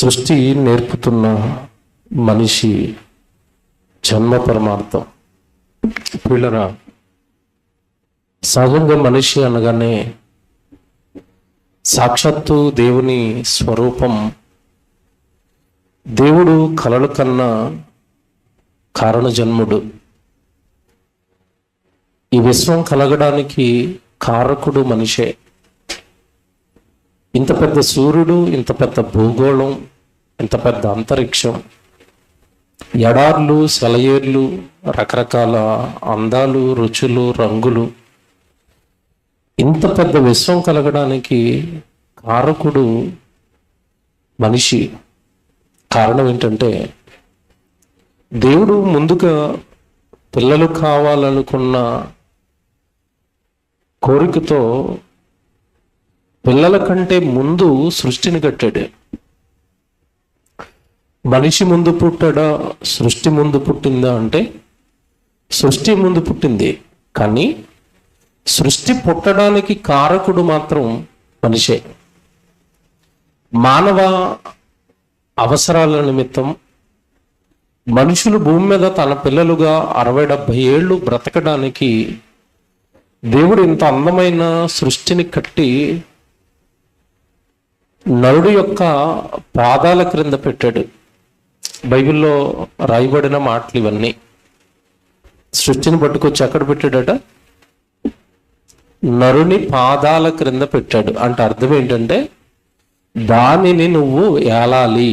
సృష్టి నేర్పుతున్న మనిషి జన్మ పరమార్థం. పిల్లరా, సహజంగా మనిషి అనగానే సాక్షాత్తు దేవుని స్వరూపం. దేవుడు కలల కన్నా కారణ జన్ముడు. ఈ విశ్వం కలగడానికి కారకుడు మనిషే. ఇంత పెద్ద సూర్యుడు, ఇంత పెద్ద భూగోళం, ఇంత పెద్ద అంతరిక్షం, ఎడార్లు, సెలయేర్లు, రకరకాల అందాలు, రుచులు, రంగులు, ఇంత పెద్ద విశ్వం కలగడానికి కారకుడు మనిషి. కారణం ఏంటంటే, దేవుడు ముందుగా పిల్లలు కావాలనుకున్న కోరికతో పిల్లల కంటే ముందు సృష్టిని కట్టాడు. మనిషి ముందు పుట్టాడా, సృష్టి ముందు పుట్టిందా అంటే సృష్టి ముందు పుట్టింది. కానీ సృష్టి పుట్టడానికి కారకుడు మాత్రం మనిషే. మానవ అవసరాల నిమిత్తం మనుషులు భూమి మీద తన పిల్లలుగా 60-70 ఏళ్ళు బ్రతకడానికి దేవుడు ఇంత అందమైన సృష్టిని కట్టి నరుడు యొక్క పాదాల క్రింద పెట్టాడు. బైబిల్లో రాయబడిన మాటలు ఇవన్నీ. సృష్టిని పట్టుకొచ్చి ఎక్కడ పెట్టాడట? నరుని పాదాల క్రింద పెట్టాడు. అంటే అర్థం ఏంటంటే, దానిని నువ్వు ఏలాలి,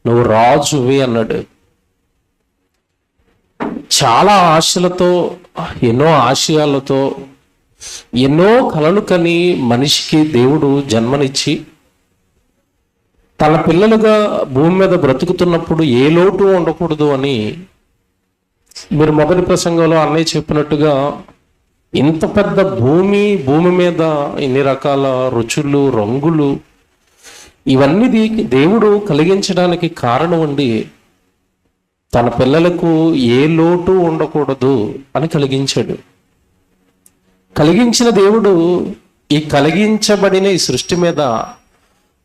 నువ్వు రాజువి అన్నాడు. చాలా ఆశలతో, ఎన్నో ఆశయాలతో, ఎన్నో కలలు కని మనిషికి దేవుడు జన్మనిచ్చి తన పిల్లలుగా భూమి మీద బ్రతుకుతున్నప్పుడు ఏ లోటు ఉండకూడదు అని, మీరు మొదటి ప్రసంగంలో అన్నయ్య చెప్పినట్టుగా, ఇంత పెద్ద భూమి మీద ఇన్ని రకాల రుచులు, రంగులు, ఇవన్నీ దేవుడు కలిగించడానికి కారణం ఉండి తన పిల్లలకు ఏ లోటు ఉండకూడదు అని కలిగించాడు. కలిగించిన దేవుడు ఈ కలిగించబడిన ఈ సృష్టి మీద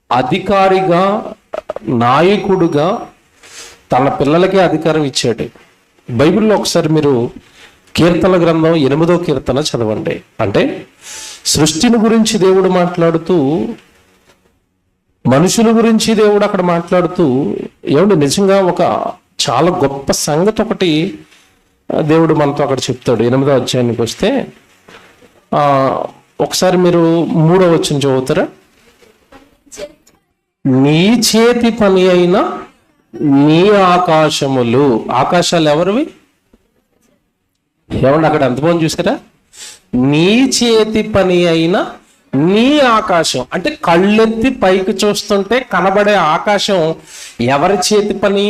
అధికారిగా, నాయకుడుగా తన పిల్లలకే అధికారం ఇచ్చాడు. బైబిల్లో ఒకసారి మీరు కీర్తన గ్రంథం 8వ కీర్తన చదవండి. అంటే సృష్టిని గురించి దేవుడు మాట్లాడుతూ, మనుషుల గురించి దేవుడు అక్కడ మాట్లాడుతూ, ఏమంటే నిజంగా ఒక చాలా గొప్ప సంగతి ఒకటి దేవుడు మనతో అక్కడ చెప్తాడు. 8వ అధ్యాయానికి వస్తే ఒకసారి మీరు 3వ వచనం చదువుతారా? నీ చేతి పని అయిన నీ ఆకాశములు. ఆకాశాలు ఎవరివి? ఏమండి అక్కడ ఎంతమంది చూసారా? నీ చేతి పని అయిన నీ ఆకాశం. అంటే కళ్ళెత్తి పైకి చూస్తుంటే కనబడే ఆకాశం ఎవరి చేతి పని?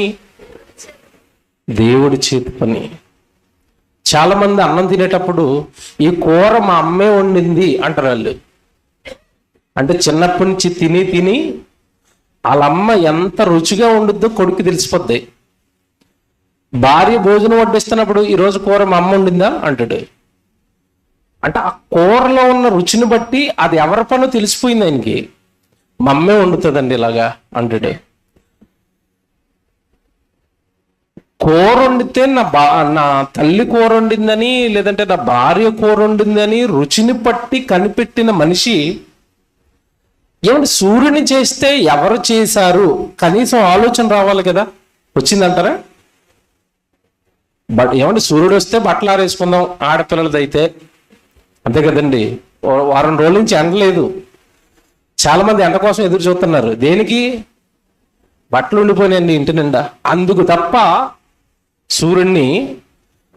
దేవుడి చేతి పని. చాలా మంది అన్నం తినేటప్పుడు ఈ కూర మా అమ్మే వండింది అంటారు వాళ్ళు. అంటే చిన్నప్పటి నుంచి తిని తిని వాళ్ళ అమ్మ ఎంత రుచిగా వండుద్దో కొడుకు తెలిసిపోద్ది. భార్య భోజనం వడ్డిస్తున్నప్పుడు ఈరోజు కూర మా అమ్మ వండిందా అంటాడు. అంటే ఆ కూరలో ఉన్న రుచిని బట్టి అది ఎవరి పనో తెలిసిపోయింది ఆయనకి. మా అమ్మే వండుతుందండి ఇలాగా అంటాడు. కూర వండితే నా తల్లి కూర వండిందని, లేదంటే నా భార్య కూర వండిందని రుచిని పట్టి కనిపెట్టిన మనిషి, ఏమంటే సూర్యుని చేస్తే ఎవరు చేశారు కనీసం ఆలోచన రావాలి కదా. వచ్చిందంటారా? ఏమంటే సూర్యుడు వస్తే బట్టలు ఆరేసుకుందాం ఆడపిల్లలదైతే, అంతే కదండి. వారం రోజుల నుంచి ఎండ లేదు. చాలా మంది ఎండ కోసం ఎదురు చూస్తున్నారు. దేనికి? బట్టలు ఉండిపోయినాయండి ఇంటి నిండా. అందుకు తప్ప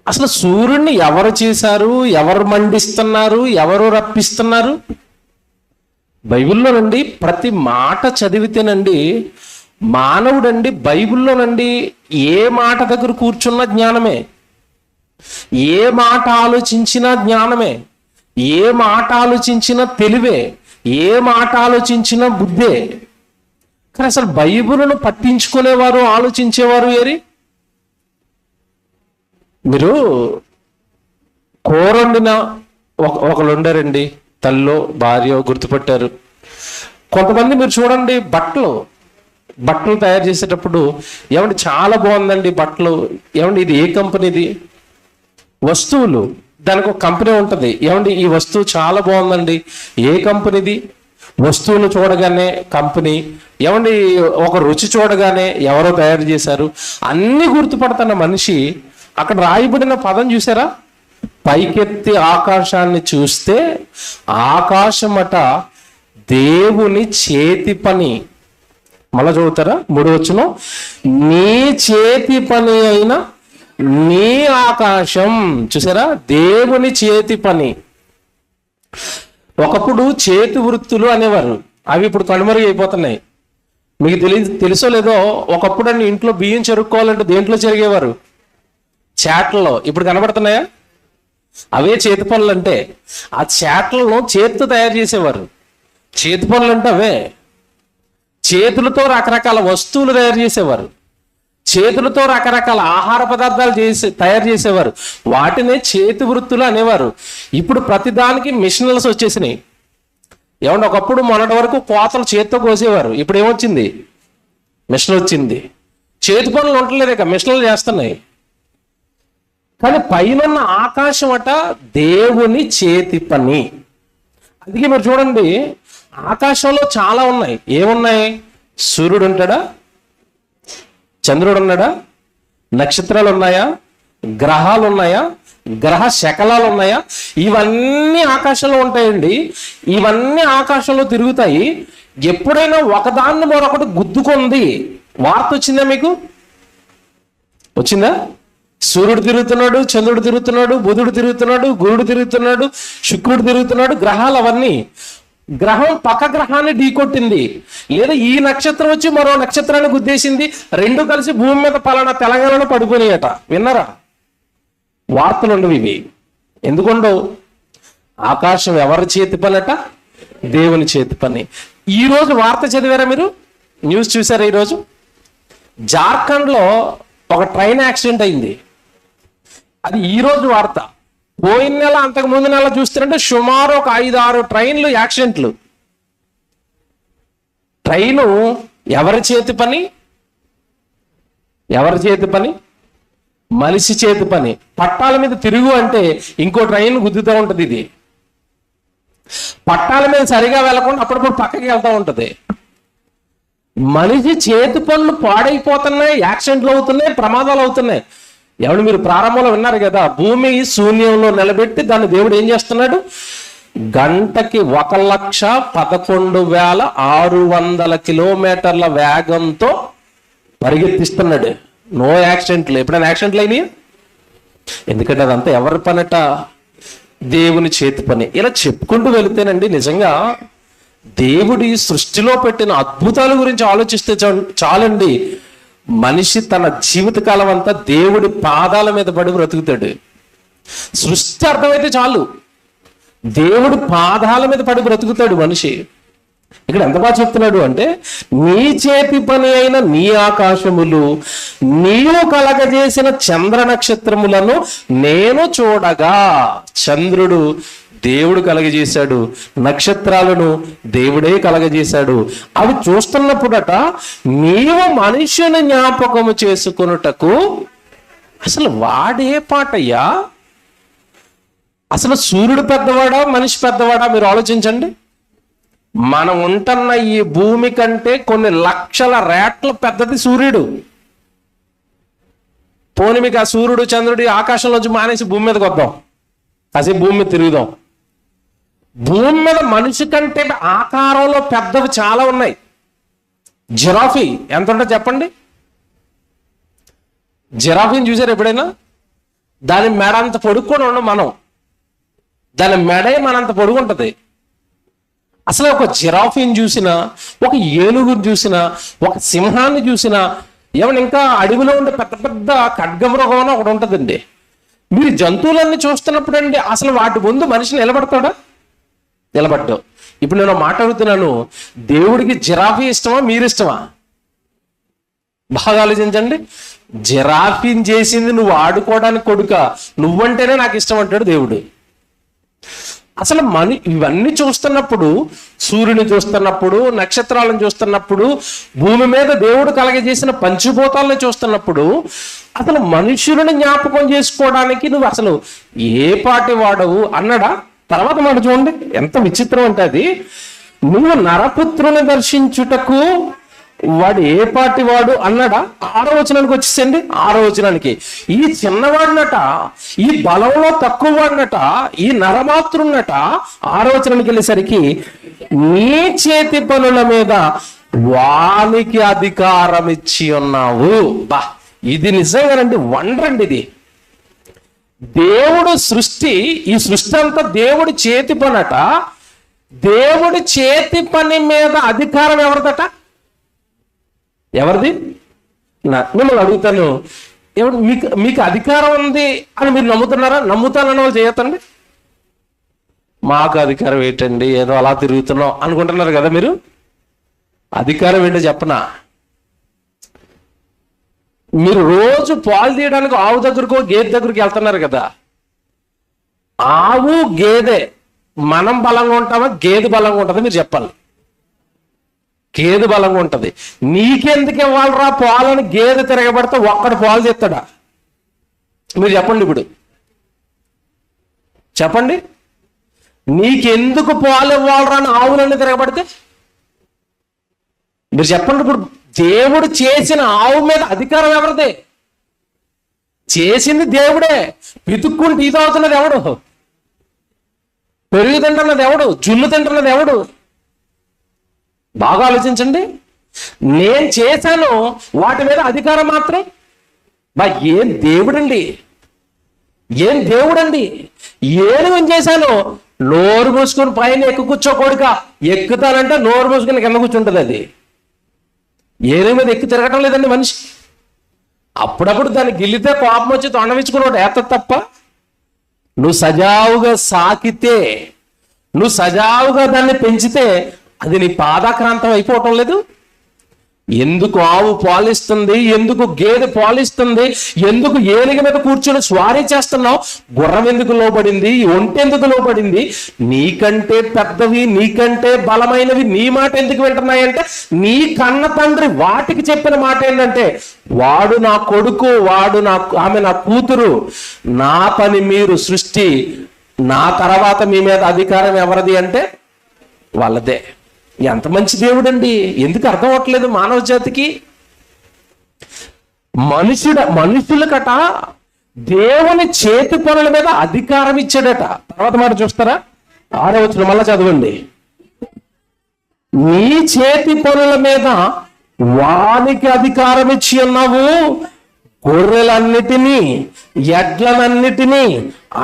అసలు సూర్యుడిని ఎవరు చేశారు, ఎవరు మండిస్తున్నారు, ఎవరు రప్పిస్తున్నారు? బైబిల్లోనండి ప్రతి మాట చదివితేనండి మానవుడండి బైబిల్లోనండి ఏ మాట దగ్గర కూర్చున్న జ్ఞానమే, ఏ మాట ఆలోచించినా జ్ఞానమే, ఏ మాట ఆలోచించినా తెలివే, ఏ మాట ఆలోచించినా బుద్ధే. కానీ అసలు బైబిల్ను పట్టించుకునేవారు, ఆలోచించేవారు ఏరి? మీరు కూర వండిన ఒకళ్ళు ఉండారండి, తల్లో భార్య గుర్తుపట్టారు. కొంతమంది మీరు చూడండి, బట్టలు బట్టలు తయారు చేసేటప్పుడు ఏమంటే చాలా బాగుందండి బట్టలు, ఏమంటే ఇది ఏ కంపెనీది? వస్తువులు దానికి ఒక కంపెనీ ఉంటుంది. ఏమండి ఈ వస్తువు చాలా బాగుందండి, ఏ కంపెనీది? వస్తువులు చూడగానే కంపెనీ, ఏమండి ఒక రుచి చూడగానే ఎవరో తయారు చేశారు, అన్ని గుర్తుపడుతున్న మనిషి అక్కడ రాయబడిన పదం చూసారా? పైకెత్తి ఆకాశాన్ని చూస్తే ఆకాశమట దేవుని చేతి పని. మళ్ళా చదువుతారా? 3వ వచనం, నీ చేతి పని అయిన నీ ఆకాశం. చూసారా? దేవుని చేతి పని. ఒకప్పుడు చేతి వృత్తులు అనేవారు, అవి ఇప్పుడు కనుమరుగు అయిపోతున్నాయి. మీకు తెలుసో లేదో, ఒకప్పుడు అన్ని ఇంట్లో బియ్యం చెరుక్కోవాలంటే దేంట్లో చెరిగేవారు? చాట్లలో. ఇప్పుడు కనబడుతున్నాయా? అవే చేతి పనులు అంటే. ఆ చాట్లను చేతితో తయారు చేసేవారు. చేతి పనులు అంటే అవే. చేతులతో రకరకాల వస్తువులు తయారు చేసేవారు, చేతులతో రకరకాల ఆహార పదార్థాలు తయారు చేసేవారు. వాటినే చేతి వృత్తులు అనేవారు. ఇప్పుడు ప్రతిదానికి మిషనల్స్ వచ్చేసినాయి. ఏమంటే ఒకప్పుడు మొన్నటి వరకు కోతలు చేతితో కోసేవారు, ఇప్పుడు ఏమొచ్చింది? మిషన్ వచ్చింది. చేతి పనులు ఉండలేదు, ఇక మిషన్లు చేస్తున్నాయి. కానీ పైన ఆకాశం అట దేవుని చేతి పని. అందుకే మీరు చూడండి, ఆకాశంలో చాలా ఉన్నాయి. ఏమున్నాయి? సూర్యుడు ఉంటాడా? చంద్రుడు ఉన్నాడా? నక్షత్రాలు ఉన్నాయా? గ్రహాలు ఉన్నాయా? గ్రహ శకలాలు ఉన్నాయా? ఇవన్నీ ఆకాశంలో ఉంటాయండి. ఇవన్నీ ఆకాశంలో తిరుగుతాయి. ఎప్పుడైనా ఒకదాన్ని మరొకటి గుద్దుకుంది వార్త వచ్చిందా మీకు? వచ్చిందా? సూర్యుడు తిరుగుతున్నాడు, చంద్రుడు తిరుగుతున్నాడు, బుధుడు తిరుగుతున్నాడు, గురుడు తిరుగుతున్నాడు, శుక్రుడు తిరుగుతున్నాడు, గ్రహాలు అవన్నీ. గ్రహం పక్క గ్రహాన్ని ఢీకొట్టింది, లేదా ఈ నక్షత్రం వచ్చి మరో నక్షత్రాన్ని గుద్దేసింది, రెండు కలిసి భూమి మీద పలానా తెలంగాణలో పడిపోయినాయట. విన్నారా? వార్తలు ఉండవు ఇవి. ఎందుకుండవు? ఆకాశం ఎవరి చేతి పని అట? దేవుని చేతి పని. ఈరోజు వార్త చదివారా మీరు? న్యూస్ చూసారా? ఈరోజు జార్ఖండ్లో ఒక ట్రైన్ యాక్సిడెంట్ అయింది. అది ఈరోజు వార్త. పోయిన నెల, అంతకు ముందు నెల చూస్తుంటే సుమారు ఒక 5-6 ట్రైన్లు యాక్సిడెంట్లు. ట్రైను ఎవరి చేతి పని? ఎవరి చేతి పని? మనిషి చేతి పని. పట్టాల మీద తిరుగు అంటే ఇంకో ట్రైన్ గుద్దుతూ ఉంటుంది. ఇది పట్టాల మీద సరిగా వెళ్ళకుండా అప్పుడప్పుడు పక్కకి వెళ్తూ ఉంటుంది. మనిషి చేతి పనులు పాడైపోతున్నాయి, యాక్సిడెంట్లు అవుతున్నాయి, ప్రమాదాలు అవుతున్నాయి. ఎవరు మీరు ప్రారంభంలో విన్నారు కదా, భూమి శూన్యంలో నిలబెట్టి దాన్ని దేవుడు ఏం చేస్తున్నాడు? గంటకి 1,11,600 కిలోమీటర్ల వేగంతో పరిగెత్తిస్తున్నాడు. నో యాక్సిడెంట్లు. ఎప్పుడైనా యాక్సిడెంట్లు అయినాయి? ఎందుకంటే అదంతా ఎవరి పనట? దేవుని చేతి పని. ఇలా చెప్పుకుంటూ వెళితేనండి, నిజంగా దేవుడి సృష్టిలో పెట్టిన అద్భుతాల గురించి ఆలోచిస్తే చాలండి. మనిషి తన జీవితకాలం అంతా దేవుడి పాదాల మీద పడి బ్రతుకుతాడు. సృష్టి అర్థమైతే చాలు, దేవుడి పాదాల మీద పడి బ్రతుకుతాడు మనిషి. ఇక్కడ ఎంత బాగా చెప్తున్నాడు అంటే, నీ చేతి పని అయిన నీ ఆకాశములు, నీవు కలగజేసిన చంద్ర నక్షత్రములను నేను చూడగా. చంద్రుడు దేవుడు కలగజేశాడు, నక్షత్రాలను దేవుడే కలగజేశాడు. అవి చూస్తున్నప్పుడట నీవు మనుష్యుని జ్ఞాపకము చేసుకొనుటకు. అసలు వాడే పాటయ్యా? అసలు సూర్యుడు పెద్దవాడా, మనిషి పెద్దవాడా? మీరు ఆలోచించండి. మనం ఉంటున్న ఈ భూమి కంటే కొన్ని లక్షల రేట్ల పెద్దది సూర్యుడు. పోనీ మీకు ఆ సూర్యుడు చంద్రుడి ఆకాశంలోంచి మానేసి భూమి మీదకి వద్దాం, కాసేపు భూమి మీద తిరుగుదాం. భూమి మీద మనిషి కంటే ఆకారంలో పెద్దవి చాలా ఉన్నాయి. జిరాఫీ ఎంత ఉంటుందో చెప్పండి? జిరాఫీని చూసారు ఎప్పుడైనా? దాని మెడ అంత పొడుక్కొని ఉండం మనం, దాని మెడే మనంత పొడుగు ఉంటుంది. అసలు ఒక జిరాఫీని చూసినా, ఒక ఏనుగుని చూసినా, ఒక సింహాన్ని చూసినా, ఏమన్నా ఇంకా అడవిలో ఉండే పెద్ద పెద్ద ఖడ్గమృగం అని ఒకటి ఉంటుందండి. మీరు జంతువులన్నీ చూస్తున్నప్పుడు అండి, అసలు వాటి ముందు మనిషి నిలబడతాడా? నిలబడ్డావు. ఇప్పుడు నేను మాట్లాడుతున్నాను, దేవుడికి జిరాఫీ ఇష్టమా, మీరు ఇష్టమా? బాగా ఆలోచించండి. జిరాఫీని చేసింది నువ్వు ఆడుకోవడానికి కొడుక, నువ్వంటేనే నాకు ఇష్టం అంటాడు దేవుడు. అసలు ఇవన్నీ చూస్తున్నప్పుడు, సూర్యుని చూస్తున్నప్పుడు, నక్షత్రాలను చూస్తున్నప్పుడు, భూమి మీద దేవుడు కలగజేసిన పంచభూతాలను చూస్తున్నప్పుడు, అసలు మనుషులను జ్ఞాపకం చేసుకోవడానికి నువ్వు అసలు ఏ పాటి వాడవు అన్నాడా? తర్వాత మాట చూడండి ఎంత విచిత్రం అంటే అది, నువ్వు నరపుత్రుని దర్శించుటకు వాడు ఏ పాటి వాడు అన్నాడా? 6వ వచనానికి వచ్చేసండి. 6వ వచనానికి ఈ చిన్నవాడినట, ఈ బలంలో తక్కువ వాడినట, ఈ నరమాతృన్నట 6వ వచనానికి వెళ్ళేసరికి నీ చేతి పనుల మీద వానికి అధికారం ఇచ్చి ఉన్నావు. బా, ఇది నిజంగానండి వండర్ అండి. ఇది దేవుడు సృష్టి, ఈ సృష్టి అంతా దేవుడి చేతి పనట. దేవుడి చేతి పని మీద అధికారం ఎవరిదట? ఎవరిది? మిమ్మల్ని అడుగుతాను, ఎవరు మీకు అధికారం ఉంది అని మీరు నమ్ముతున్నారా? నమ్ముతానని వాళ్ళు చేయొద్దండి. మాకు అధికారం ఏంటండి, ఏదో అలా తిరుగుతున్నాం అనుకుంటున్నారు కదా మీరు. అధికారం ఏంటో చెప్పనా? మీరు రోజు పాలు తీయడానికి ఆవు దగ్గరకో గేదె దగ్గరికి వెళ్తున్నారు కదా. ఆవు గేదె మనం బలంగా ఉంటామా, గేదె బలంగా ఉంటుందా? మీరు చెప్పాలి. గేదె బలంగా ఉంటది. నీకెందుకు ఇవ్వాలరా పాలని గేదె తిరగబడితే ఒక్కడు పాలు తెస్తాడా? మీరు చెప్పండి. ఇప్పుడు చెప్పండి, నీకెందుకు పాలు ఇవ్వాలరా అని ఆవులన్నీ తిరగబడితే మీరు చెప్పండి. ఇప్పుడు దేవుడు చేసిన ఆవు మీద అధికారం ఎవరిదే? చేసింది దేవుడే. పితుక్కుంటూ ఈదవుతున్నది ఎవడు? పెరుగు తింటున్నది ఎవడు? జున్ను తింటున్నది ఎవడు? బాగా ఆలోచించండి. నేను చేశాను వాటి మీద అధికారం మాత్రం. ఏం దేవుడండి, ఏం దేవుడండి. ఏం చేశాను? నోరు మూసుకుని పైన ఎక్కు కూర్చోకూడక, ఎక్కుతానంటే నోరు మూసుకుని కింద కూర్చుంటుంది. అది ఏనుగు మీద ఎక్కి తిరగటం లేదండి మనిషి. అప్పుడప్పుడు దాన్ని గిల్లితే కోపం వచ్చి తొండవించుకుని ఒకటి ఏత తప్ప, నువ్వు సజావుగా సాకితే, నువ్వు సజావుగా దాన్ని పెంచితే అది నీ పాదాక్రాంతం అయిపోవటం లేదు. ఎందుకు ఆవు పాలిస్తుంది, ఎందుకు గేదె పాలిస్తుంది, ఎందుకు ఏనుగు మీద కూర్చొని స్వారీ చేస్తున్నావు? గుర్రం ఎందుకు లోబడింది, ఒంటె ఎందుకు లోబడింది? నీకంటే పెద్దవి, నీకంటే బలమైనవి నీ మాట ఎందుకు వింటున్నాయంటే, నీ కన్న తండ్రి వాటికి చెప్పిన మాట ఏంటంటే, వాడు నా కొడుకు, ఆమె నా కూతురు, నా పని మీరు సృష్టి, నా తర్వాత మీ మీద అధికారం ఎవరిది అంటే వాళ్ళదే. ఎంత మంచి దేవుడండి. ఎందుకు అర్థం అవ్వట్లేదు మానవ జాతికి? మనుషులకట దేవుని చేతి పనుల మీద అధికారం ఇచ్చాడట. తర్వాత మాట చూస్తారా? 6వ వచనం మళ్ళా చదవండి. నీ చేతి పనుల మీద వానికి అధికారం ఇచ్చి ఉన్నావు. గొర్రెలన్నిటినీ, ఎడ్లనన్నిటినీ,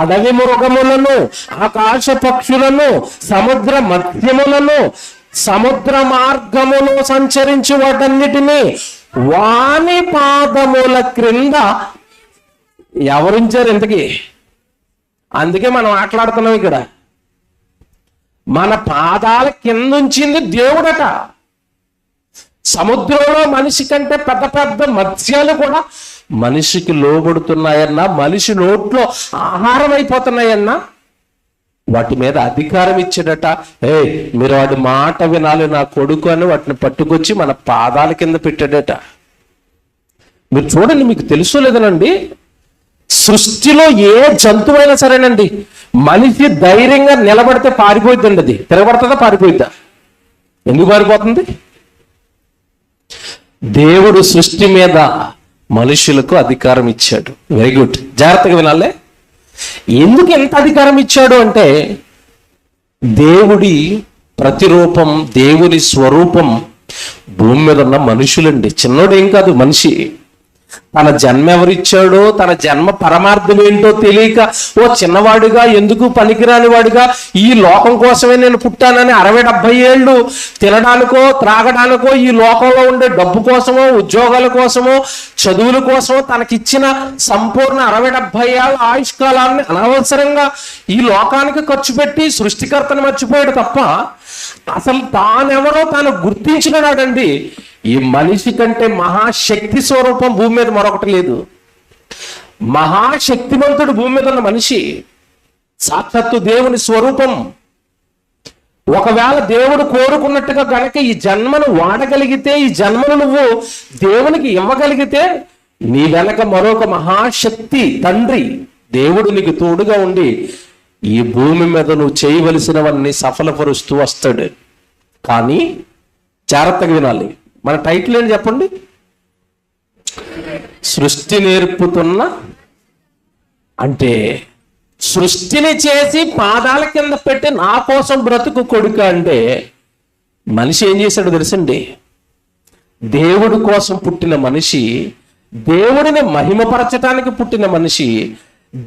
అడవి మృగములను, ఆకాశ పక్షులను, సముద్ర మత్స్యములను, సముద్ర మార్గములో సంచరించు వాటన్నిటినీ వాని పాదముల క్రింద ఎవరుంచారు ఇంతకీ? అందుకే మనం మాట్లాడుతున్నాం ఇక్కడ. మన పాదాల కింద ఉంచింది దేవుడట. సముద్రంలో మనిషి కంటే పెద్ద పెద్ద మత్స్యాలు కూడా మనిషికి లోబడుతున్నాయన్నా, మనిషి నోట్లో ఆహారం అయిపోతున్నాయన్నా వాటి మీద అధికారం ఇచ్చాడట. మీరు వాడి మాట వినాలి నా కొడుకు అని వాటిని పట్టుకొచ్చి మన పాదాల కింద పెట్టాడట. మీరు చూడండి, మీకు తెలుసో లేదనండి, సృష్టిలో ఏ జంతువైనా సరేనండి, మనిషి ధైర్యంగా నిలబడితే పారిపోయిద్దండి. అది తిరగబడుతుందా, పారిపోయిద్దా? ఎందుకు పారిపోతుంది? దేవుడు సృష్టి మీద మనుషులకు అధికారం ఇచ్చాడు. వెరీ గుడ్, జాగ్రత్తగా వినాలే. ఎందుకు ఎంత అధికారం ఇచ్చాడు అంటే, దేవుడి ప్రతిరూపం, దేవుని స్వరూపం భూమి మీద ఉన్న మనుషులండి. చిన్నోడేం కాదు మనిషి. తన జన్మ ఎవరిచ్చాడో, తన జన్మ పరమార్థం ఏంటో తెలియక ఓ చిన్నవాడిగా, ఎందుకు పనికిరాని వాడిగా, ఈ లోకం కోసమే నేను పుట్టానని 60-70 ఏళ్ళు తినడానికో త్రాగడానికో, ఈ లోకంలో ఉండే డబ్బు కోసమో, ఉద్యోగాల కోసమో, చదువుల కోసమో తనకిచ్చిన సంపూర్ణ 60-70 ఏళ్ళ ఆయుష్కాలాన్ని అనవసరంగా ఈ లోకానికి ఖర్చు పెట్టి సృష్టికర్తను మర్చిపోయాడు తప్ప అసలు తానెవరో తాను గుర్తించినాడండి. ఈ మనిషి కంటే మహాశక్తి స్వరూపం భూమి మీద మరొకటి లేదు. మహాశక్తివంతుడు భూమి మీద ఉన్న మనిషి. సాక్షాత్తు దేవుని స్వరూపం. ఒకవేళ దేవుడు కోరుకున్నట్టుగా గనక ఈ జన్మను వాడగలిగితే, ఈ జన్మను నువ్వు దేవునికి ఇవ్వగలిగితే, నీ వెనక మరొక మహాశక్తి తండ్రి దేవుడు నీకు తోడుగా ఉండి ఈ భూమి మీద నువ్వు చేయవలసినవన్నీ సఫలపరుస్తూ వస్తాడు. కానీ జాగ్రత్తగా వినాలి. మన టైటిల్ ఏంటి చెప్పండి? సృష్టి నేర్పుతున్న, అంటే సృష్టిని చేసి పాదాల కింద పెట్టి నా కోసం బ్రతుకు కొడుక అంటే మనిషి ఏం చేశాడు తెలుసండి? దేవుడి కోసం పుట్టిన మనిషి, దేవుడిని మహిమపరచటానికి పుట్టిన మనిషి,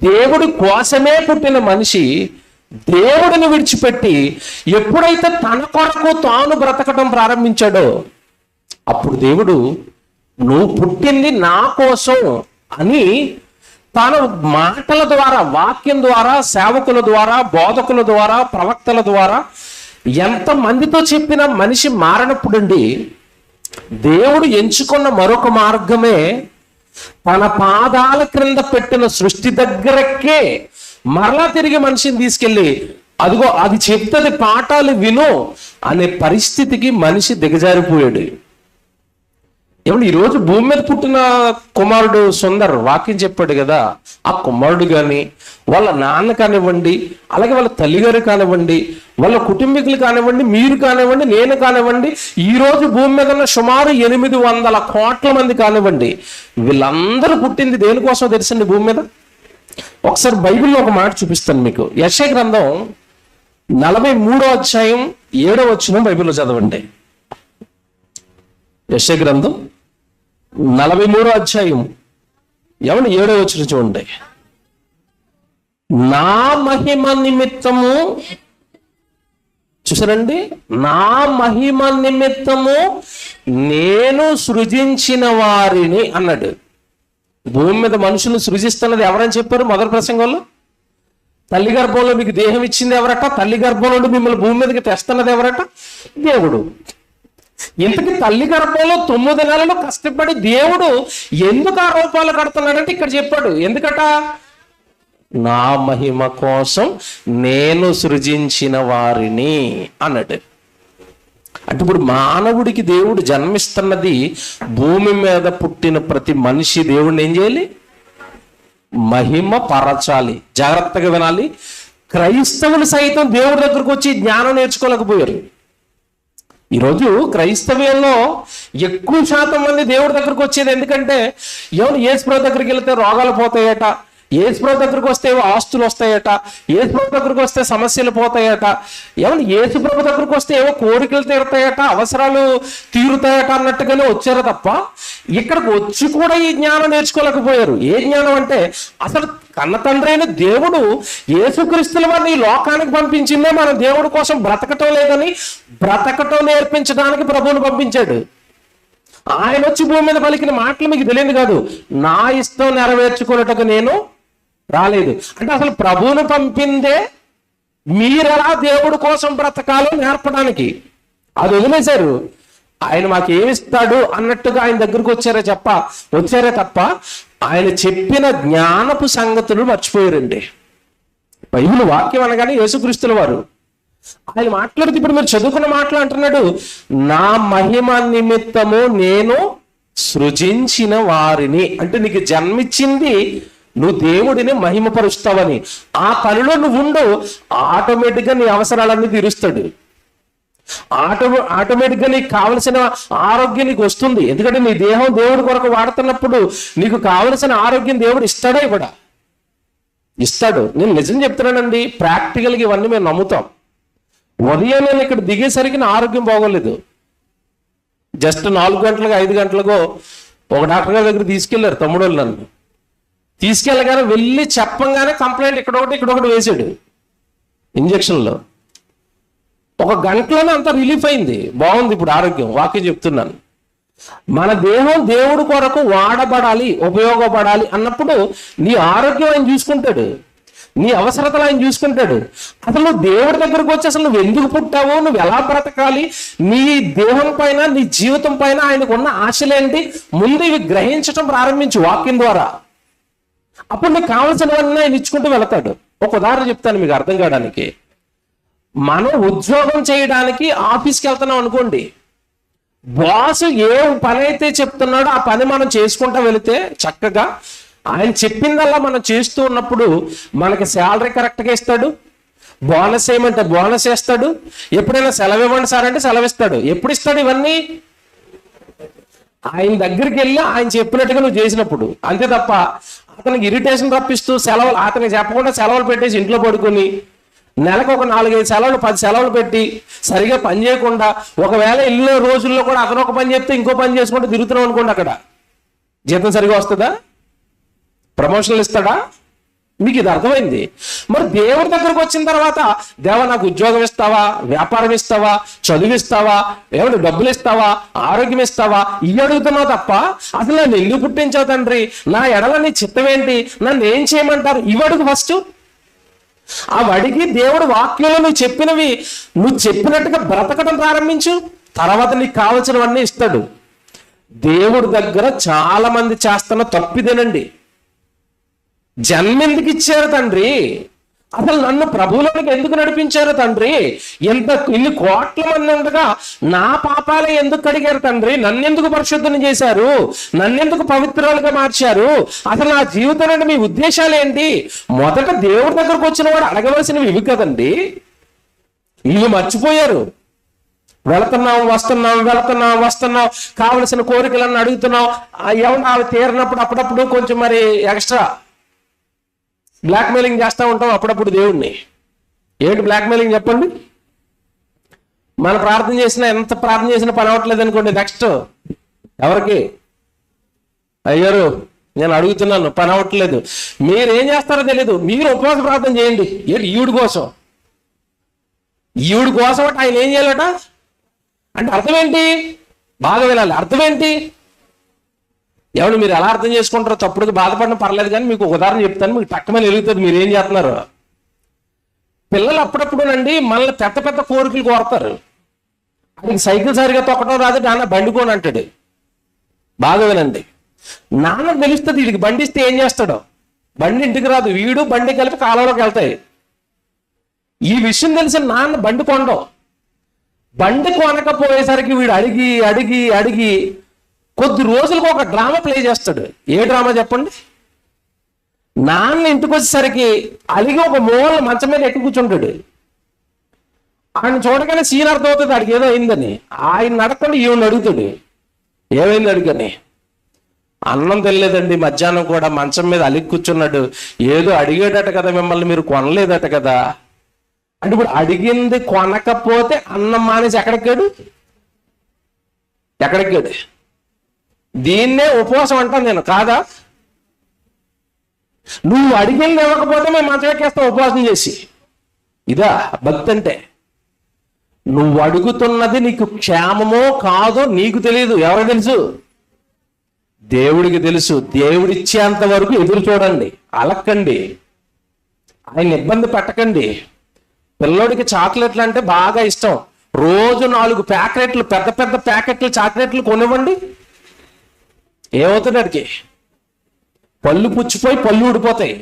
దేవుడి కోసమే పుట్టిన మనిషి దేవుడిని విడిచిపెట్టి ఎప్పుడైతే తన కొరకు తాను బ్రతకటం ప్రారంభించాడో అప్పుడు దేవుడు నువ్వు పుట్టింది నా కోసం అని తన మాటల ద్వారా, వాక్యం ద్వారా, సేవకుల ద్వారా, బోధకుల ద్వారా, ప్రవక్తల ద్వారా ఎంతమందితో చెప్పిన మనిషి మారినప్పుడండి దేవుడు ఎంచుకున్న మరొక మార్గమే తన పాదాల క్రింద పెట్టిన సృష్టి దగ్గరకే మరలా తిరిగి మనిషిని తీసుకెళ్ళి అదిగో అది చెప్తుంది పాఠాలు విను అనే పరిస్థితికి మనిషి దిగజారిపోయాడు. ఏమన్నా ఈరోజు భూమి మీద పుట్టిన కుమారుడు సుందర్ వాక్యం చెప్పాడు కదా, ఆ కుమారుడు కానీ వాళ్ళ నాన్న కానివ్వండి, అలాగే వాళ్ళ తల్లిగారు కానివ్వండి, వాళ్ళ కుటుంబీకులు కానివ్వండి, మీరు కానివ్వండి, నేను కానివ్వండి, ఈరోజు భూమి మీద ఉన్న సుమారు 800 కోట్ల మంది కానివ్వండి, వీళ్ళందరూ పుట్టింది దేనికోసం తెలుసండి భూమి మీద? ఒకసారి బైబిల్లో ఒక మాట చూపిస్తాను మీకు. యెషయా గ్రంథం 43వ అధ్యాయం 7వ వచనం బైబిల్లో చదవండి. యెషయా గ్రంథం 43వ అధ్యాయం 7వ వచనం చూడండి. నా మహిమ నిమిత్తము, చూసారండి, నా మహిమ నిమిత్తము నేను సృజించిన వారిని అన్నాడు. భూమి మీద మనుషులు సృజిస్తున్నది ఎవరని చెప్పారు మొదటి ప్రసంగంలో? తల్లి గర్భంలో మీకు దేహం ఇచ్చింది ఎవరట? తల్లి గర్భం నుండి మిమ్మల్ని భూమి మీదకి తెస్తున్నది ఎవరట? దేవుడు. ఇంతకీ తల్లి గర్భంలో 9 నెలలు కష్టపడి దేవుడు ఎందుకు ఆ రూపాలు కడుతున్నాడంటే ఇక్కడ చెప్పాడు. ఎందుకట? నా మహిమ కోసం నేను సృజించిన వారిని అన్నాడు. అంటే ఇప్పుడు మానవుడికి దేవుడు జన్మిస్తున్నది భూమి మీద పుట్టిన ప్రతి మనిషి దేవుడిని ఏం చేయాలి? మహిమ పరచాలి. జాగ్రత్తగా వినాలి. క్రైస్తవులు సైతం దేవుడి దగ్గరకు వచ్చి జ్ఞానం నేర్చుకోలేకపోయారు. ఈరోజు క్రైస్తవ్యంలో ఎక్కువ శాతం మంది దేవుడి దగ్గరకు వచ్చేది ఎందుకంటే యేసుప్రభు దగ్గరికి వెళ్తే రోగాలు పోతాయట, యేసుప్రభు దగ్గరకు వస్తే ఆస్తులు వస్తాయట, యేసుప్రభు దగ్గరకు వస్తే సమస్యలు పోతాయట, యేసుప్రభు దగ్గరకు వస్తే ఏవో కోరికలు తీరుతాయట, అవసరాలు తీరుతాయట అన్నట్టుగానే వచ్చారు తప్ప ఇక్కడికి వచ్చి కూడా ఈ జ్ఞానం నేర్చుకోలేకపోయారు. ఏ జ్ఞానం అంటే అసలు కన్న తండ్రి అయిన దేవుడు యేసుక్రీస్తుల వారిని ఈ లోకానికి పంపించిందే మనం దేవుడి కోసం బ్రతకటం లేదని బ్రతకటం నేర్పించడానికి ప్రభువుని పంపించాడు. ఆయన వచ్చి భూమి మీద పలికిన మాటలు మీకు తెలియదు కాదు, నా ఇష్టం నెరవేర్చుకున్నట్టుగా నేను రాలేదు అంటే అసలు ప్రభువును పంపిందే మీరెలా దేవుడి కోసం బ్రతకాలో నేర్పడానికి. అది వదిలేశారు. ఆయన మాకు ఏమిస్తాడు అన్నట్టుగా ఆయన దగ్గరకు వచ్చారే తప్ప ఆయన చెప్పిన జ్ఞానపు సంగతులు మర్చిపోయారండి. బైబిల్ వాక్యం అనగానే యేసుక్రీస్తుల వారు ఆయన మాట్లాడితే ఇప్పుడు మీరు చదువుకున్న మాటలు అంటున్నాడు, నా మహిమ నిమిత్తము నేను సృజించిన వారిని. అంటే నీకు జన్మిచ్చింది నువ్వు దేవుడిని మహిమపరుస్తావని. ఆ పనిలో నువ్వు ఉండు, ఆటోమేటిక్గా నీ అవసరాలన్నీ తీరుస్తాడు. ఆటోమేటిక్గా నీకు కావలసిన ఆరోగ్యం నీకు వస్తుంది. ఎందుకంటే నీ దేహం దేవుడి కొరకు వాడుతున్నప్పుడు నీకు కావలసిన ఆరోగ్యం దేవుడు ఇస్తాడే కూడా ఇస్తాడు. నేను నిజం చెప్తున్నానండి, ప్రాక్టికల్గా ఇవన్నీ మేము నమ్ముతాం. ఉదయం నేను ఇక్కడ దిగేసరికి నా ఆరోగ్యం బాగోలేదు. జస్ట్ 4 గంటలకు 5 గంటలకో ఒక డాక్టర్ గారి దగ్గర తీసుకెళ్లారు తమ్ముడు వాళ్ళు. నన్ను తీసుకెళ్ళగానే వెళ్ళి చెప్పంగానే కంప్లైంట్ ఇక్కడొకటి వేసాడు ఇంజక్షన్లో. 1 గంటలోనే అంత రిలీఫ్ అయింది, బాగుంది ఇప్పుడు ఆరోగ్యం. వాక్యం చెప్తున్నాను. మన దేహం దేవుడి కొరకు వాడబడాలి, ఉపయోగపడాలి అన్నప్పుడు నీ ఆరోగ్యం ఆయన చూసుకుంటాడు, నీ అవసరతలు ఆయన చూసుకుంటాడు. అసలు నువ్వు దేవుడి దగ్గరకు వచ్చి అసలు నువ్వు ఎందుకు పుట్టావో, నువ్వు ఎలా బ్రతకాలి, నీ దేహం పైన నీ జీవితం పైన ఆయనకు ఉన్న ఆశలేంటి ముందు ఇవి గ్రహించడం ప్రారంభించు వాక్యం ద్వారా. అప్పుడు నీకు కావలసినవన్నీ ఆయన ఇచ్చుకుంటూ వెళతాడు. ఒక ఉదాహరణ చెప్తాను మీకు అర్థం కావడానికి. మనం ఉద్యోగం చేయడానికి ఆఫీస్కి వెళ్తున్నాం అనుకోండి, బాస్ ఏ పని అయితే చెప్తున్నాడో ఆ పని మనం చేసుకుంటా వెళితే చక్కగా ఆయన చెప్పిందల్లా మనం చేస్తూ ఉన్నప్పుడు మనకి శాలరీ కరెక్ట్గా ఇస్తాడు, బోనస్ ఏమంటే బోనస్ వేస్తాడు, ఎప్పుడైనా సెలవు ఇవ్వండి సార్ అంటే సెలవు ఇస్తాడు. ఎప్పుడు ఇస్తాడు ఇవన్నీ? ఆయన దగ్గరికి వెళ్ళి ఆయన చెప్పినట్టుగా నువ్వు చేసినప్పుడు. అంతే తప్ప అతనికి ఇరిటేషన్ రప్పిస్తూ సెలవులు అతనికి చెప్పకుండా సెలవులు పెట్టేసి ఇంట్లో పడుకొని నెలకు ఒక 4-5 సెలవులు 10 సెలవులు పెట్టి సరిగా పని చేయకుండా, ఒకవేళ ఇల్లు రోజుల్లో కూడా అతను ఒక పని చెప్తే ఇంకో పని చేసుకుంటూ తిరుగుతున్నాం అనుకోండి, అక్కడ జీతం సరిగా వస్తుందా? ప్రమోషన్లు ఇస్తాడా? మీకు ఇది అర్థమైంది. మరి దేవుడి దగ్గరకు వచ్చిన తర్వాత, దేవా నాకు ఉద్యోగం ఇస్తావా, వ్యాపారం ఇస్తావా, చదువు ఇస్తావా, ఏమంటే డబ్బులు ఇస్తావా, ఆరోగ్యం ఇస్తావా, ఇవి అడుగుతున్నావు తప్ప అసలు నన్ను ఎందుకు పుట్టించావు తండ్రి, నా ఎడల నీ చిత్తం ఏంటి, నన్ను ఏం చేయమంటారు, ఇవి అడుగు ఫస్ట్. అవి అడిగి దేవుడు వాక్యంలో నువ్వు చెప్పినవి నువ్వు చెప్పినట్టుగా బ్రతకడం ప్రారంభించు, తర్వాత నీకు కావలసినవన్నీ ఇస్తాడు. దేవుడి దగ్గర చాలా మంది చేస్తున్న తప్పిదేనండి. జన్మెందుకు ఇచ్చారు తండ్రి, అసలు నన్ను ప్రభువులోనికి ఎందుకు నడిపించారు తండ్రి, ఇన్ని కోట్ల మంది ఉండగా నా పాపాలే ఎందుకు కడిగారు తండ్రి, నన్నెందుకు పరిశుద్ధం చేశారు, నన్నెందుకు పవిత్రాలుగా మార్చారు, అసలు నా జీవితంలో మీ ఉద్దేశాలు ఏంటి? మొదట దేవుడి దగ్గరకు వచ్చిన వాడు అడగవలసినవి ఇవి కదండి. ఇవి మర్చిపోయారు. వెళుతున్నాం వస్తున్నాం, కావలసిన కోరికలన్నీ అడుగుతున్నాం, ఏమన్నా అవి తీరినప్పుడు అప్పుడప్పుడు కొంచెం మరి ఎక్స్ట్రా బ్లాక్మెయిలింగ్ చేస్తూ ఉంటాం అప్పుడప్పుడు దేవుణ్ణి. ఏంటి బ్లాక్మెయిలింగ్ చెప్పండి? మనం ప్రార్థన చేసినా, ఎంత ప్రార్థన చేసినా పని అవ్వట్లేదు అనుకోండి, నెక్స్ట్ ఎవరికి? అయ్యారు నేను అడుగుతున్నాను పని అవ్వట్లేదు, మీరేం చేస్తారో తెలీదు, మీరు ఉపవాస ప్రార్థన చేయండి. ఏంటి? ఈవిడి కోసం అంటే ఆయన ఏం చేయాలట అంటే అర్థం ఏంటి? బాగా వినాలి. అర్థం ఏంటి? ఎవరు మీరు ఎలా అర్థం చేసుకుంటారో తప్పుడుగా బాధపడడం పర్లేదు, కానీ మీకు ఒక ఉదాహరణ చెప్తాను, మీకు టక్కమని వెలుగుతుంది మీరు ఏం చేస్తున్నారు. పిల్లలు అప్పుడప్పుడునండి మనల్ని పెద్ద పెద్ద కోరికలు కోరతారు. అది సైకిల్ సరిగా తొక్కడం రాదు, నాన్న బండికోని అంటాడు. బాగా వినండి, నాన్నకు తెలుస్తుంది వీడికి బండి ఇస్తే ఏం చేస్తాడో. బండి ఇంటికి రాదు, వీడు బండి కలిపి కాలంలోకి వెళ్తాయి. ఈ విషయం తెలిసిన నాన్న బండి కొండవు. బండి కొనకపోయేసరికి వీడు అడిగి అడిగి అడిగి కొద్ది రోజులకు ఒక డ్రామా ప్లే చేస్తాడు. ఏ డ్రామా చెప్పండి? నాన్న ఇంటికి వచ్చేసరికి అలిగి ఒక మూల మంచం మీద ఎక్కి కూర్చుంటాడు. ఆయన చూడగానే సీన్ అర్థం అవుతుంది అడిగి ఏదో అయిందని. ఆయన అడగండి ఈవిని అడుగుతాడు, ఏమైంది అడిగని. అన్నం తెలియలేదండి, మధ్యాహ్నం కూడా మంచం మీద అలిగి కూర్చున్నాడు, ఏదో అడిగాడట కదా మిమ్మల్ని, మీరు కొనలేదట కదా అంటే. ఇప్పుడు అడిగింది కొనకపోతే అన్నం మానేసి ఎక్కడెక్కాడు? దీన్నే ఉపవాసం అంటాను నేను, కాదా? నువ్వు అడిగింది ఇవ్వకపోతే మేము మంచం ఎక్కేస్తాం ఉపవాసం చేసి. ఇదా భక్తి అంటే? నువ్వు అడుగుతున్నది నీకు క్షేమమో కాదో నీకు తెలియదు. ఎవరికి తెలుసు? దేవుడికి తెలుసు. దేవుడిచ్చేంత వరకు ఎదురు చూడండి, అలక్కండి, ఆయన ఇబ్బంది పెట్టకండి. పిల్లోడికి చాక్లెట్లు అంటే బాగా ఇష్టం, రోజు 4 ప్యాకెట్లు, పెద్ద పెద్ద ప్యాకెట్లు చాక్లెట్లు కొనివ్వండి. ఏమవుతుంది? అడిగి పళ్ళు పుచ్చిపోయి పళ్ళు ఊడిపోతాయి,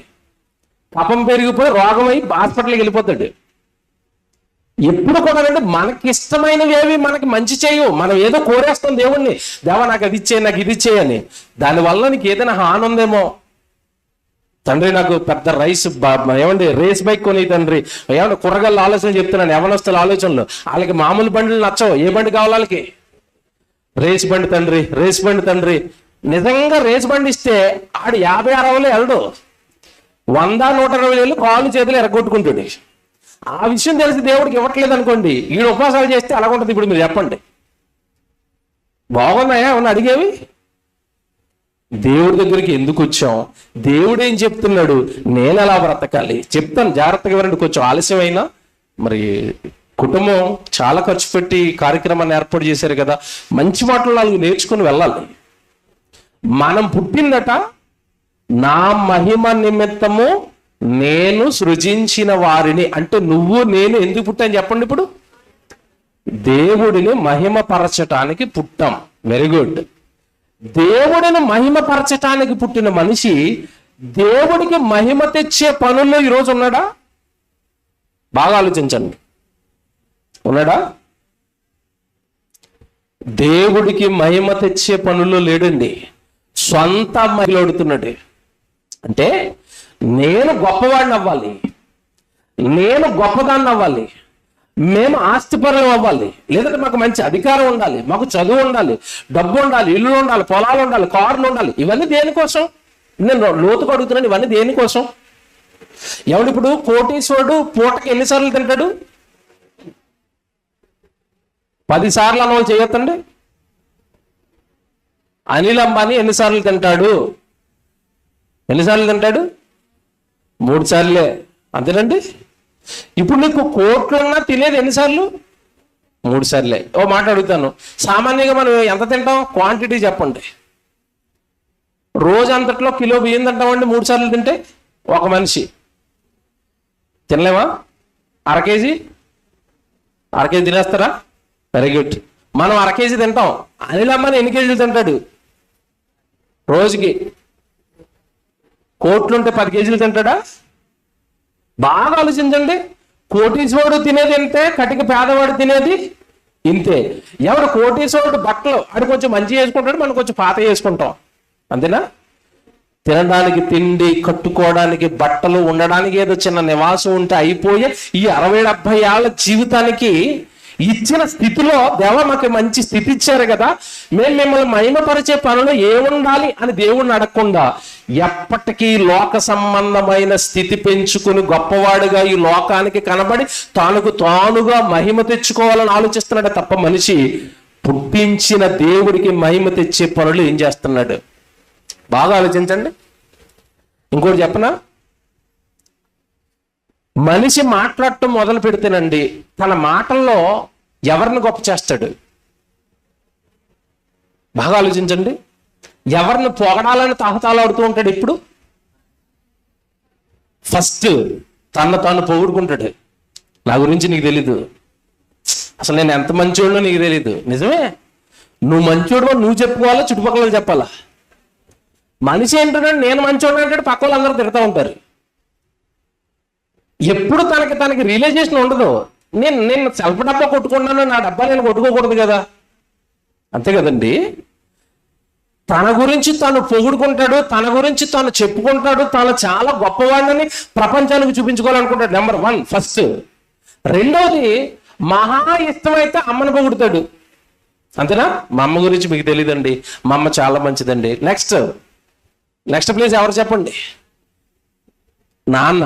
కఫం పెరిగిపోయి రోగమై హాస్పిటల్కి వెళ్ళిపోతాడు. ఎప్పుడు కూడా మనకి ఇష్టమైనవి ఏవి మనకి మంచి చేయవు. మనం ఏదో కోరేస్తాం దేవుణ్ణి, దేవా నాకు అది ఇచ్చేయి, నాకు ఇది ఇచ్చేయని. దానివల్ల నీకు ఏదైనా హాని ఉందేమో. తండ్రి నాకు పెద్ద రేస్ బైక్ కొని తండ్రి, ఏమన్నా కూరగాయల ఆలోచన చెప్తున్నాను, యవనస్తుల ఆలోచనలు. వాళ్ళకి మామూలు బండ్లు నచ్చవు. ఏ బండి కావాలి వాళ్ళకి? రేస్ బండి తండ్రి, రేస్ బండి తండ్రి. నిజంగా రేస్ బండి ఇస్తే ఆడు 50-60 వెళ్ళడు, 100-120 వెళ్ళి కాళ్ళు చేతులు ఎరగొట్టుకుంటాడు. ఆ విషయం తెలిసి దేవుడికి ఇవ్వట్లేదు అనుకోండి, ఈడు ఉపవాసాలు చేస్తే అలా ఉంటుంది. ఇప్పుడు మీరు చెప్పండి, బాగున్నాయా ఏమన్నా అడిగేవి? దేవుడి దగ్గరికి ఎందుకు వచ్చాం? దేవుడు ఏం చెప్తున్నాడు? నేను ఎలా బ్రతకాలి చెప్తాను, జాగ్రత్తగా వినండి. కొంచెం ఆలస్యమైనా మరి కుటుంబం చాలా ఖర్చు పెట్టి కార్యక్రమాన్ని ఏర్పాటు చేశారు కదా, మంచి మాటలు 4 నేర్చుకుని వెళ్ళాలి. మనం పుట్టిందట నా మహిమ నిమిత్తము నేను సృజించిన వారిని అంటే నువ్వు నేను ఎందుకు పుట్టాను చెప్పండి. ఇప్పుడు దేవుడిని మహిమపరచటానికి పుట్టాం. Very good. దేవుడిని మహిమపరచటానికి పుట్టిన మనిషి దేవుడికి మహిమ తెచ్చే పనుల్లో ఈరోజు ఉన్నాడా? బాగా ఆలోచించండి. ఉన్నాడా? దేవుడికి మహిమ తెచ్చే పనుల్లో లేడండి. సొంత మహిళడుతున్నాడు. అంటే నేను గొప్పవాడిని అవ్వాలి, నేను గొప్పదాన్ని అవ్వాలి, మేము ఆస్తిపరులు అవ్వాలి, లేదంటే మాకు మంచి అధికారం ఉండాలి, మాకు చదువు ఉండాలి, డబ్బు ఉండాలి, ఇల్లు ఉండాలి, పొలాలు ఉండాలి, కార్లు ఉండాలి. ఇవన్నీ దేనికోసం? నేను లోతుకు అడుగుతున్నాను. ఇవన్నీ దేనికోసం? ఎవడిప్పుడు కోటీశ్వరుడు పూటకి ఎన్నిసార్లు తింటాడు? 10 సార్లు అన్నవాళ్ళు చేయొద్దండి. అనిల్ అంబానీ ఎన్నిసార్లు తింటాడు? ఎన్నిసార్లు తింటాడు? 3 సార్లే, అంతేనండి. ఇప్పుడు నీకు కోట్లున్నా తినేది ఎన్నిసార్లు? 3 సార్లే. ఓ మాట అడుగుతాను, సామాన్యంగా మనం ఎంత తింటాం? క్వాంటిటీ చెప్పండి. రోజు అంతట్లో కిలో బియ్యం తింటామండి 3 సార్లు తింటే. ఒక మనిషి తినలేమా? అర కేజీ తినేస్తారా? Very good. మనం అర కేజీ తింటాం. అనిల్ అంబానీ ఎన్ని కేజీలు తింటాడు రోజుకి? కోట్లుంటే 10 కేజీలు తింటాడా? బాగా ఆలోచించండి. కోటీశ్వరుడు తినేది ఇంతే, కటిక పేదవాడు తినేది ఇంతే. ఎవడు కోటీశ్వరుడు బట్టలు ఆడు కొంచెం మంచి వేసుకుంటాడు, మనం కొంచెం పాత వేసుకుంటాం, అంతేనా? తినడానికి తిండి, కట్టుకోవడానికి బట్టలు, ఉండడానికి ఏదో చిన్న నివాసం ఉంటే అయిపోయే ఈ 60-70 ఏళ్ల జీవితానికి ఇచ్చిన స్థితిలో దేవా మాకు మంచి స్థితి ఇచ్చారు కదా, మేము మిమ్మల్ని మహిమపరిచే పనులు ఏముండాలి అని దేవుణ్ణి అడగకుండా ఎప్పటికీ లోక సంబంధమైన స్థితి పెంచుకుని గొప్పవాడుగా ఈ లోకానికి కనబడి తానుగా మహిమ తెచ్చుకోవాలని ఆలోచిస్తున్నాడు తప్ప మనిషి పుట్టించిన దేవుడికి మహిమ తెచ్చే పనులు ఏం చేస్తున్నాడు? బాగా ఆలోచించండి. ఇంకోటి చెప్పనా? మనిషి మాట్లాడటం మొదలు పెడితేనండి తన మాటల్లో ఎవరిని గొప్ప చేస్తాడు? బాగా ఆలోచించండి. ఎవరిని పొగడాలని తహతాలాడుతూ ఉంటాడు? ఇప్పుడు ఫస్ట్ తాను పొగుడుకుంటాడు. నా గురించి నీకు తెలీదు, అసలు నేను ఎంత మంచోడో నీకు తెలీదు. నిజమే, నువ్వు మంచోడు నువ్వు చెప్పుకోవాలా, చుట్టుపక్కల చెప్పాలా? మనిషి ఏంటంటే నేను మంచోడు అంటే పక్క వాళ్ళు అందరూ తిడతా ఉంటారు. ఎప్పుడు తనకి రియలైజేషన్ ఉండదు. నేను సెల్ఫ్ డబ్బా కొట్టుకున్నాను, నా డబ్బా నేను కొట్టుకోకూడదు కదా, అంతే కదండి. తన గురించి తాను పొగుడుకుంటాడు, తన గురించి తాను చెప్పుకుంటాడు, తాను చాలా గొప్పవాడిని ప్రపంచానికి చూపించుకోవాలనుకుంటాడు. Number 1 first. రెండోది, మహా ఇష్టమైతే అమ్మని పొగుడుతాడు, అంతేనా? మా అమ్మ గురించి మీకు తెలియదండి, మా అమ్మ చాలా మంచిదండి. నెక్స్ట్ ప్లేస్ ఎవరు చెప్పండి? నాన్న.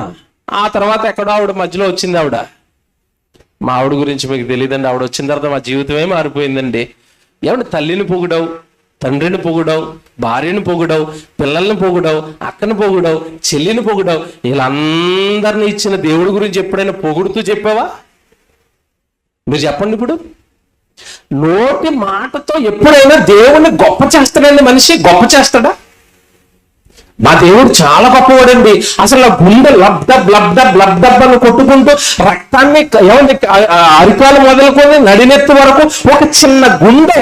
ఆ తర్వాత ఎక్కడో ఆవిడ మధ్యలో వచ్చింది. మా ఆవిడ గురించి మీకు తెలియదండి, ఆవిడ వచ్చిన తర్వాత మా జీవితమే మారిపోయిందండి. ఏమంటే తల్లిని పొగుడవు, తండ్రిని పొగుడవు, భార్యని పొగుడవు, పిల్లల్ని పొగుడవు, అక్కని పొగుడవు, చెల్లిని పొగుడవు. వీళ్ళందరినీ ఇచ్చిన దేవుడి గురించి ఎప్పుడైనా పొగుడుతూ చెప్పావా? మీరు చెప్పండి. ఇప్పుడు నోటి మాటతో ఎప్పుడైనా దేవుణ్ణి గొప్ప చేస్తాడండి మనిషి? గొప్ప చేస్తాడా? మా దేవుడు చాలా గొప్పవాడండి, అసలు గుండె లబ్డబ్ అని కొట్టుకుంటూ రక్తాన్ని అరికాలు మొదలుకొని నడినెత్తి వరకు ఒక చిన్న గుండె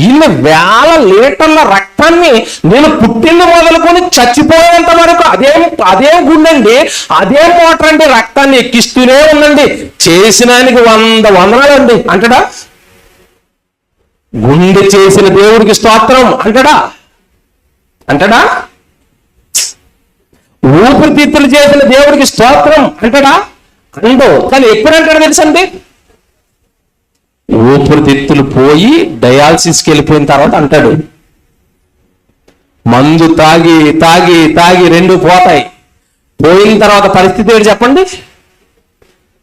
ఇన్ని వేల లీటర్ల రక్తాన్ని నేను పుట్టింది మొదలుకొని చచ్చిపోయేంత వరకు అదే గుండె అండి, అదే మోటార్ అండి, రక్తాన్ని ఎక్కిస్తూనే ఉందండి. చేసిన ఆయనకి 100 వందనాలండి అంటాడా? గుండె చేసిన దేవుడికి స్తోత్రం అంటాడా? ఊపిరితిత్తులు చేసిన దేవుడికి స్తోత్రం అంటాడా? అండో. కానీ ఎప్పుడంటాడు తెలుసండి? ఊపిరితిత్తులు పోయి డయాలసిస్కి వెళ్ళిపోయిన తర్వాత అంటాడు. మందు తాగి తాగి తాగి 2 పోతాయి, పోయిన తర్వాత పరిస్థితి ఏంటి చెప్పండి?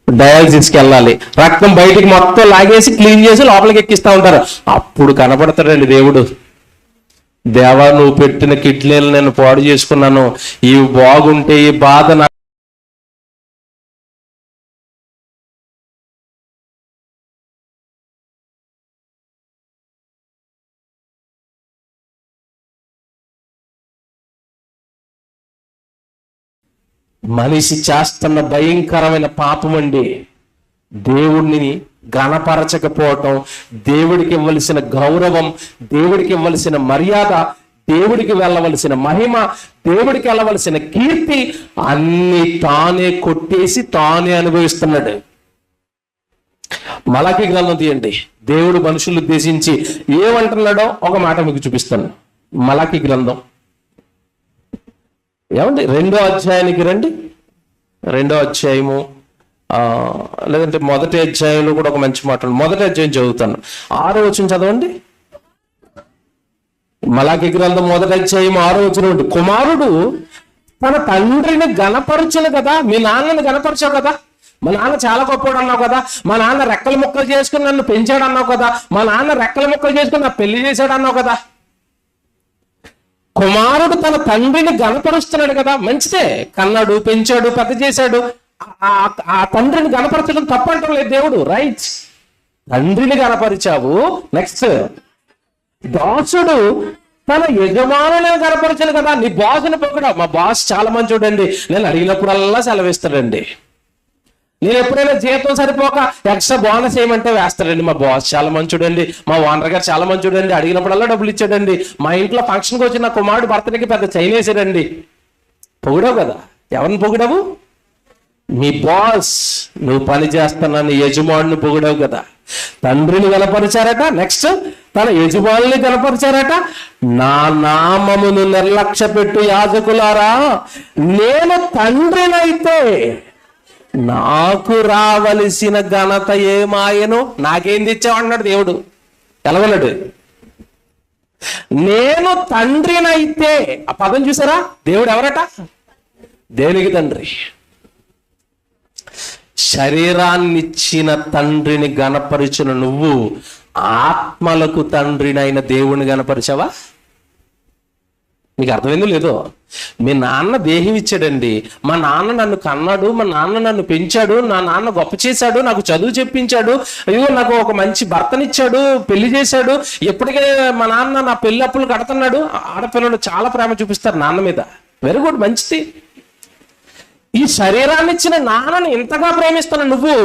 డయాలసిస్కి వెళ్ళాలి, రక్తం బయటికి మొత్తం లాగేసి క్లీన్ చేసి లోపలికి ఎక్కిస్తూ ఉంటారు. అప్పుడు కనపడతాడండి దేవుడు. దేవా, నువ్వు పెట్టిన కిడ్నీలు నేను పాడు చేసుకున్నాను, ఇవి బాగుంటే ఈ బాధ మనిషి చేస్తున్న భయంకరమైన పాపం అండి. దేవుణ్ణి గణపరచకపోవటం, దేవుడికి ఇవ్వవలసిన గౌరవం, దేవుడికి ఇవ్వవలసిన మర్యాద దేవుడికి వెళ్ళవలసిన మహిమ, దేవుడికి వెళ్ళవలసిన కీర్తి అన్ని తానే కొట్టేసి తానే అనుభవిస్తున్నాడు. మలాకి గ్రంథం తీయండి. దేవుడు మనుషులు ఉద్దేశించి ఏమంటున్నాడో ఒక మాట మీకు చూపిస్తాను. మలాకి గ్రంథం ఏమండి 2వ అధ్యాయానికి రండి. 2వ అధ్యాయము లేదంటే 1వ అధ్యాయంలో కూడా ఒక మంచి మాట. 1వ అధ్యాయం చదువుతాను, 6వ వచనం చదవండి. మలాకి గ్రంథం 1వ అధ్యాయం 6వ వచనం. కుమారుడు తన తండ్రిని గణపరచును కదా. మీ నాన్నని గణపరచావు కదా. మా నాన్న చాలా గొప్పవాడు అన్నావు కదా. మా నాన్న రెక్కల ముక్కలు చేసుకుని నన్ను పెంచాడు అన్నావు కదా. మా నాన్న రెక్కల ముక్కలు చేసుకుని నా పెళ్లి చేశాడు అన్నావు కదా. కుమారుడు తన తండ్రిని గణపరుస్తున్నాడు కదా. మంచిదే, కన్నాడు, పెంచాడు, పెద్ద చేశాడు. ఆ తండ్రిని గణపరచడం తప్పంటం లేదు దేవుడు. రైట్, తండ్రిని గణపరిచావు. నెక్స్ట్, దాసుడు తన యజమానుని గణపరచాను కదా. నీ బాస్ని పొగడావు. మా బాస్ చాలా మంచోడండి, నేను అడిగినప్పుడల్లా సెలవిస్తాడండి. నేను ఎప్పుడైనా జీతం సరిపోక ఎక్స్ట్రా బోనస్ ఏమంటే వేస్తాడండి. మా బాస్ చాలా మంచోడండి, మా ఓనర్ గారు చాలా మంచోడండి, అడిగినప్పుడల్లా డబ్బులు ఇచ్చాడండి. మా ఇంట్లో ఫంక్షన్కి వచ్చి నా కుమారుడు బర్త్డేకి పెద్ద చైన్ వేసాడండి. పొగిడావు కదా. ఎవరిని పొగిడావు? మీ బాస్. నువ్వు పని చేస్తానని యజమానుని పొగిడావు కదా. తండ్రిని గణపరిచారట. నెక్స్ట్, తన యజమానుని గణపరిచారట. నా నామమును నిర్లక్ష్య పెట్టు యాజకులారా, నేను తండ్రినైతే నాకు రావలసిన ఘనత ఏమాయను? నాకేం తెచ్చావు అన్నాడు దేవుడు. ఎలాగన్నాడు? నేను తండ్రినైతే. ఆ పదం చూసారా? దేవుడు ఎవరట? దేవునికి తండ్రి. శరీరాన్నిచ్చిన తండ్రిని గణపరిచిన నువ్వు ఆత్మలకు తండ్రినైన దేవుని గణపరిచావా? మీకు అర్థమైందో లేదో? మీ నాన్న దేహం ఇచ్చాడండి. మా నాన్న నన్ను కన్నాడు, మా నాన్న నన్ను పెంచాడు, నా నాన్న గొప్ప చేశాడు, నాకు చదువు చెప్పించాడు, అయ్యో నాకు ఒక మంచి భర్తనిచ్చాడు, పెళ్లి చేశాడు, ఎప్పటికే మా నాన్న నా పెళ్లి అప్పులు కడుతున్నాడు. ఆడపిల్లలు చాలా ప్రేమ చూపిస్తారు నాన్న మీద. వెరీ గుడ్, మంచిది. ఈ శరీరాన్ని ఇచ్చిన నాన్నని ఇంతగా ప్రేమిస్తున్న నువ్వు,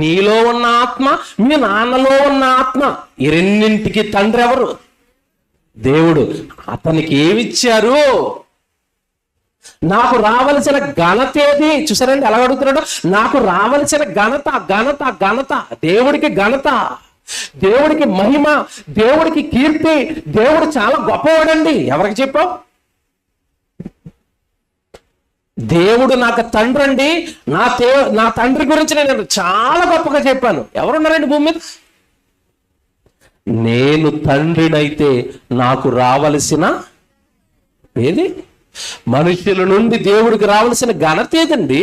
నీలో ఉన్న ఆత్మ, మీ నాన్నలో ఉన్న ఆత్మ, ఈ రెండింటికి తండ్రి ఎవరు? దేవుడు. అతనికి ఏమిచ్చారు? నాకు రావలసిన ఘనత ఏది? చూసారండి ఎలా అడుగుతున్నాడు? నాకు రావలసిన ఘనత, ఘనత, ఘనత. దేవుడికి ఘనత, దేవుడికి మహిమ, దేవుడికి కీర్తి. దేవుడు చాలా గొప్పవాడండి. ఎవరికి చెప్పావు? దేవుడు నాకు తండ్రి అండి, నా తండ్రి గురించి నేను చాలా గొప్పగా చెప్పాను. ఎవరున్నారండి భూమి మీద? నేను తండ్రినైతే నాకు రావలసిన ఏది? మనుషుల నుండి దేవుడికి రావాల్సిన ఘనత ఏదండి?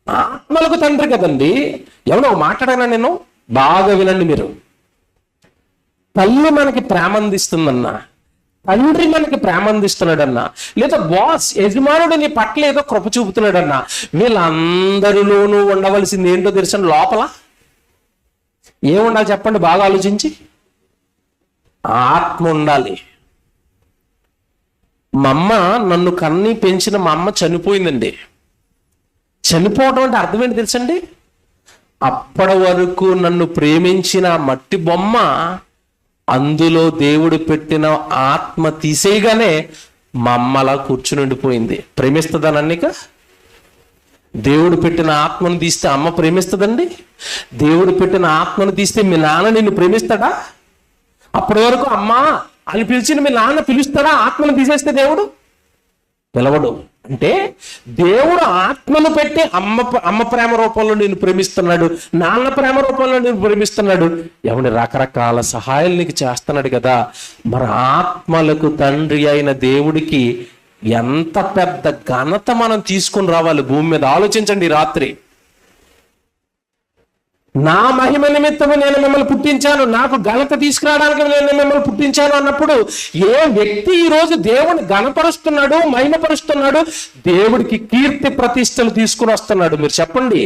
ఆత్మలకు తండ్రి కదండి. ఎవరో మాట్లాడానా? నేను బాగా వినండి మీరు. తల్లి మనకి ప్రేమ అందిస్తుందన్నా, తండ్రి మనకి ప్రేమ అందిస్తున్నాడన్నా, లేదా బాస్ యజమానుడు నీ పట్ల ఏదో కృప చూపుతున్నాడన్నా, వీళ్ళందరిలోనూ ఉండవలసింది ఏంటో తెలుసా? లోపల ఏముండాలి చెప్పండి? బాగా ఆలోచించి. ఆత్మ ఉండాలి. మా అమ్మ నన్ను కన్ని పెంచిన మా అమ్మ చనిపోయిందండి. చనిపోవడం అంటే అర్థం ఏంటి తెలుసండి? అప్పటి వరకు నన్ను ప్రేమించిన మట్టి బొమ్మ, అందులో దేవుడు పెట్టిన ఆత్మ తీసేయగానే మా అమ్మ అలా కూర్చుని ఉండిపోయింది. ప్రేమిస్తుందా నన్నిక? దేవుడు పెట్టిన ఆత్మను తీస్తే అమ్మ ప్రేమిస్తుందండి? దేవుడు పెట్టిన ఆత్మను తీస్తే మీ నాన్న నిన్ను ప్రేమిస్తాడా? అప్పటి వరకు అమ్మా అని పిలిచిన మీ నాన్న పిలుస్తాడా? ఆత్మను తీసేస్తే దేవుడు పిలవడు. అంటే దేవుడు ఆత్మను పెట్టి అమ్మ ప్రేమ రూపంలో నేను ప్రేమిస్తున్నాడు, నాన్న ప్రేమ రూపంలో నేను ప్రేమిస్తున్నాడు. ఎవరి రకరకాల సహాయాలు నీకు చేస్తున్నాడు కదా. మరి ఆత్మలకు తండ్రి అయిన దేవుడికి ఎంత పెద్ద ఘనత మనం తీసుకుని రావాలి భూమి మీద. ఆలోచించండి. రాత్రి నా మహిమ నిమిత్తము నేను మిమ్మల్ని పుట్టించాను, నాకు ఘనత తీసుకురావడానికి నేను మిమ్మల్ని పుట్టించాను అన్నప్పుడు ఏ వ్యక్తి ఈరోజు దేవుని ఘనపరుస్తున్నాడు, మహిమపరుస్తున్నాడు, దేవుడికి కీర్తి ప్రతిష్టలు తీసుకుని వస్తున్నాడు? మీరు చెప్పండి.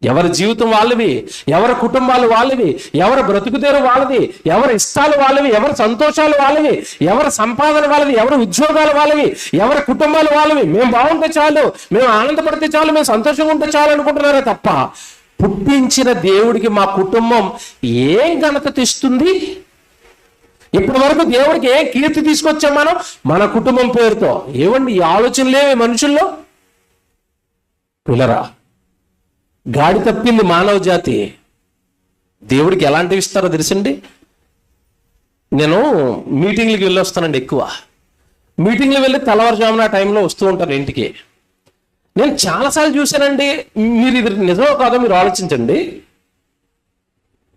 ఎవరి జీవితం వాళ్ళవి, ఎవరి కుటుంబాలు వాళ్ళవి, ఎవరి బ్రతుకుదేరు వాళ్ళది, ఎవరి ఇష్టాలు వాళ్ళవి, ఎవరి సంతోషాలు వాళ్ళవి, ఎవరి సంపాదన వాళ్ళవి, ఎవరి ఉద్యోగాలు వాళ్ళవి, ఎవరి కుటుంబాలు వాళ్ళవి. మేము బాగుంటే చాలు, మేము ఆనందపడితే చాలు, మేము సంతోషంగా ఉంటే చాలు అనుకుంటున్నారే తప్ప పుట్టించిన దేవుడికి మా కుటుంబం ఏం ఘనత తెస్తుంది? ఇప్పటి వరకు దేవుడికి ఏ కీర్తి తీసుకొచ్చాం మనం? మన కుటుంబం పేరుతో. ఏమండి ఈ ఆలోచనలేవి మనుషుల్లో? పిల్లరా, గాడి తప్పింది మానవ జాతి. దేవుడికి ఎలాంటివి ఇస్తారో తెలుసండి. నేను మీటింగ్లకి వెళ్ళి వస్తానండి. ఎక్కువ మీటింగ్లు వెళ్ళి తెల్లవారుజామున టైంలో వస్తూ ఉంటాను ఇంటికి. నేను చాలాసార్లు చూశానండి. మీరు ఇది నిజమో కాదో మీరు ఆలోచించండి.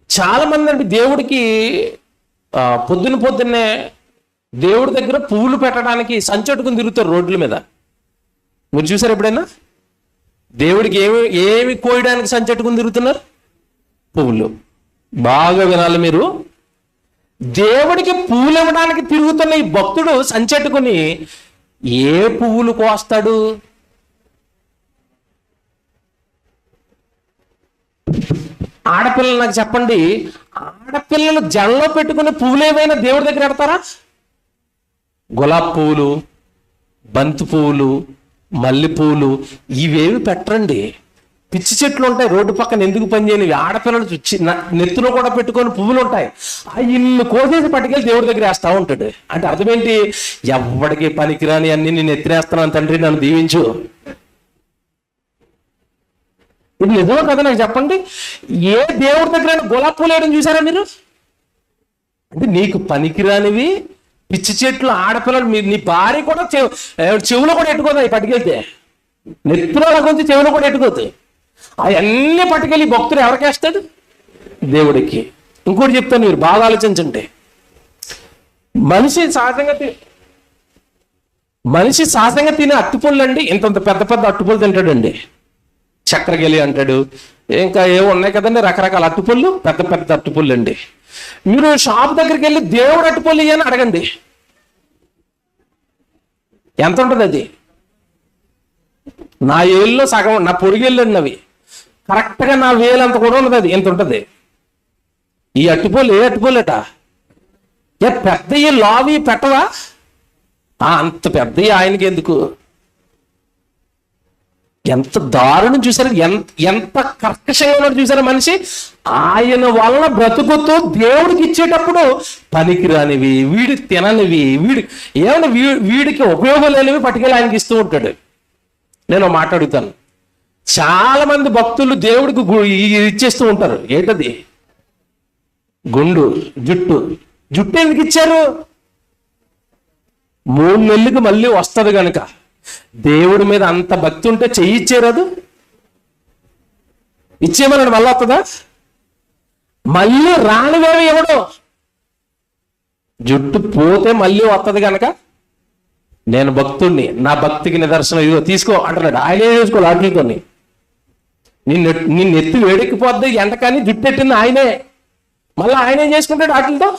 చాలామంది అండి దేవుడికి పొద్దున్నే దేవుడి దగ్గర పువ్వులు పెట్టడానికి సంచట్టుకుని తిరుగుతారు రోడ్ల మీద. మీరు చూసారు ఎప్పుడైనా? దేవుడికి ఏమి కోయడానికి సంచట్టుకుని తిరుగుతున్నారు? పువ్వులు. బాగా వినాలి మీరు. దేవుడికి పువ్వులు ఇవ్వడానికి తిరుగుతున్న ఈ భక్తుడు సంచెట్టుకుని ఏ పువ్వులు కోస్తాడు? ఆడపిల్లలు నాకు చెప్పండి, ఆడపిల్లలు జడలో పెట్టుకుని పువ్వులు ఏమైనా దేవుడి దగ్గర పెడతారా? గులాబీ పువ్వులు, బంతి పువ్వులు, మల్లె పువ్వులు ఇవేవి పెట్టరండి. పిచ్చి చెట్లు ఉంటాయి రోడ్డు పక్కన, ఎందుకు పనిచేయనివి. ఆడపిల్లలు నెత్తులో కూడా పెట్టుకొని పువ్వులు ఉంటాయి. ఆ ఇల్లు కోసేసి పట్టుకెళ్ళి దేవుడి దగ్గర వేస్తా ఉంటాడు. అంటే అర్థం ఏంటి? ఎవడికి పనికిరాని అన్ని నేను ఎత్తినేస్తున్నాను తండ్రి, నన్ను దీవించు. ఇది నిజమో కదా నాకు చెప్పండి. ఏ దేవుడి దగ్గర గులాబీ పూలు వేయడం చూసారా మీరు? అంటే నీకు పనికిరానివి పిచ్చి చెట్లు, ఆడపిల్లలు, నీ భార్య కూడా చెవులో కూడా ఎట్టుకోదాయి పట్టుకెళ్తే. నెత్తులో కొంచెం చెవులో కూడా ఎట్టుకోతాయి. అవన్నీ పట్టుకెళ్ళి భక్తుడు ఎవరికేస్తాడు? దేవుడికి. ఇంకోటి చెప్తాను, మీరు బాగా ఆలోచించండి. మనిషి సహజంగా తినే అట్టుపళ్ళు అండి, ఇంతంత పెద్ద పెద్ద అట్టుపళ్ళు తింటాడండి. చక్రగెలి అంటాడు, ఇంకా ఏవో ఉన్నాయి కదండి రకరకాల అట్టుపళ్ళు, పెద్ద పెద్ద అట్టుపళ్ళు అండి. మీరు షాప్ దగ్గరికి వెళ్ళి దేవుడు అట్టుపళ్ళు ఇయ్యని అడగండి, ఎంత ఉంటుంది అది? నా ఏళ్ళలో సగం, నా పొడిగేళ్ళు అండి అవి. కరెక్ట్గా నా వేలు అంత కూడా ఉన్నది, అది ఎంత ఉంటుంది. ఈ అట్టుపళ్ళు ఏ అట్టుపళ్ళట? పెద్దవి లావి పెట్టవా? అంత పెద్దవి ఆయనకి ఎందుకు? ఎంత దారుణం చూసారు, ఎంత కర్కశంగా ఉన్నాడు చూసారా మనిషి. ఆయన వలన బ్రతుకుతూ దేవుడికి ఇచ్చేటప్పుడు పనికిరానివి, వీడి తిననివి, ఏమైనా వీడికి ఉపయోగం లేనివి పట్టుకెళ్ళి ఆయనకి ఇస్తూ ఉంటాడు. నేను మాట్లాడుతాను, చాలా మంది భక్తులు దేవుడికి ఇచ్చేస్తూ ఉంటారు. ఏంటది? గుండు, జుట్టు ఎందుకు ఇచ్చారు? 3 నెలలకు మళ్ళీ వస్తుంది కనుక. దేవుడి మీద అంత భక్తి ఉంటే చెయ్యి ఇచ్చేరాదు? ఇచ్చేమన్నాడు మళ్ళీ వస్తుందా? మళ్ళీ రానివేవి ఎవడో. జుట్టు పోతే మళ్ళీ వస్తుంది కనుక నేను భక్తుడిని, నా భక్తికి నిదర్శనం ఇదిగో తీసుకో అంటున్నాడు. ఆయనే చేసుకోవాలి వాటితో. నిన్ను ఎత్తి వేడెక్కిపోద్ది ఎండకాని, జుట్టు ఎట్టింది ఆయనే, మళ్ళీ ఆయనే చేసుకుంటాడు వాటితో.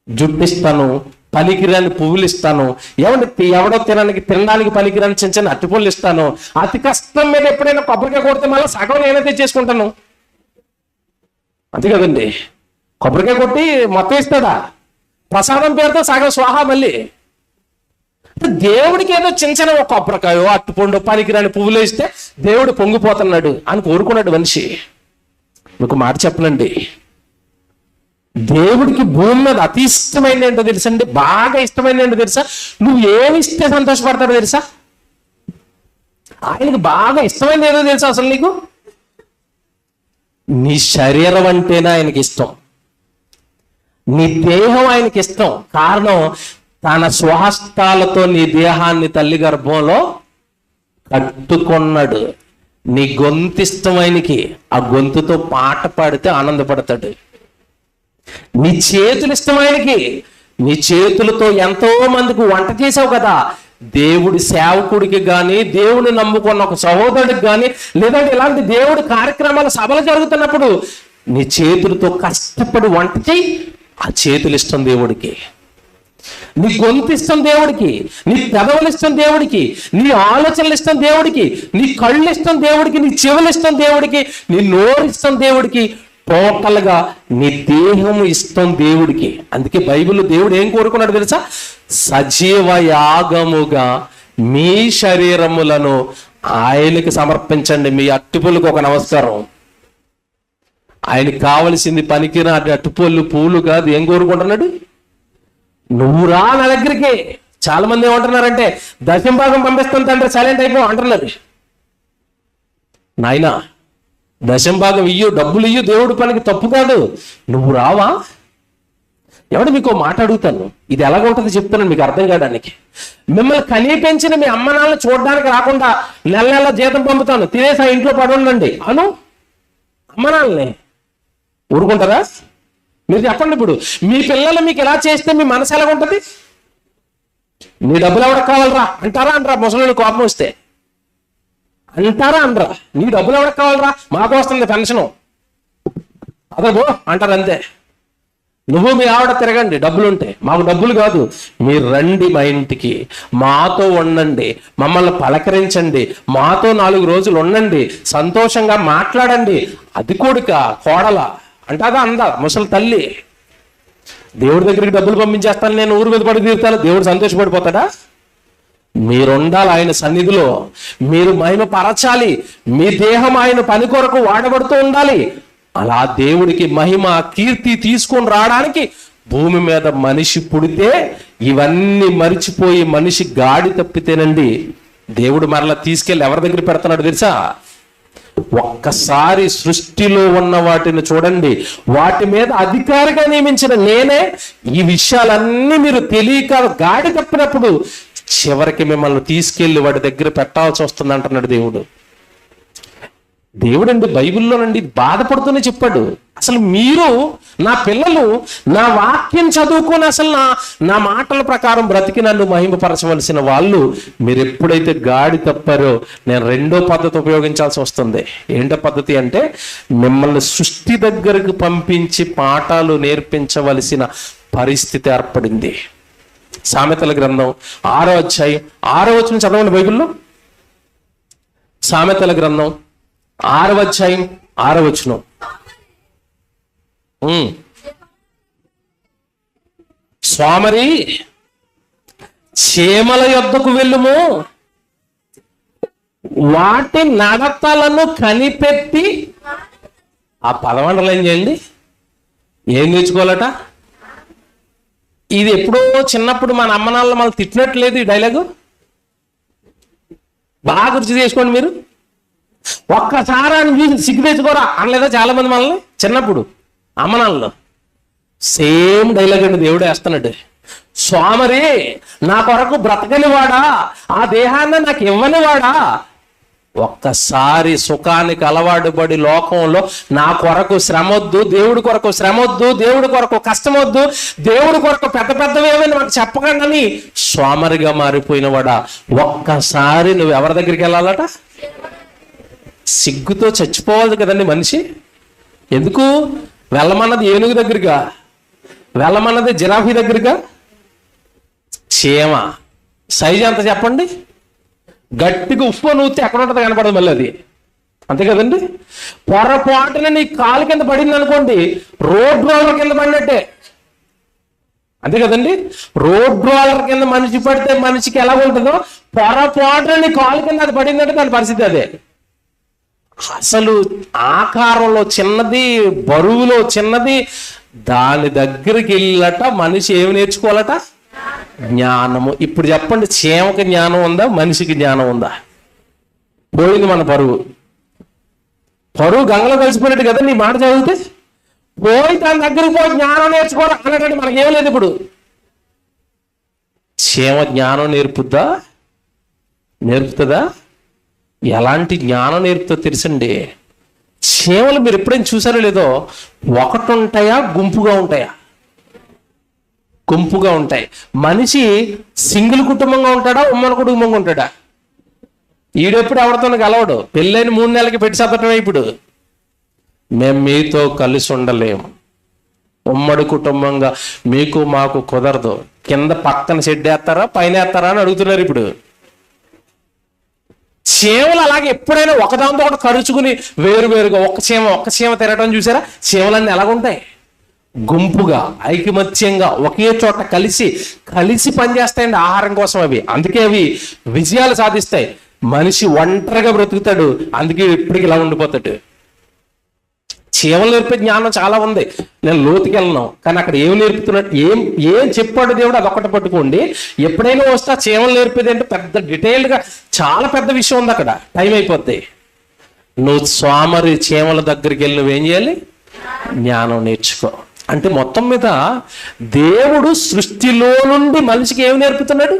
జుట్టు ఇస్తాను, పనికిరాని పువ్వులు ఇస్తాను, ఎవడో తినడానికి పనికిరాని చిన్న చిన్న అట్టిపళ్ళు ఇస్తాను. అతి కష్టం మీద ఎప్పుడైనా కొబ్బరికాయ కొడితే మళ్ళీ సగం నేనే తెచ్చేసుకుంటాను. అంతే కదండి. కొబ్బరికాయ కొట్టి మొత్తం ఇస్తాడా? ప్రసాదం పేరుతో సగం స్వాహా. మళ్ళీ దేవుడికి ఏదో చిన్న చిన్న ఒక కొబ్బరికాయో అట్టుపండు పనికిరాని పువ్వులు ఇస్తే దేవుడు పొంగిపోతున్నాడు అని కోరుకున్నాడు మనిషి. మీకు మాట చెప్పనండి, దేవుడికి భూమి మీద అతి ఇష్టమైంది ఏంటో తెలుసండి? బాగా ఇష్టమైంది ఏంటో తెలుసా? నువ్వు ఏమి ఇస్తే సంతోషపడతాడో తెలుసా? ఆయనకి బాగా ఇష్టమైంది ఏదో తెలుసా అసలు నీకు? నీ శరీరం అంటేనే ఆయనకి ఇష్టం, నీ దేహం ఆయనకి ఇష్టం. కారణం, తన స్వహస్తాలతో నీ దేహాన్ని తల్లి గర్భంలో కట్టుకున్నాడు. నీ గొంతు ఇష్టం ఆయనకి, ఆ గొంతుతో పాట పాడితే ఆనందపడతాడు. నీ చేతులు ఇష్టం ఆయనకి, నీ చేతులతో ఎంతో మందికి వంట చేసావు కదా. దేవుడి సేవకుడికి కానీ, దేవుడిని నమ్ముకున్న ఒక సహోదరుడికి కానీ, లేదంటే ఇలాంటి దేవుడి కార్యక్రమాల సభలు జరుగుతున్నప్పుడు నీ చేతులతో కష్టపడి వంట చేయి. ఆ చేతులు ఇష్టం దేవుడికి. నీ గొంతు ఇష్టం దేవుడికి, నీ పెదవులు ఇష్టం దేవుడికి, నీ ఆలోచనలు ఇష్టం దేవుడికి, నీ కళ్ళు ఇష్టం దేవుడికి, నీ చెవులు ఇష్టం దేవుడికి, నీ నోరు ఇష్టం దేవుడికి, టోటల్ గా నీ దేహం ఇష్టం దేవుడికి. అందుకే బైబిల్లో దేవుడు ఏం కోరుకున్నాడు తెలుసా? సజీవ యాగముగా మీ శరీరములను ఆయనకి సమర్పించండి. మీ అట్టిపులకు ఒక నమస్కారం. ఆయనకి కావలసింది పనికిరాని అట్టుపళ్ళు పూలు కాదు. ఏం కోరుకుంటున్నాడు? నువ్వు రా నా దగ్గరికి. చాలా మంది ఏమంటున్నారంటే, దశంభాగం పంపిస్తాను తండ్రి, సైలెంట్ అయిపో అంటున్నారు. నాయనా, దశంభాగం ఇయ్యు, డబ్బులు ఇయ్యు, దేవుడి పనికి తప్పు కాదు. నువ్వు రావా? ఎవడు మీకు మాట అడుగుతాను, ఇది ఎలాగుంటుంది చెప్తాను మీకు అర్థం కావడానికి. మిమ్మల్ని కనీ పెంచిన మీ అమ్మ నాన్న చూడడానికి రాకుండా నెల నెల జీతం పంపుతాను, తినేసి ఆ ఇంట్లో పడుండండి అను అమ్మ నాన్నని. ఊరుకుంటారా? మీరు చెప్పండి. ఇప్పుడు మీ పిల్లలు మీకు ఎలా చేస్తే మీ మనసు ఎలాగుంటుంది? నీ డబ్బులు ఎవరికి కావాలరా అంటారా అనరా? ముసలి కోపం వస్తే అంటారా అనరా? నీ డబ్బులు ఎవరికి కావాలరా? మాకు వస్తుంది పెన్షను, అదే బో అంటారు అంతే. నువ్వు మీ ఆవిడ తిరగండి, డబ్బులుంటే. మాకు డబ్బులు కాదు, మీరు రండి మా ఇంటికి, మాతో ఉండండి, మమ్మల్ని పలకరించండి, మాతో 4 రోజులు ఉండండి, సంతోషంగా మాట్లాడండి. అది కొడుక కోడల అంటాదా? అందా ముసలి తల్లి. దేవుడి దగ్గరికి డబ్బులు పంపించేస్తాను, నేను ఊరు మీద పడి తీరుతాను, దేవుడు సంతోషపడిపోతాడా? మీరుండాలి ఆయన సన్నిధిలో, మీరు మహిమ పరచాలి, మీ దేహం ఆయన పని కొరకు వాడబడుతూ ఉండాలి. అలా దేవుడికి మహిమ కీర్తి తీసుకొని రావడానికి భూమి మీద మనిషి పుడితే ఇవన్నీ మరిచిపోయి మనిషి గాడి తప్పితేనండి దేవుడు మరలా తీసుకెళ్ళి ఎవరి దగ్గర పెడుతున్నాడు తెలుసా? ఒక్కసారి సృష్టిలో ఉన్న వాటిని చూడండి, వాటి మీద అధికారిగా నియమించిన నేనే ఈ విషయాలన్నీ మీరు తెలియక గాడి తప్పినప్పుడు చివరికి మిమ్మల్ని తీసుకెళ్లి వాటి దగ్గర పెట్టాల్సి వస్తుంది అంటున్నాడు దేవుడు. దేవుడండి బైబిల్లోనండి బాధపడుతూనే చెప్పాడు. అసలు మీరు నా పిల్లలు నా వాక్యం చదువుకొని అసలు నా మాటల ప్రకారం బ్రతికి నన్ను మహిమపరచవలసిన వాళ్ళు, మీరు ఎప్పుడైతే గాడి తప్పారో నేను 2వ పద్ధతి ఉపయోగించాల్సి వస్తుంది. ఏంటో పద్ధతి అంటే, మిమ్మల్ని సృష్టి దగ్గరకు పంపించి పాఠాలు నేర్పించవలసిన పరిస్థితి ఏర్పడింది. సామెతల గ్రంథం 6వ అధ్యాయం 6వ వచనం చదవండి బైబిల్లో. సామెతల గ్రంథం 6వ అధ్యాయం 6వ వచనం. సోమరి చీమల యొద్దకు వెళ్ళుము, వాటి నడతలను కనిపెట్టి. ఆ పదమండలం ఏం చేయండి, ఏం నేర్చుకోవాలట? ఇది ఎప్పుడో చిన్నప్పుడు మన అమ్మ నాన్న మనల్ని తిట్టినట్లేదు ఈ డైలాగు. బాగా గుర్తు చేసుకోండి మీరు. ఒక్కసారి అని చూసి సిగ్గు తెచ్చుకోరా అనలేదా చాలా మంది మనల్ని చిన్నప్పుడు అమ్మ నాన్నలు? సేమ్ డైలాగ్ అండి దేవుడు వేస్తున్నాడు. సోమరి నా కొరకు బ్రతకని వాడా, ఆ దేహాన్ని నాకు ఇవ్వని వాడా, ఒక్కసారి సుఖానికి అలవాటు పడి లోకంలో నా కొరకు శ్రమొద్దు, దేవుడి కొరకు శ్రమొద్దు, దేవుడి కొరకు కష్టమొద్దు, దేవుడి కొరకు పెద్ద పెద్దవేమని నాకు చెప్పకండి సోమరిగా మారిపోయిన వాడా, ఒక్కసారి నువ్వు ఎవరి దగ్గరికి వెళ్ళాలట? సిగ్గుతో చచ్చిపోవాలి కదండి మనిషి. ఎందుకు వెళ్ళమన్నది? ఏనుగు దగ్గరగా వెళ్ళమన్నది జిరాఫీ దగ్గరగా. చీమ సైజు ఎంత చెప్పండి? గట్టిగా ఉప్పు నూతే ఎక్కడ ఉంటుంది కనపడదు మళ్ళీ అది, అంతే కదండి. పొరపాటున నీ కాలు కింద పడింది అనుకోండి, రోడ్ రోలర్ కింద పడినట్టే, అంతే కదండి. రోడ్ రోలర్ కింద మనిషి పడితే మనిషికి ఎలా ఉంటుందో, పొరపాటున నీ కాలు కింద అది పడిందంటే దాని పరిస్థితి అదే. అసలు ఆకారంలో చిన్నది, బరువులో చిన్నది, దాని దగ్గరికి వెళ్ళట మనిషి ఏమి నేర్చుకోవాలట? జ్ఞానము. ఇప్పుడు చెప్పండి, చీమకి జ్ఞానం ఉందా, మనిషికి జ్ఞానం ఉందా? పోయింది మన పరువు. పరువు గంగలో కలిసిపోయినట్టు కదా నీ మాట చదివితే. పోయి దాని దగ్గరికి పోయి జ్ఞానం నేర్చుకోరా అన్నట్టు మనకేం లేదు. ఇప్పుడు చీమ జ్ఞానం నేర్పుద్దా? నేర్పుతుందా? ఎలాంటి జ్ఞానం నేర్పుతుందో తెలుసండి. చీమలు మీరు ఎప్పుడైనా చూసారో లేదో, ఒకటి ఉంటాయా గుంపుగా ఉంటాయా? గుంపుగా ఉంటాయి. మనిషి సింగిల్ కుటుంబంగా ఉంటాడా, ఉమ్మడి కుటుంబంగా ఉంటాడా? ఈడెప్పుడు ఎవరితో కలవడు. పెళ్ళైన 3 నెలలకి పెట్టి సపటమే. ఇప్పుడు మేము మీతో కలిసి ఉండలేము, ఉమ్మడి కుటుంబంగా మీకు మాకు కుదరదు, కింద పక్కన షెడ్ వేస్తారా పైన వేస్తారా అని అడుగుతున్నారు ఇప్పుడు. చీమలు అలాగే ఎప్పుడైనా ఒకదాంతో ఒకటి ఖర్చుకుని వేరువేరుగా ఒక్క చీమ తిరగటం చూసారా? చీమలన్నీ ఎలాగుంటాయి? గుంపుగా ఐకమత్యంగా ఒకే చోట కలిసి పనిచేస్తాయండి ఆహారం కోసం. అవి అందుకే అవి విజయాలు సాధిస్తాయి. మనిషి ఒంటరిగా బ్రతుకుతాడు, అందుకే ఎప్పటికి ఇలా ఉండిపోతాడు. చీమలు నేర్పే జ్ఞానం చాలా ఉంది, నేను లోతుకి వెళ్ళను. కానీ అక్కడ ఏం నేర్పుతున్నాడు, ఏం చెప్పాడు దేవుడు అదొక్కటి పట్టుకోండి. ఎప్పుడైనా వస్తే ఆ చీమలు నేర్పేది అంటే పెద్ద డీటెయిల్డ్గా చాలా పెద్ద విషయం ఉంది, అక్కడ టైం అయిపోద్ది. నువ్వు సోమరి చీమల దగ్గరికి వెళ్ళి నువ్వేం చేయాలి, జ్ఞానం నేర్చుకో. అంటే మొత్తం మీద దేవుడు సృష్టిలో నుండి మనిషికి ఏమి నేర్పుతున్నాడు,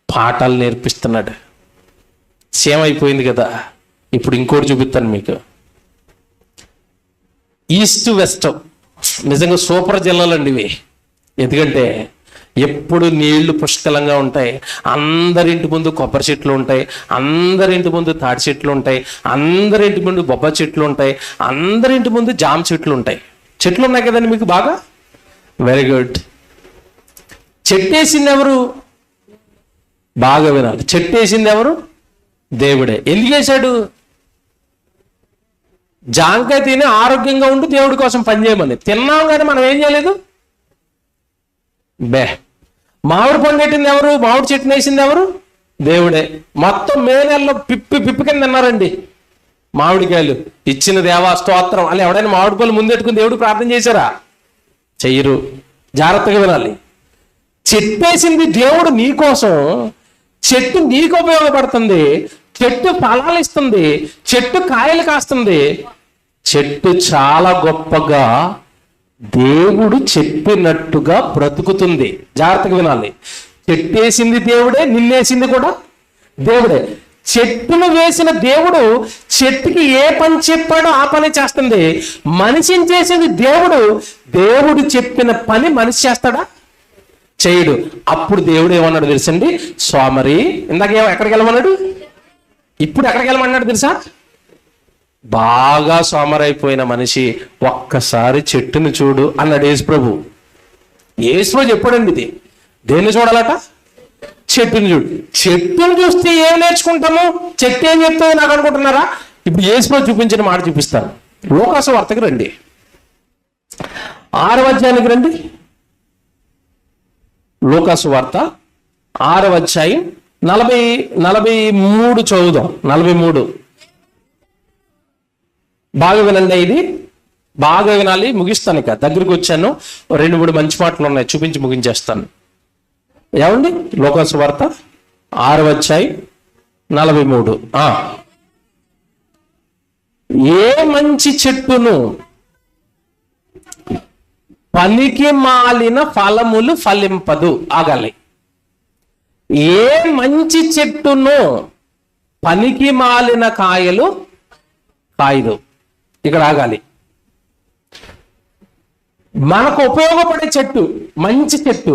పాఠాలు నేర్పిస్తున్నాడు. సేమ్ అయిపోయింది కదా. ఇప్పుడు ఇంకోటి చూపిస్తాను మీకు. ఈస్ట్ వెస్ట్ నిజంగా సూపర్ జిల్లాలండి ఇవి. ఎందుకంటే ఎప్పుడు నీళ్లు పుష్కలంగా ఉంటాయి, అందరింటి ముందు కొబ్బరి చెట్లు ఉంటాయి, అందరింటి ముందు తాటి చెట్లు ఉంటాయి, అందరింటి ముందు బొబ్బరి చెట్లు ఉంటాయి, అందరింటి ముందు జామ చెట్లు ఉంటాయి. చెట్లు ఉన్నాయి కదండి మీకు బాగా. Very good. చెట్టేసింది ఎవరు, బాగా వినాలి. చెట్టేసింది ఎవరు, దేవుడే. ఎందుకు వేశాడు, జాంకాయ తిని ఆరోగ్యంగా ఉండి దేవుడి కోసం పనిచేయమని. తిన్నాం కానీ మనం ఏం చేయలేదు. మామిడి పండు పెట్టింది ఎవరు, మామిడి చెట్టుని వేసింది ఎవరు, దేవుడే. మొత్తం మే నెలలో పిప్పి కింద తిన్నారండి మామిడికాయలు. ఇచ్చిన దేవా స్తోత్రం అని ఎవడైనా మామిడి పళ్ళు ముందెట్టుకుని దేవుడు ప్రార్థన చేశారా, చెయ్యరు. జాగ్రత్తగా వినాలి. చెట్టేసింది దేవుడు నీకోసం. చెట్టు నీకు ఉపయోగపడుతుంది, చెట్టు ఫలాలు ఇస్తుంది, చెట్టు కాయలు కాస్తుంది. చెట్టు చాలా గొప్పగా దేవుడు చెప్పినట్టుగా బ్రతుకుతుంది. జాగ్రత్తగా వినాలి. చెట్టేసింది దేవుడే, నిన్నేసింది కూడా దేవుడే. చెట్టును వేసిన దేవుడు చెట్టుకి ఏ పని చెప్పాడో ఆ పని చేస్తుంది. మనిషిని చేసింది దేవుడు. దేవుడు చెప్పిన పని మనిషి చేస్తాడా, చేయడు. అప్పుడు దేవుడు ఏమన్నాడు తెలుసండి, సోమరి. ఇందాక ఎక్కడికి వెళ్ళమన్నాడు, ఇప్పుడు ఎక్కడికి వెళ్ళమన్నాడు తెలుసా, బాగా సోమరైపోయిన మనిషి ఒక్కసారి చెట్టును చూడు అన్నాడు యేసుప్రభు. యేసుప్రభు చెప్పాడండి ఇది. దేన్ని చూడాలట, చెట్టుని చూడు. చెట్టును చూస్తే ఏం నేర్చుకుంటాము, చెట్టు ఏం చెప్తావు నాకు అనుకుంటున్నారా? ఇప్పుడు యేసుప్రభు చూపించిన మాట చూపిస్తాను. లోకాసు వార్తకి రండి, 6వ అధ్యాయానికి రండి. లోకాసు వార్త 6వ అధ్యాయం 43 చదువుదాం. 43 బాగా వినండి. ఇది బాగా వినాలి. ముగిస్తాను, ఇక దగ్గరికి వచ్చాను. 2-3 మంచి మాటలు ఉన్నాయి, చూపించి ముగించేస్తాను. ఏమండి, లోకాసు వార్త 6వ అధ్యాయం 43. ఏ మంచి చెట్టును పనికి మాలిన ఫలములు ఫలింపదు. ఆగాలి. ఏ మంచి చెట్టును పనికి మాలిన కాయలు కాయదు. ఇక్కడ ఆగాలి. మనకు ఉపయోగపడే చెట్టు మంచి చెట్టు.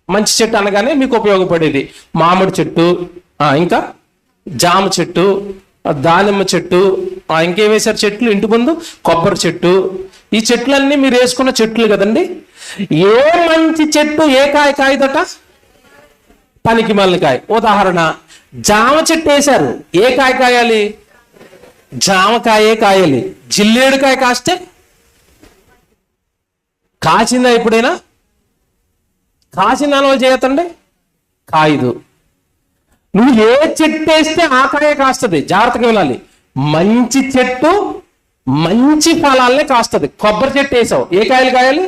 మంచి చెట్టు అనగానే మీకు ఉపయోగపడేది మామిడి చెట్టు, ఇంకా జామ చెట్టు, దానిమ్మ చెట్టు, ఇంకేం వేశారు చెట్లు ఇంటి ముందు, కొబ్బరి చెట్టు. ఈ చెట్లన్నీ మీరు వేసుకున్న చెట్లు కదండి. ఏ మంచి చెట్టు ఏ కాయ కాయదట, పనికి మాలిన కాయ. ఉదాహరణ, జామ చెట్టు వేశారు, ఏ కాయ కాయాలి, జామకాయే కాయాలి. జిల్లేడుకాయ కాస్తే కాసిందా ఎప్పుడైనా, కాసిన అనుభవం చేయతండి, కాయదు. నువ్వు ఏ చెట్టు వేస్తే ఆ కాయ కాస్తుంది. జాగ్రత్తగా వినాలి. మంచి చెట్టు మంచి ఫలాలనే కాస్తుంది. కొబ్బరి చెట్టు వేసావు, ఏ కాయలు కాయాలి,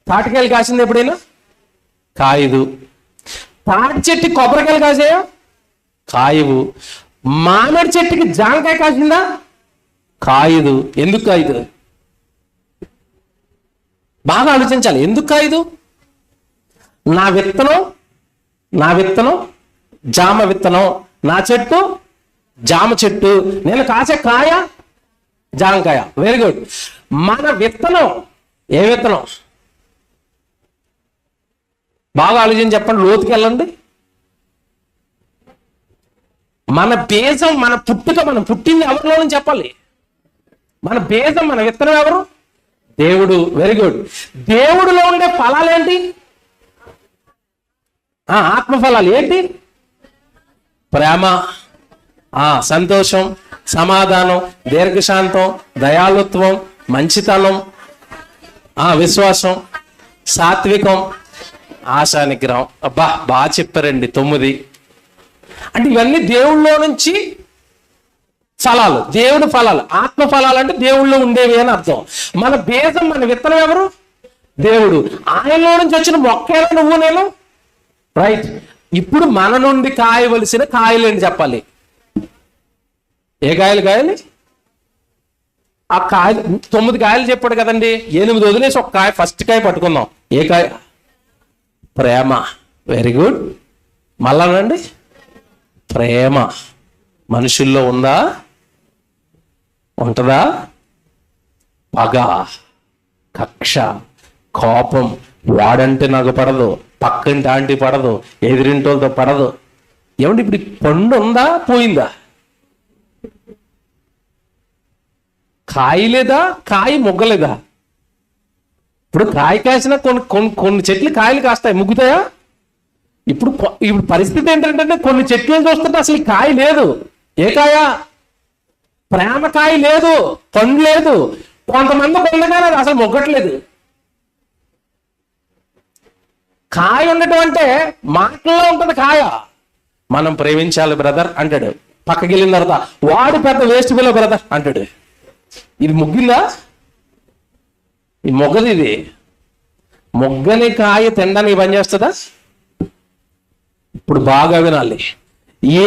తాటికాయలు కాసింది ఎప్పుడైనా, కాయదు. తాటి చెట్టు కొబ్బరికాయలు కాసాయా, కాయవు. మామిడి చెట్టుకి జామకాయ కాసిందా, కాయదు. ఎందుకు కాయదు, బాగా ఆలోచించాలి. ఎందుకు కాయదు? నా విత్తనం జామ విత్తనం, నా చెట్టు జామ చెట్టు, నేను కాసే కాయ జామకాయ. Very good. మన విత్తనం ఏ విత్తనం, బాగా ఆలోచించి చెప్పండి, లోతుకి వెళ్ళండి. మన బీజం, మన పుట్టుక, మనం పుట్టింది ఎవరిలో నుంచి చెప్పాలి. మన బీజం, మన విత్తనం ఎవరు, దేవుడు. Very good. దేవుడిలో ఉండే ఫలాలు ఏంటి, ఆత్మఫలాలు ఏంటి, ప్రేమ, సంతోషం, సమాధానం, దీర్ఘశాంతం, దయాళుత్వం, మంచితనం, విశ్వాసం, సాత్వికం, ఆశా నిగ్రహం. అబ్బా బాగా చెప్పారండి. 9. అంటే ఇవన్నీ దేవుళ్ళలో నుంచి ఫలాలు, దేవుడు ఫలాలు. ఆత్మ ఫలాలు అంటే దేవుళ్ళు ఉండేవి అని అర్థం. మన బీజం, మన విత్తనం ఎవరు? దేవుడు. ఆయనలో నుంచి వచ్చిన మొక్కేలా నువ్వు నేను, రైట్? ఇప్పుడు మన నుండి కాయవలసిన కాయలు ఏంటి చెప్పాలి? ఏ కాయలు కాయాలి? ఆ కాయలు 9 కాయలు చెప్పాడు కదండి, 8 వదిలేసి ఒక కాయ, ఫస్ట్ కాయ పట్టుకుందాం. ఏ కాయ? ప్రేమ. Very good. మళ్ళానండి, ప్రేమ మనుషుల్లో ఉందా? ఉంటుందా? పగ, కక్ష, కోపం, వాడంటే నాకు పడదు, పక్కింటి ఆంటీ పడదు, ఎదిరింటోళ్ళతో పడదు. ఏమంటే ఇప్పుడు పండు ఉందా పోయిందా? కాయ లేదా? కాయ ముగ్గలేదా? ఇప్పుడు కాయ కాసిన కొన్ని చెట్లు కాయలు కాస్తాయి, ముగ్గుతాయా? ఇప్పుడు పరిస్థితి ఏంటంటే కొన్ని చెట్లు చూస్తుంటే అసలు కాయ లేదు. ఏ కాయ? ప్రేమ కాయ లేదు, పండు లేదు. కొంతమంది ఉండగానే అది అసలు మొగ్గట్లేదు. కాయ ఉండటం అంటే మాటల్లో ఉంటుంది కాయ. మనం ప్రేమించాలి బ్రదర్ అంటాడు, పక్కకి వెళ్ళిన తర్వాత వాడు పెద్ద వేస్ట్ బిలో బ్రదర్ అంటాడు. ఇది ముగ్గిందా? ఈ మొగ్గది. ఇది మొగ్గని కాయ తినడానికి పనిచేస్తుందా? ఇప్పుడు బాగా వినాలి.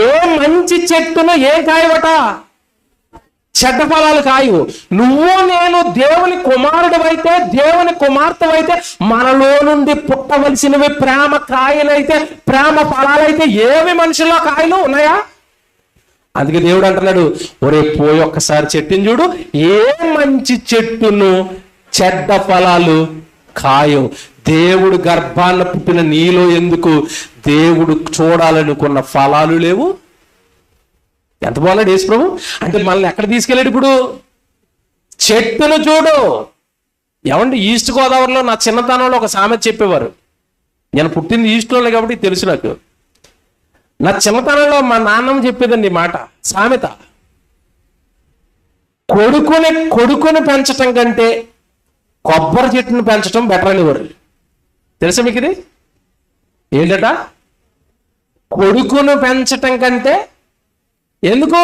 ఏ మంచి చెట్టును ఏ కాయవట? చెడ్డ ఫలాలు కాయవు. నువ్వు నేను దేవుని కుమారుడు అయితే, దేవుని కుమార్తె అయితే, మనలో నుండి పుట్టవలసినవి ప్రేమ కాయలైతే, ప్రేమ ఫలాలైతే ఏవి మనుషుల్లో కాయలు ఉన్నాయా? అందుకే దేవుడు అంటున్నాడు, ఒరే పోయి ఒక్కసారి చెట్టుని చూడు, ఏ మంచి చెట్టును చెడ్డ ఫలాలు కాయవు. దేవుడు గర్భాన్ని పుట్టిన నీలో ఎందుకు దేవుడు చూడాలనుకున్న ఫలాలు లేవు? ఎంత బాగున్నాడు యేసు ప్రభు. అంటే మనల్ని ఎక్కడ తీసుకెళ్ళాడు? ఇప్పుడు చెట్టును చూడు. ఏమంటే ఈస్ట్ గోదావరిలో నా చిన్నతనంలో ఒక సామెత చెప్పేవారు. నేను పుట్టింది ఈస్ట్లోనే కాబట్టి తెలుసు నాకు. నా చిన్నతనంలో మా నాన్నమ్మ చెప్పేదండి మాట, సామెత. కొడుకుని పెంచటం కంటే కొబ్బరి చెట్టును పెంచటం బెటర్ అనేవారు. తెలుసా మీకు ఇది? ఏంటట? కొడుకును పెంచటం కంటే ఎందుకు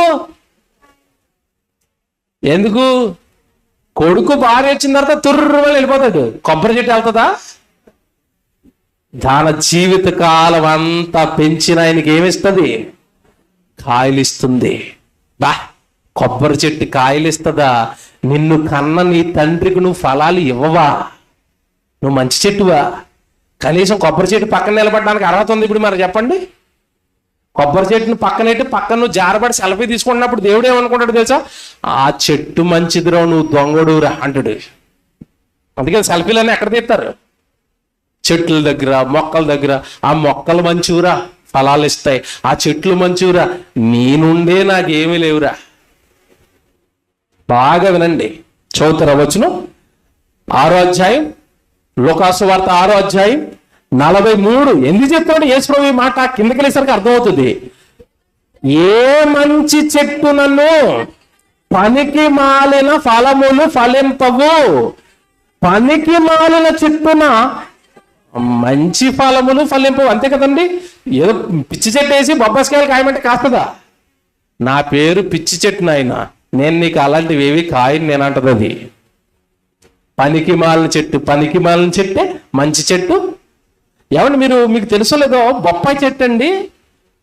కొడుకు బాగా వచ్చిన తర్వాత తుర్రుమని వెళ్ళిపోతాడు. కొబ్బరి చెట్టు వెళ్తుందా? దాని జీవిత కాలం అంతా పెంచిన ఆయనకి ఏమిస్తుంది? కాయలు ఇస్తుంది. కొబ్బరి చెట్టు కాయలు ఇస్తుందా? నిన్ను కన్న నీ తండ్రికి నువ్వు ఫలాలు ఇవ్వవా? నువ్వు మంచి చెట్టువా? కనీసం కొబ్బరి చెట్టు పక్కన నిలబడడానికి అర్హత ఉంది ఇప్పుడు మరి చెప్పండి. కొబ్బరి చెట్టును పక్కనైతే పక్కన నువ్వు జారబడి సెల్ఫీ తీసుకున్నప్పుడు దేవుడు ఏమనుకుంటాడు తెలుసా? ఆ చెట్టు మంచిదిరా, నువ్వు దొంగడురా అంటాడు. అందుకే సెల్ఫీలన్నీ ఎక్కడ తీస్తారు? చెట్ల దగ్గర, మొక్కల దగ్గర. ఆ మొక్కలు మంచివురా, ఫలాలు ఇస్తాయి. ఆ చెట్లు మంచివురా, నీ నుండే నాకేమీ లేవురా. బాగా వినండి, చదువుతారా వచ్చును 6వ అధ్యాయం, లూకాసు వార్త 6వ అధ్యాయం 43. ఎందుకు చెప్తాడు యేసు ప్రభు ఈ మాట? కిందకి వెళ్ళేసరికి అర్థమవుతుంది. ఏ మంచి చెట్టునను పనికి మాలిన ఫలములు ఫలింపవు. పనికి మాలిన చెట్టున మంచి ఫలములు ఫలింపవు. అంతే కదండి. ఏదో పిచ్చి చెట్టు వేసి బొబ్బస్కాయలు కాయమంటే కాస్తుందా? నా పేరు పిచ్చి చెట్టు నాయన, నేను నీకు అలాంటివి ఏవి కాయని నేను అంటది. అది పనికి మాలిన చెట్టు. పనికి మాలిన చెట్టే మంచి చెట్టు. ఏమండి మీకు తెలుసో లేదో, బొప్పాయి చెట్టు అండి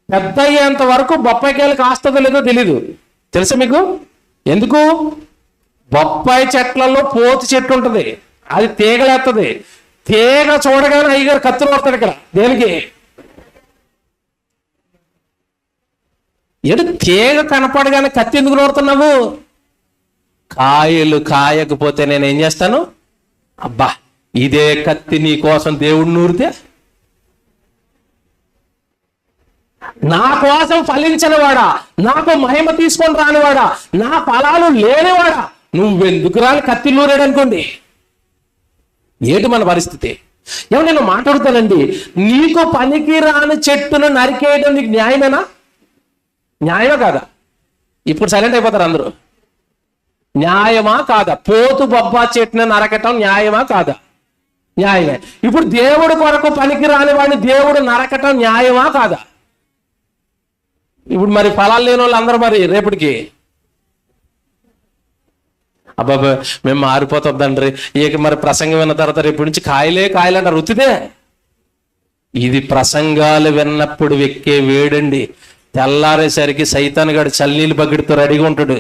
పెద్ద అయ్యేంత వరకు బొప్పాయికాయలు కాస్తుందో లేదో తెలీదు. తెలుసా మీకు? ఎందుకు? బొప్పాయి చెట్లలో పోతు చెట్టు ఉంటుంది, అది తీగలేస్తుంది. తీగ చూడగానే అయ్యగారు కత్తులు పడతాడు ఇక్కడ. దేనికి? ఏడు తీగ కనపడగానే కత్తి ఎందుకు నోడుతున్నావు? కాయలు కాయకపోతే నేనేం చేస్తాను? అబ్బా ఇదే కత్తి నీ కోసం దేవుడు నూరితే, నా కోసం ఫలించిన వాడా, నాకు మహిమ తీసుకొని రానివాడా, నా ఫలాలు లేనివాడా, నువ్వెందుకు రాని కత్తి నూరాడు అనుకోండి. ఏంటి మన పరిస్థితి? ఏమో నేను మాట్లాడుతానండి, నీకు పనికి రాని చెట్టును నరికేయడం నీకు న్యాయమేనా? న్యాయమా కాదా? ఇప్పుడు సైలెంట్ అయిపోతారు అందరూ. న్యాయమా కాదా? పోతు బొబ్బా చెట్టును నరకటం న్యాయమా కాదా? న్యాయమే. ఇప్పుడు దేవుడు కొరకు పనికి రాని వాడిని దేవుడు నరకటం న్యాయమా కాదా? ఇప్పుడు మరి ఫలాలు లేని వాళ్ళు అందరూ మరి రేపటికి అబ్బాబా మేము మారిపోతుందండ్రి, ఇక మరి ప్రసంగం విన్న తర్వాత రేపు నుంచి కాయలంటారు, రుతిదే. ఇది ప్రసంగాలు విన్నప్పుడు వెక్కే వేడండి. తెల్లారేసరికి సైతాన్ గడు చల్లనీళ్ళు బకెట్తో రెడీగా ఉంటాడు.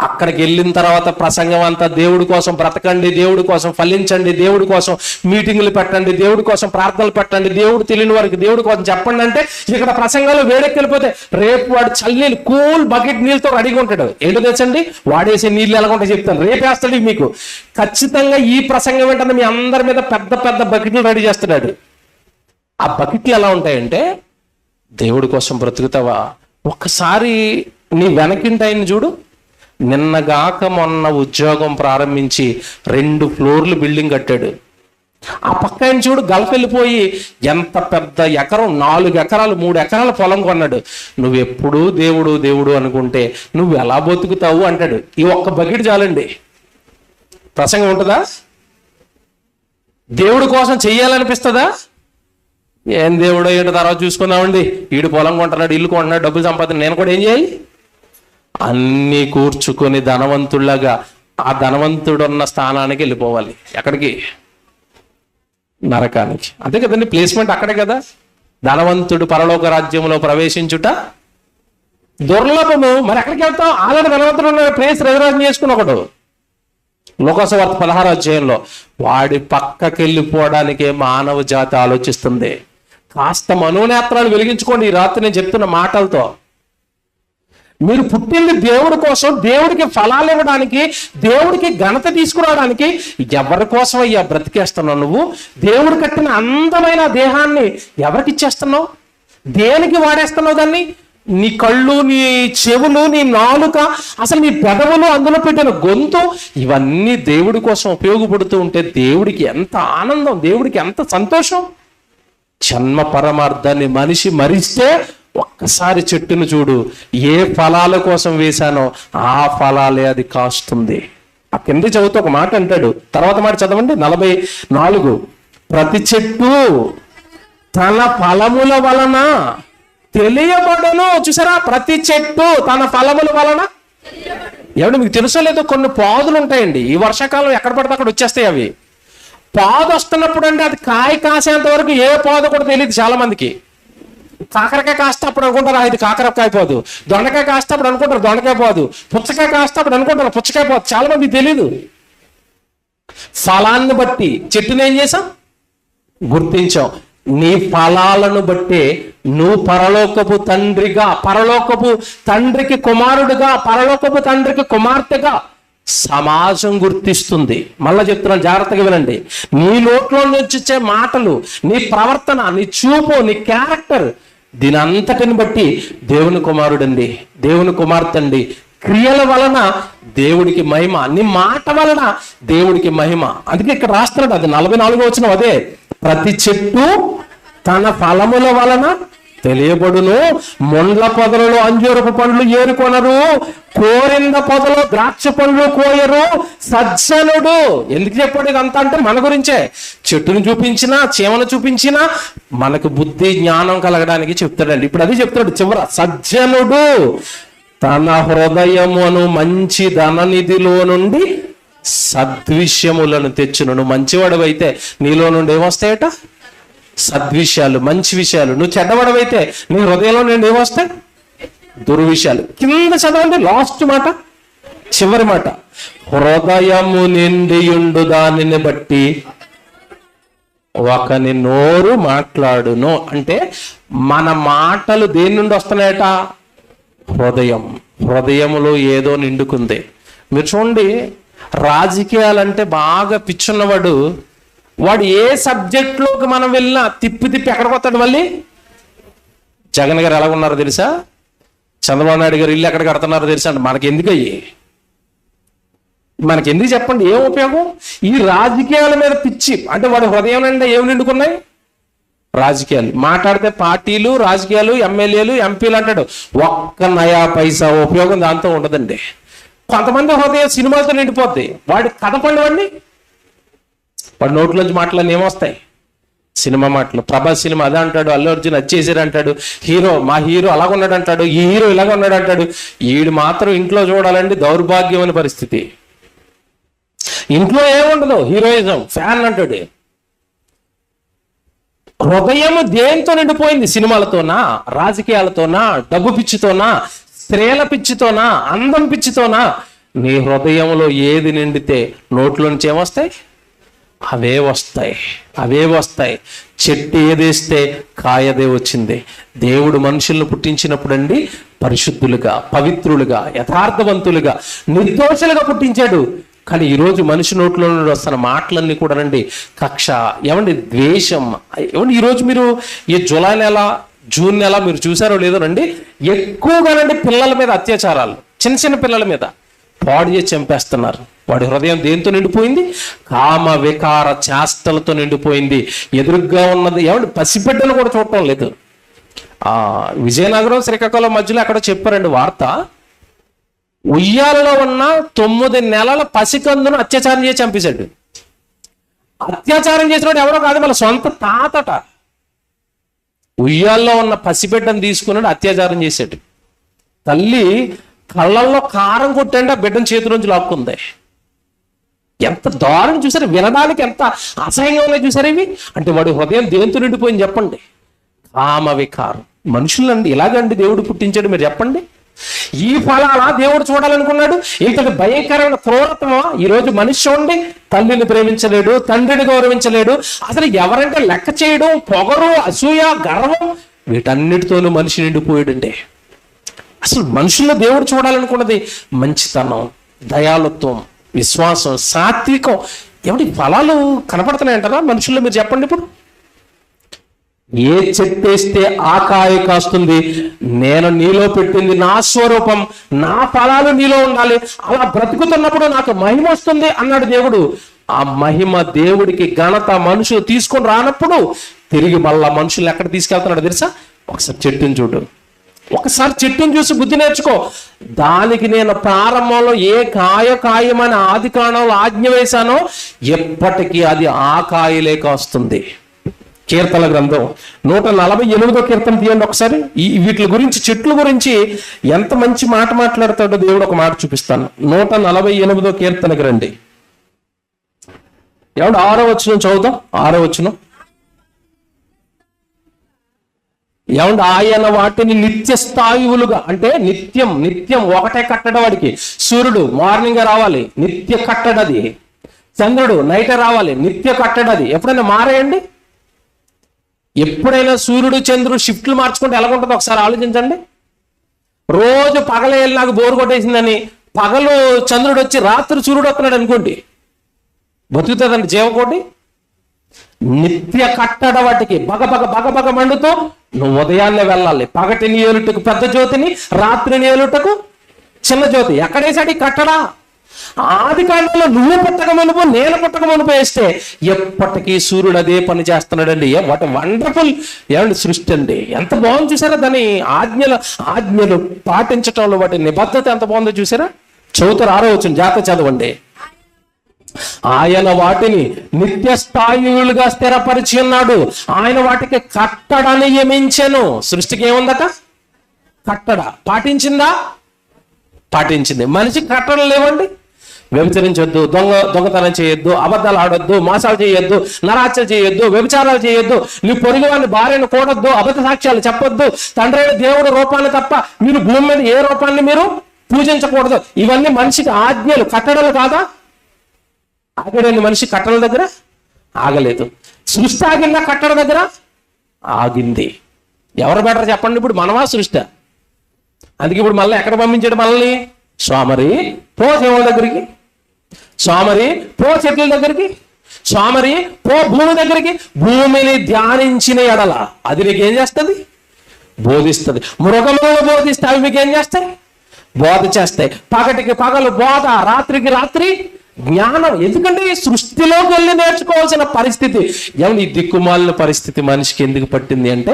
అక్కడికి వెళ్ళిన తర్వాత ప్రసంగం అంతా దేవుడి కోసం బ్రతకండి, దేవుడి కోసం ఫలించండి, దేవుడి కోసం మీటింగులు పెట్టండి, దేవుడి కోసం ప్రార్థనలు పెట్టండి, దేవుడు తెలియని వారికి దేవుడి కోసం చెప్పండి అంటే ఇక్కడ ప్రసంగాలు వేడెక్కిపోతే రేపు వాడు చల్లనీళ్ళు కూల్ బకెట్ నీళ్ళతో రెడీగా ఉంటాడు. ఏంటో తెచ్చండి, వాడేసే నీళ్ళు ఎలాగుంటే చెప్తాను, రేపు వేస్తాడు మీకు. ఖచ్చితంగా ఈ ప్రసంగం ఏంటంటే మీ అందరి మీద పెద్ద పెద్ద బకెట్లు రెడీ చేస్తున్నాడు. ఆ బకెట్లు ఎలా ఉంటాయంటే, దేవుడి కోసం బ్రతుకుతావా? ఒక్కసారి నీ వెనకింటి ఆయన చూడు, నిన్నగాక మొన్న ఉద్యోగం ప్రారంభించి 2 ఫ్లోర్లు బిల్డింగ్ కట్టాడు. ఆ పక్క ఆయన చూడు, గల్ఫ్ వెళ్ళిపోయి ఎంత పెద్ద ఎకరం, 4 ఎకరాలు 3 ఎకరాల పొలం కొన్నాడు. నువ్వెప్పుడూ దేవుడు దేవుడు అనుకుంటే నువ్వు ఎలా బతుకుతావు అంటాడు. ఈ ఒక్క బకెట్ చాలండి, ప్రసంగం ఉంటుందా? దేవుడి కోసం చెయ్యాలనిపిస్తుందా? ఏం దేవుడు ఏంటో తర్వాత చూసుకుందామండి, వీడు పొలం కొంటున్నాడు, ఇల్లు కొంటున్నాడు, డబ్బులు సంపాదన, నేను కూడా ఏం చేయాలి? అన్నీ కూర్చుకొని ధనవంతుల్లాగా ఆ ధనవంతుడున్న స్థానానికి వెళ్ళిపోవాలి. ఎక్కడికి? నరకానికి. అంతే కదండి, ప్లేస్మెంట్ అక్కడే కదా. ధనవంతుడు పరలోక రాజ్యంలో ప్రవేశించుట దుర్లభము. మరి ఎక్కడికి వెళ్తాం? ఆల్రెడీ ధనవంతుడు ఉన్న ప్లేస్ రిజర్వేషన్ చేసుకుని ఒకడు. లోకసువార్త 16వ అధ్యాయంలో వాడి పక్కకి వెళ్ళిపోవడానికే మానవ జాతి ఆలోచిస్తుంది. కాస్త మనోనేత్రాలు వెలిగించుకోండి ఈ రాత్రి నేను చెప్తున్న మాటలతో. మీరు పుట్టింది దేవుడి కోసం, దేవుడికి ఫలాలు ఇవ్వడానికి, దేవుడికి ఘనత తీసుకురావడానికి. ఎవరి కోసం అయ్యా బ్రతికేస్తున్నావు నువ్వు? దేవుడు కట్టిన అందమైన దేహాన్ని ఎవరికి ఇచ్చేస్తున్నావు? దేనికి వాడేస్తున్నావు దాన్ని? నీ కళ్ళు, నీ చెవులు, నీ నాలుక, అసలు నీ పెదవులు, అందులో పెట్టిన గొంతు, ఇవన్నీ దేవుడి కోసం ఉపయోగపడుతూ ఉంటే దేవుడికి ఎంత ఆనందం, దేవుడికి ఎంత సంతోషం. జన్మ పరమార్థాన్ని మనిషి మరిస్తే ఒక్కసారి చెట్టును చూడు, ఏ ఫలాల కోసం వేశానో ఆ ఫలాలే అది కాస్తుంది. ఆ కింద చదువుతూ ఒక మాట అంటాడు, తర్వాత మాట చదవండి 44. ప్రతి చెట్టు తన ఫలముల వలన తెలియబడును. చూసారా, ప్రతి చెట్టు తన ఫలముల వలన. ఏమంటే మీకు తెలుసో లేదో, కొన్ని పాదులు ఉంటాయండి, ఈ వర్షాకాలం ఎక్కడ పడితే అక్కడ వచ్చేస్తాయి. అవి పాదు వస్తున్నప్పుడు అంటే అది కాయ కాసేంత వరకు ఏ పాదు కూడా తెలియదు చాలా మందికి. కాకరకాయ కాస్తే అప్పుడు అనుకుంటారు ఇది కాకరకాయ పోదు, దొండకాయ కాస్తే అప్పుడు అనుకుంటారు దొండకాయ పోదు, పుచ్చకాయ కాస్తే అప్పుడు అనుకుంటారు పుచ్చకాయ పోదు. చాలా మందికి తెలీదు. ఫలాన్ని బట్టి చెట్టుని ఏం చేసాం? గుర్తించాం. నీ ఫలాలను బట్టే నువ్వు పరలోకపు తండ్రిగా, పరలోకపు తండ్రికి కుమారుడుగా, పరలోకపు తండ్రికి కుమార్తెగా సమాజం గుర్తిస్తుంది. మళ్ళా చెప్తున్నాను, జాగ్రత్తగా వినండి. నీ నోట్లో నుంచి వచ్చే మాటలు, నీ ప్రవర్తన, నీ చూపు, నీ క్యారెక్టర్, దీని అంతటిని బట్టి దేవుని కుమారుడండి, దేవుని కుమార్తె అండి. క్రియల వలన దేవుడికి మహిమ, నీ మాట వలన దేవుడికి మహిమ. అందుకే ఇక్కడ రాస్తున్నాడు, అది 44వ వచనం అదే. ప్రతి చెట్టు తన ఫలముల వలన తెలియబడును. ముండ్ల పొదలలో అంజూరపు పండ్లు ఏరుకొనరు, కోరింద పొదలో ద్రాక్ష పండ్లు కోయరు. సజ్జనుడు. ఎందుకు చెప్పాడు ఇదంతా అంటే మన గురించే. చెట్టును చూపించినా, చీమను చూపించినా మనకు బుద్ధి జ్ఞానం కలగడానికి చెప్తాడండి. ఇప్పుడు అది చెప్తాడు చివర, సజ్జనుడు తన హృదయమును మంచి ధననిధిలో నుండి సద్విషయములను తెచ్చును. నువ్వు మంచివాడవైతే నీలో నుండి ఏమొస్తాయట? సద్విషయాలు, మంచి విషయాలు. నువ్వు చెడ్డవాడవైతే నీ హృదయంలో నుండి ఏమొస్తాయి? దుర్విషయాలు. కింద చదవండి, లాస్ట్ మాట, చివరి మాట. హృదయము నిండియుండు దానిని బట్టి ఒకని నోరు మాట్లాడును. అంటే మన మాటలు దేని నుండి వస్తున్నాయట? హృదయం. హృదయములో ఏదో నిండుకుంది. మీరు చూడండి, రాజకీయాలంటే బాగా పిచ్చున్నవాడు, వాడు ఏ సబ్జెక్ట్లోకి మనం వెళ్ళినా తిప్పి తిప్పి ఎక్కడికి వస్తాడు మళ్ళీ. జగన్ గారు ఎలా ఉన్నారో తెలుసా? చంద్రబాబు నాయుడు గారు ఇల్లు ఎక్కడ కడుతున్నారో తెలుసా? అంటే మనకెందుకు చెప్పండి, ఏం ఉపయోగం? ఈ రాజకీయాల మీద పిచ్చి. అంటే వాడు హృదయం నిండా ఏమి నిండుకున్నాయి? రాజకీయాలు. మాట్లాడితే పార్టీలు, రాజకీయాలు, ఎమ్మెల్యేలు, ఎంపీలు అంటాడు. ఒక్క నయా పైసా ఉపయోగం దాంతో ఉండదండి. కొంతమంది హృదయం సినిమాలతో నిండిపోద్ది. వాడి కథ పండు, వాడి నోట్లోంచి మాటలన్నీ ఏమొస్తాయి? సినిమా మాటలు. ప్రభాస్ సినిమా అదే అంటాడు, అల్లు అర్జున్ అది చేశారు అంటాడు, మా హీరో అలాగున్నాడు అంటాడు, ఈ హీరో ఇలాగ ఉన్నాడు అంటాడు. ఈడు మాత్రం ఇంట్లో చూడాలండి దౌర్భాగ్యమైన పరిస్థితి. ఇంట్లో ఏముండదు, హీరోయిజం ఫ్యాన్ అంటాడు. హృదయం దేంతో నిండిపోయింది? సినిమాలతోనా, రాజకీయాలతోనా, డబ్బు పిచ్చితోనా, స్త్రీల పిచ్చితోనా, అందం పిచ్చితోనా? నీ హృదయంలో ఏది నిండితే నోట్లో నుంచి ఏమొస్తాయి? అవే వస్తాయి. చెట్టు ఏదేస్తే కాయదే వచ్చింది. దేవుడు మనుషులను పుట్టించినప్పుడు అండి పరిశుద్ధులుగా, పవిత్రులుగా, యథార్థవంతులుగా, నిర్దోషులుగా పుట్టించాడు. కానీ ఈరోజు మనిషి నోట్లో నుండి వస్తున్న మాటలన్నీ కూడా రండి కక్ష, ఏమండి ద్వేషం. ఏమండి ఈరోజు మీరు ఈ జూలై నెల, జూన్ నెల మీరు చూసారో లేదో రండి, ఎక్కువగానండి పిల్లల మీద అత్యాచారాలు, చిన్న పిల్లల మీద పాడు చేసి చంపేస్తున్నారు. వాడి హృదయం దేంతో నిండిపోయింది? కామ వికార చేష్టలతో నిండిపోయింది. ఎదురుగ్గా ఉన్నది ఏమంటే పసిబిడ్డలు కూడా చూడటం లేదు. విజయనగరం శ్రీకాకుళం మధ్యలో అక్కడ చెప్పారండి వార్త. ఉయ్యాలలో ఉన్న 9 నెలల పసికందును అత్యాచారం చేసి చంపేశాడు. అత్యాచారం చేసినవాడు ఎవరో కాదు, వాళ్ళ సొంత తాతట. ఉయ్యాల్లో ఉన్న పసిబిడ్డను తీసుకున్నాడు, అత్యాచారం చేశాడు. తల్లి కళ్ళల్లో కారం కొట్టండి ఆ బిడ్డను చేతి నుంచి లాక్కుంది. ఎంత దారుణం చూసారు, వినడానికి ఎంత అసహ్యంగా ఉన్నాయి చూసారు ఇవి. అంటే వాడి హృదయం దేంతో నిండిపోయింది చెప్పండి? కామ వికారం. మనుషులండి ఇలాగండి దేవుడు పుట్టించాడు. మీరు చెప్పండి, ఈ ఫలాలా దేవుడు చూడాలనుకున్నాడు? ఇంతటి భయంకరమైన క్రూరత్వమా? ఈరోజు మనిషి చూడండి, తల్లిని ప్రేమించలేడు, తండ్రిని గౌరవించలేడు, అసలు ఎవరంటే లెక్క చేయడం, పొగరు, అసూయ, గర్వం, వీటన్నిటితోనూ మనిషి నిండిపోయాడండి. అసలు మనుషుల్లో దేవుడు చూడాలనుకున్నది మంచితనం, దయాళుత్వం, విశ్వాసం, సాత్వికం. ఏమిటి ఫలాలు కనపడుతున్నాయంటారా మనుషుల్లో? మీరు చెప్పండి. ఇప్పుడు ఏ చెట్టు వేస్తే ఆ కాయ కాస్తుంది. నేను నీలో పెట్టింది నా స్వరూపం, నా ఫలాలు నీలో ఉండాలి, అలా బ్రతుకుతున్నప్పుడు నాకు మహిమ వస్తుంది అన్నాడు దేవుడు. ఆ మహిమ దేవుడికి ఘనత మనుషులు తీసుకొని రానప్పుడు తిరిగి మళ్ళా మనుషులు ఎక్కడ తీసుకెళ్తున్నాడు తెలుసా? ఒకసారి చెట్టుని చూడు, ఒకసారి చెట్టును చూసి బుద్ధి నేర్చుకో. దానికి నేను ప్రారంభంలో ఏ కాయమని ఆది కాండంలో ఆజ్ఞ వేశానో ఎప్పటికీ అది ఆ కాయలే కాస్తుంది. కీర్తన గ్రంథం 148వ కీర్తన తీయండి ఒకసారి. వీటి గురించి, చెట్ల గురించి ఎంత మంచి మాట మాట్లాడతాడో దేవుడు ఒక మాట చూపిస్తాను. 148వ కీర్తనకి రండి. ఏమంటే 6వ వచనం చదువుదాం. 6వ వచనం ఏమంటే ఆయన వాటిని నిత్య స్థాయువులుగా, అంటే నిత్యం ఒకటే కట్టడం. వాడికి సూర్యుడు మార్నింగ్ రావాలి, నిత్య కట్టడది. చంద్రుడు నైట్ రావాలి, నిత్య కట్టడది. ఎప్పుడైనా మారేయండి? ఎప్పుడైనా సూర్యుడు చంద్రుడు షిఫ్ట్లు మార్చుకుంటే ఎలాగుంటుందో ఒకసారి ఆలోచించండి. రోజు పగలే వెళ్ళి నాకు బోరు కొట్టేసిందని పగలు చంద్రుడు వచ్చి రాత్రి సూర్యుడు వస్తున్నాడు అనుకోండి, బతుకుతుందండి జీవకోటి? నిత్య కట్టడ వాటికి బగబగ మండుతో నువ్వు ఉదయాన్నే వెళ్ళాలి. పగటిని ఏలుటకు పెద్ద జ్యోతిని, రాత్రిని ఏలుటకు చిన్న జ్యోతి. ఎక్కడేసాడు ఈ కట్టడా? ఆది కాండంలో నువ్వు పుట్టక మునుపు, నేను పుట్టక మునుపు వేస్తే ఎప్పటికీ సూర్యుడు అదే పని చేస్తున్నాడండి. వాటి వండర్ఫుల్ ఏమండి సృష్టి అండి. ఎంత బాగుంది చూసారా? దాని ఆజ్ఞలు పాటించటంలో వాటి నిబద్ధత ఎంత బాగుందో చూసారా? చదువుతారు 6వ వచనం, జాగ్రత్త చదవండి. ఆయన వాటిని నిత్య స్థాయులుగా స్థిరపరిచి ఉన్నాడు. ఆయన వాటికి కట్టడ నియమించెను. సృష్టికి ఏముందట? కట్టడ. పాటించిందా? పాటించింది. మనిషికి కట్టడలు లేవండి. వ్యభిచరించొద్దు, దొంగతనం చేయొద్దు, అబద్ధాలు ఆడొద్దు, మోసాలు చేయొద్దు, నరహత్యలు చేయొద్దు, వ్యభిచారాలు చేయొద్దు, నీ పొరుగు వారిని భార్యను కూడొద్దు, అబద్ధ సాక్ష్యాలు చెప్పొద్దు, తండ్రి అయిన దేవుడు రూపాన్ని తప్ప మీరు భూమి మీద ఏ రూపాన్ని మీరు పూజించకూడదు. ఇవన్నీ మనిషికి ఆజ్ఞలు, కట్టడలు కాదా? ఆగడండి మనిషి కట్టడ దగ్గర? ఆగలేదు. సృష్టి ఆగిందా కట్టడ దగ్గర? ఆగింది. ఎవరు బెటర్ చెప్పండి? ఇప్పుడు మనమా సృష్టి? అందుకే ఇప్పుడు మళ్ళీ ఎక్కడ పంపించాడు మనల్ని? సోమరి పో దేవుళ్ళ దగ్గరికి, సోమరి పో చెట్ల దగ్గరికి, సోమరి పో భూమి దగ్గరికి. భూమిని ధ్యానించిన ఎడల అది నీకేం చేస్తుంది? బోధిస్తుంది. మృగములను బోధిస్తే అవి మీకేం చేస్తాయి? బోధ చేస్తాయి. పగటికి పగలు బోధ, రాత్రికి రాత్రి జ్ఞానం. ఎందుకంటే సృష్టిలోకి వెళ్ళి నేర్చుకోవాల్సిన పరిస్థితి. ఏమన్నా ఈ దిక్కుమాలిన పరిస్థితి మనిషికి ఎందుకు పట్టింది అంటే,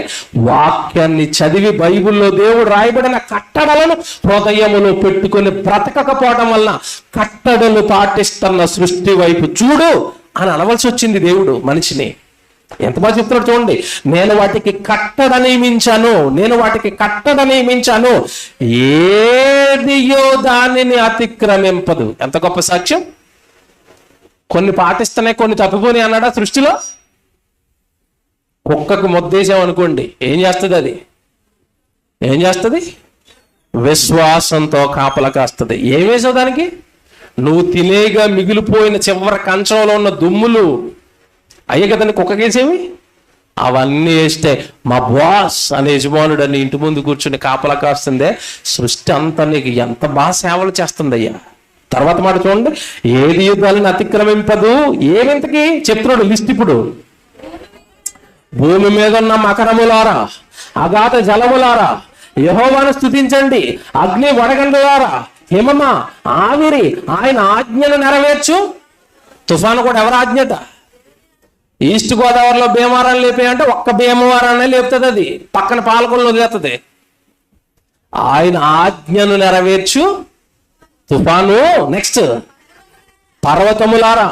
వాక్యాన్ని చదివి బైబిల్లో దేవుడు రాయబడిన కట్టడలను హృదయములో పెట్టుకొని బ్రతకకపోవడం వల్ల కట్టడలు పాటిస్తున్న సృష్టి వైపు చూడు అని అనవలసి వచ్చింది దేవుడు మనిషిని. ఎంత బాగా చెప్తున్నాడు చూడండి. నేను వాటికి కట్టడ నియమించాను, ఏదియో దానిని అతిక్రమింపదు. ఎంత గొప్ప సాక్ష్యం. కొన్ని పాటిస్తున్నాయి, కొన్ని తప్పిపోని అన్నాడా సృష్టిలో? కుక్కకు ముద్దేశామనుకోండి, ఏం చేస్తుంది? విశ్వాసంతో కాపలా కాస్తుంది. ఏం వేసావు దానికి? నువ్వు తినేగా మిగిలిపోయిన చివరి కంచంలో ఉన్న దుమ్ములు అయ్యే కదండి కుక్కకేసేవి. అవన్నీ వేస్తే మా బాస్ అనే యజమానుడు అని ఇంటి ముందు కూర్చుని కాపలా కాస్తుందే, సృష్టి అంతా నీకు ఎంత బాగా సేవలు చేస్తుంది అయ్యా. తర్వాత మాట చూడండి, ఏది యుద్ధాలను అతిక్రమింపదు. ఏమింతకి చెప్తున్నాడు లిస్ట్ ఇప్పుడు. భూమి మీద ఉన్న మకరములారా, అగాధ జలములారా, యెహోవాను స్తుతించండి. అగ్ని వడగండ్లారా, హిమమ ఆవిరి ఆయన ఆజ్ఞను నెరవేర్చు. తుఫాను కూడా ఎవరి ఆజ్ఞట? ఈస్ట్ గోదావరిలో భీమవరాన్ని లేపాయంటే ఒక్క భీమవరాన్ని లేపుతుంది, అది పక్కన పాలకొల్లు వదిలేస్తుంది. ఆయన ఆజ్ఞను నెరవేర్చు తుఫాను. నెక్స్ట్ పర్వతములారా,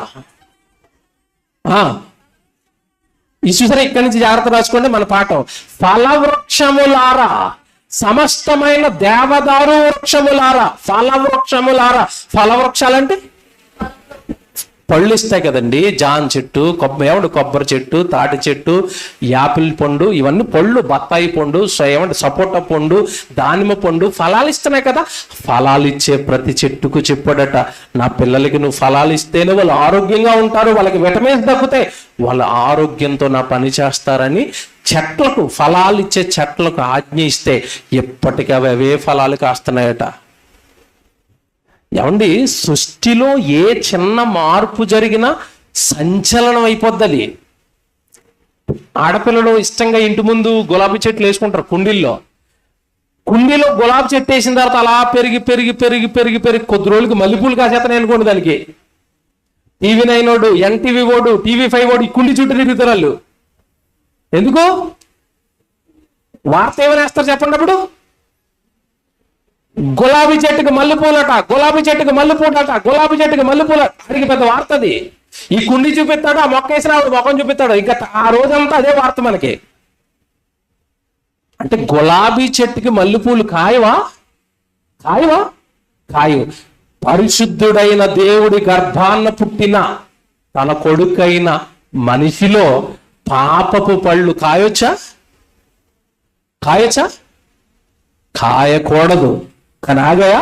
ఈ చూసారా, ఇక్కడి నుంచి జాగ్రత్త రాసుకోండి మన పాఠం. ఫలవృక్షములారా, సమస్తమైన దేవదారు వృక్షములారా, ఫలవృక్షములారా. ఫలవృక్షాలంటే పళ్ళు ఇస్తాయి కదండి. జాన్ చెట్టు, కొబ్బరి చెట్టు, తాటి చెట్టు, యాపిల్ పండు, ఇవన్నీ పళ్ళు. బత్తాయి పండు, సపోటా పండు, దానిమ్మ పండు, ఫలాలు ఇస్తున్నాయి కదా. ఫలాలు ఇచ్చే ప్రతి చెట్టుకు చెప్పాడట, నా పిల్లలకి నువ్వు ఫలాలు ఇస్తేనే వాళ్ళు ఆరోగ్యంగా ఉంటారు, వాళ్ళకి విటమిన్స్ దక్కుతాయి, వాళ్ళ ఆరోగ్యంతో నా పని చేస్తారని చెట్లకు, ఫలాలు ఇచ్చే చెట్లకు ఆజ్ఞ ఇస్తే ఎప్పటికీ అవే ఫలాలు కాస్తున్నాయట. ఏమండి, సృష్టిలో ఏ చిన్న మార్పు జరిగినా సంచలనం అయిపోద్ది. ఆడపిల్లలు ఇష్టంగా ఇంటి ముందు గులాబీ చెట్లు వేసుకుంటారు కుండీలో గులాబీ చెట్టు వేసిన తర్వాత అలా పెరిగి పెరిగి పెరిగి పెరిగి పెరిగి కొద్ది రోజులకి మల్లెపూలు కాసేతనే అనుకోండి. దానికి టీవీ 9 ఓడు, ఎన్టీవీ ఓడు, TV5 ఓడు ఈ కుండి చుట్టూ తిరుగుతారు వాళ్ళు. ఎందుకు? వార్త ఏమైనా వేస్తారు చెప్పండి. అప్పుడు గులాబీ చెట్టుకి మల్లెపూలట, గులాబీ చెట్టుకి మల్లెపూలట, గులాబీ చెట్టుకి మల్లెపూల. అడిగి పెద్ద వార్త అది. ఈ కుండి చూపిస్తాడు, ఆ మొక్క వేసిన మొక్కం చూపిస్తాడు, ఇంకా ఆ రోజంతా అదే వార్త మనకి. అంటే గులాబీ చెట్టుకి మల్లెపూలు కాయవా? కాయవు. పరిశుద్ధుడైన దేవుడి గర్భాన్న పుట్టిన తన కొడుకైన మనిషిలో పాపపు పళ్ళు కాయొచ్చా? కాయకూడదు. కానీ ఆగాయా?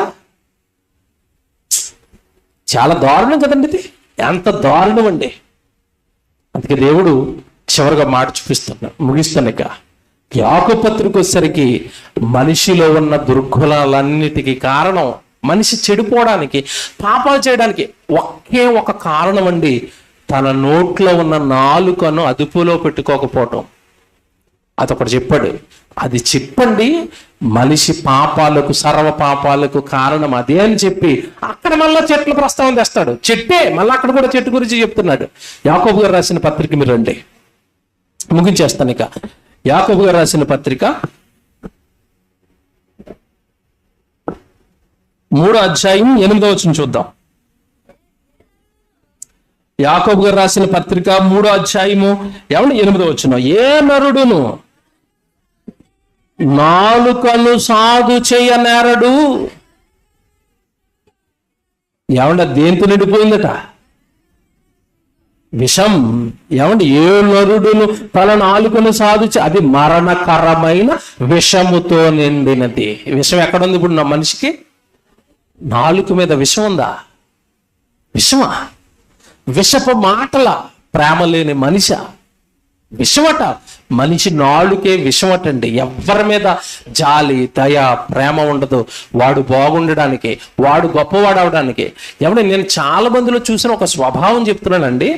చాలా దారుణం కదండి ఇది. ఎంత దారుణం అండి. అందుకే దేవుడు చివరిగా మాట ముగిస్తాను. ఇక యాకోబు పత్రిక వచ్చేసరికి మనిషిలో ఉన్న దుర్గుణాలన్నిటికీ కారణం, మనిషి చెడిపోవడానికి, పాపాలు చేయడానికి ఒకే ఒక కారణం అండి, తన నోట్లో ఉన్న నాలుకను అదుపులో పెట్టుకోకపోవటం. అదొకటి చెప్పాడు. అది చెప్పండి, మనిషి పాపాలకు, సర్వ పాపాలకు కారణం అదే అని చెప్పి అక్కడ మళ్ళీ చెట్ల ప్రస్తావన తెస్తాడు. చెట్టే మళ్ళీ అక్కడ కూడా చెట్టు గురించి చెప్తున్నాడు. యాకోబు గారు రాసిన పత్రిక మీరు రండి, ముగించేస్తాను. ఇక యాకోబు గారు రాసిన పత్రిక 3వ అధ్యాయం 8వ వచనం చూద్దాం. యాకోబు గారు రాసిన పత్రిక 3వ అధ్యాయము 8వ వచనం. ఏ నరుడును నాలుకను సాధు చేయనేరడు. దేంతో నిండిపోయిందట? విషం. ఏ నరుడును తన నాలుకను సాధు అది మరణకరమైన విషముతో నిండినది. విషం ఎక్కడుంది ఇప్పుడు? నా మనిషికి నాలుక మీద విషం ఉందా? విషమా? విషపు మాటల ప్రేమ లేని మనిషి విషమట. మనిషి నాలుకే విషమటండి. ఎవరి మీద జాలి, దయ, ప్రేమ ఉండదు. వాడు బాగుండడానికి, వాడు గొప్పవాడు అవడానికి. నేను చాలా మందిలో చూసిన ఒక స్వభావం చెప్తున్నానండి.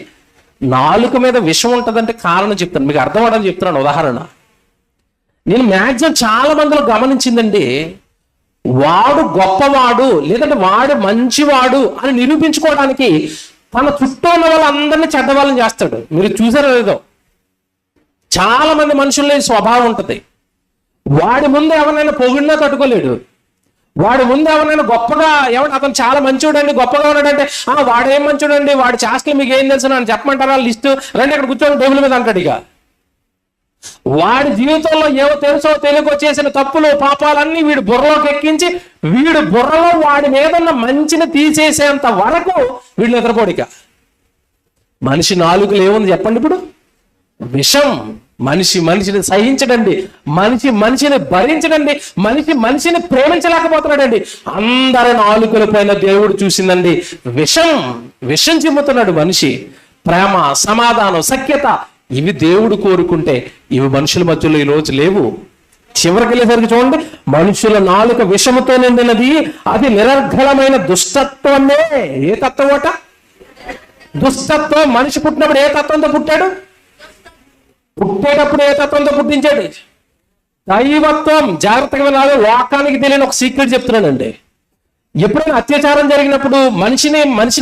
నాలుక మీద విషం ఉంటుందంటే కారణం చెప్తాను, మీకు అర్థం అవడానికి చెప్తున్నాను. ఉదాహరణ, నేను మ్యాక్సిమం చాలా మందిలో గమనించిందండి, వాడు గొప్పవాడు లేదంటే వాడు మంచివాడు అని నిరూపించుకోవడానికి తన చుట్టూ ఉన్న వాళ్ళందరినీ చెడ్డవాళ్ళని చేస్తాడు. మీరు చూసారో లేదో, చాలా మంది మనుషుల్లో ఈ స్వభావం ఉంటుంది. వాడి ముందు ఎవరినైనా పొగిడినా తట్టుకోలేడు, వాడి ముందు ఎవరైనా గొప్పగా అతను చాలా మంచోడండి, గొప్పగా ఉన్నాడంటే వాడేం మంచోడండి, వాడి చేష్టలు మీకు ఏం తెలుసు అని చెప్పమంటారా? లిస్టు రండి అక్కడ కూర్చొని టేబుల్ మీద అంటాడు. ఇక వాడి జీవితంలో ఏవో తెలుసో తెలియకో చేసిన తప్పులు పాపాలన్నీ వీడు బుర్రలోకి ఎక్కించి వీడు బుర్రలో వాడి మీద ఉన్న మంచిని తీసేసేంత వరకు వీళ్ళు నిద్రపోడిక. మనిషి నాలుకలు ఏముంది చెప్పండి? ఇప్పుడు విషం. మనిషిని సహించడండి, మనిషిని భరించడండి, మనిషిని ప్రేమించలేకపోతున్నాడండి. అందరి నాలుకల పైన దేవుడు చూసిందండి విషం చిమ్ముతున్నాడు మనిషి. ప్రేమ, సమాధానం, సఖ్యత ఇవి దేవుడు కోరుకుంటే ఇవి మనుషుల మధ్యలో ఈ రోజు లేవు. చివరికి వెళ్ళేసరికి చూడండి, మనుషుల నాలుక విషముతో నిండినది, అది నిరర్ఘలమైన దుష్టత్వమే. ఏ తత్వం అట? దుష్టత్వం. మనిషి పుట్టినప్పుడు ఏ తత్వంతో పుట్టాడు? పుట్టేటప్పుడు ఏ తత్వంతో పుట్టించాడు? దైవత్వం. జాగ్రత్తగా వినాలి. లోకానికి తెలియని ఒక సీక్రెట్ చెప్తున్నానండి. ఎప్పుడైనా అత్యాచారం జరిగినప్పుడు మనిషి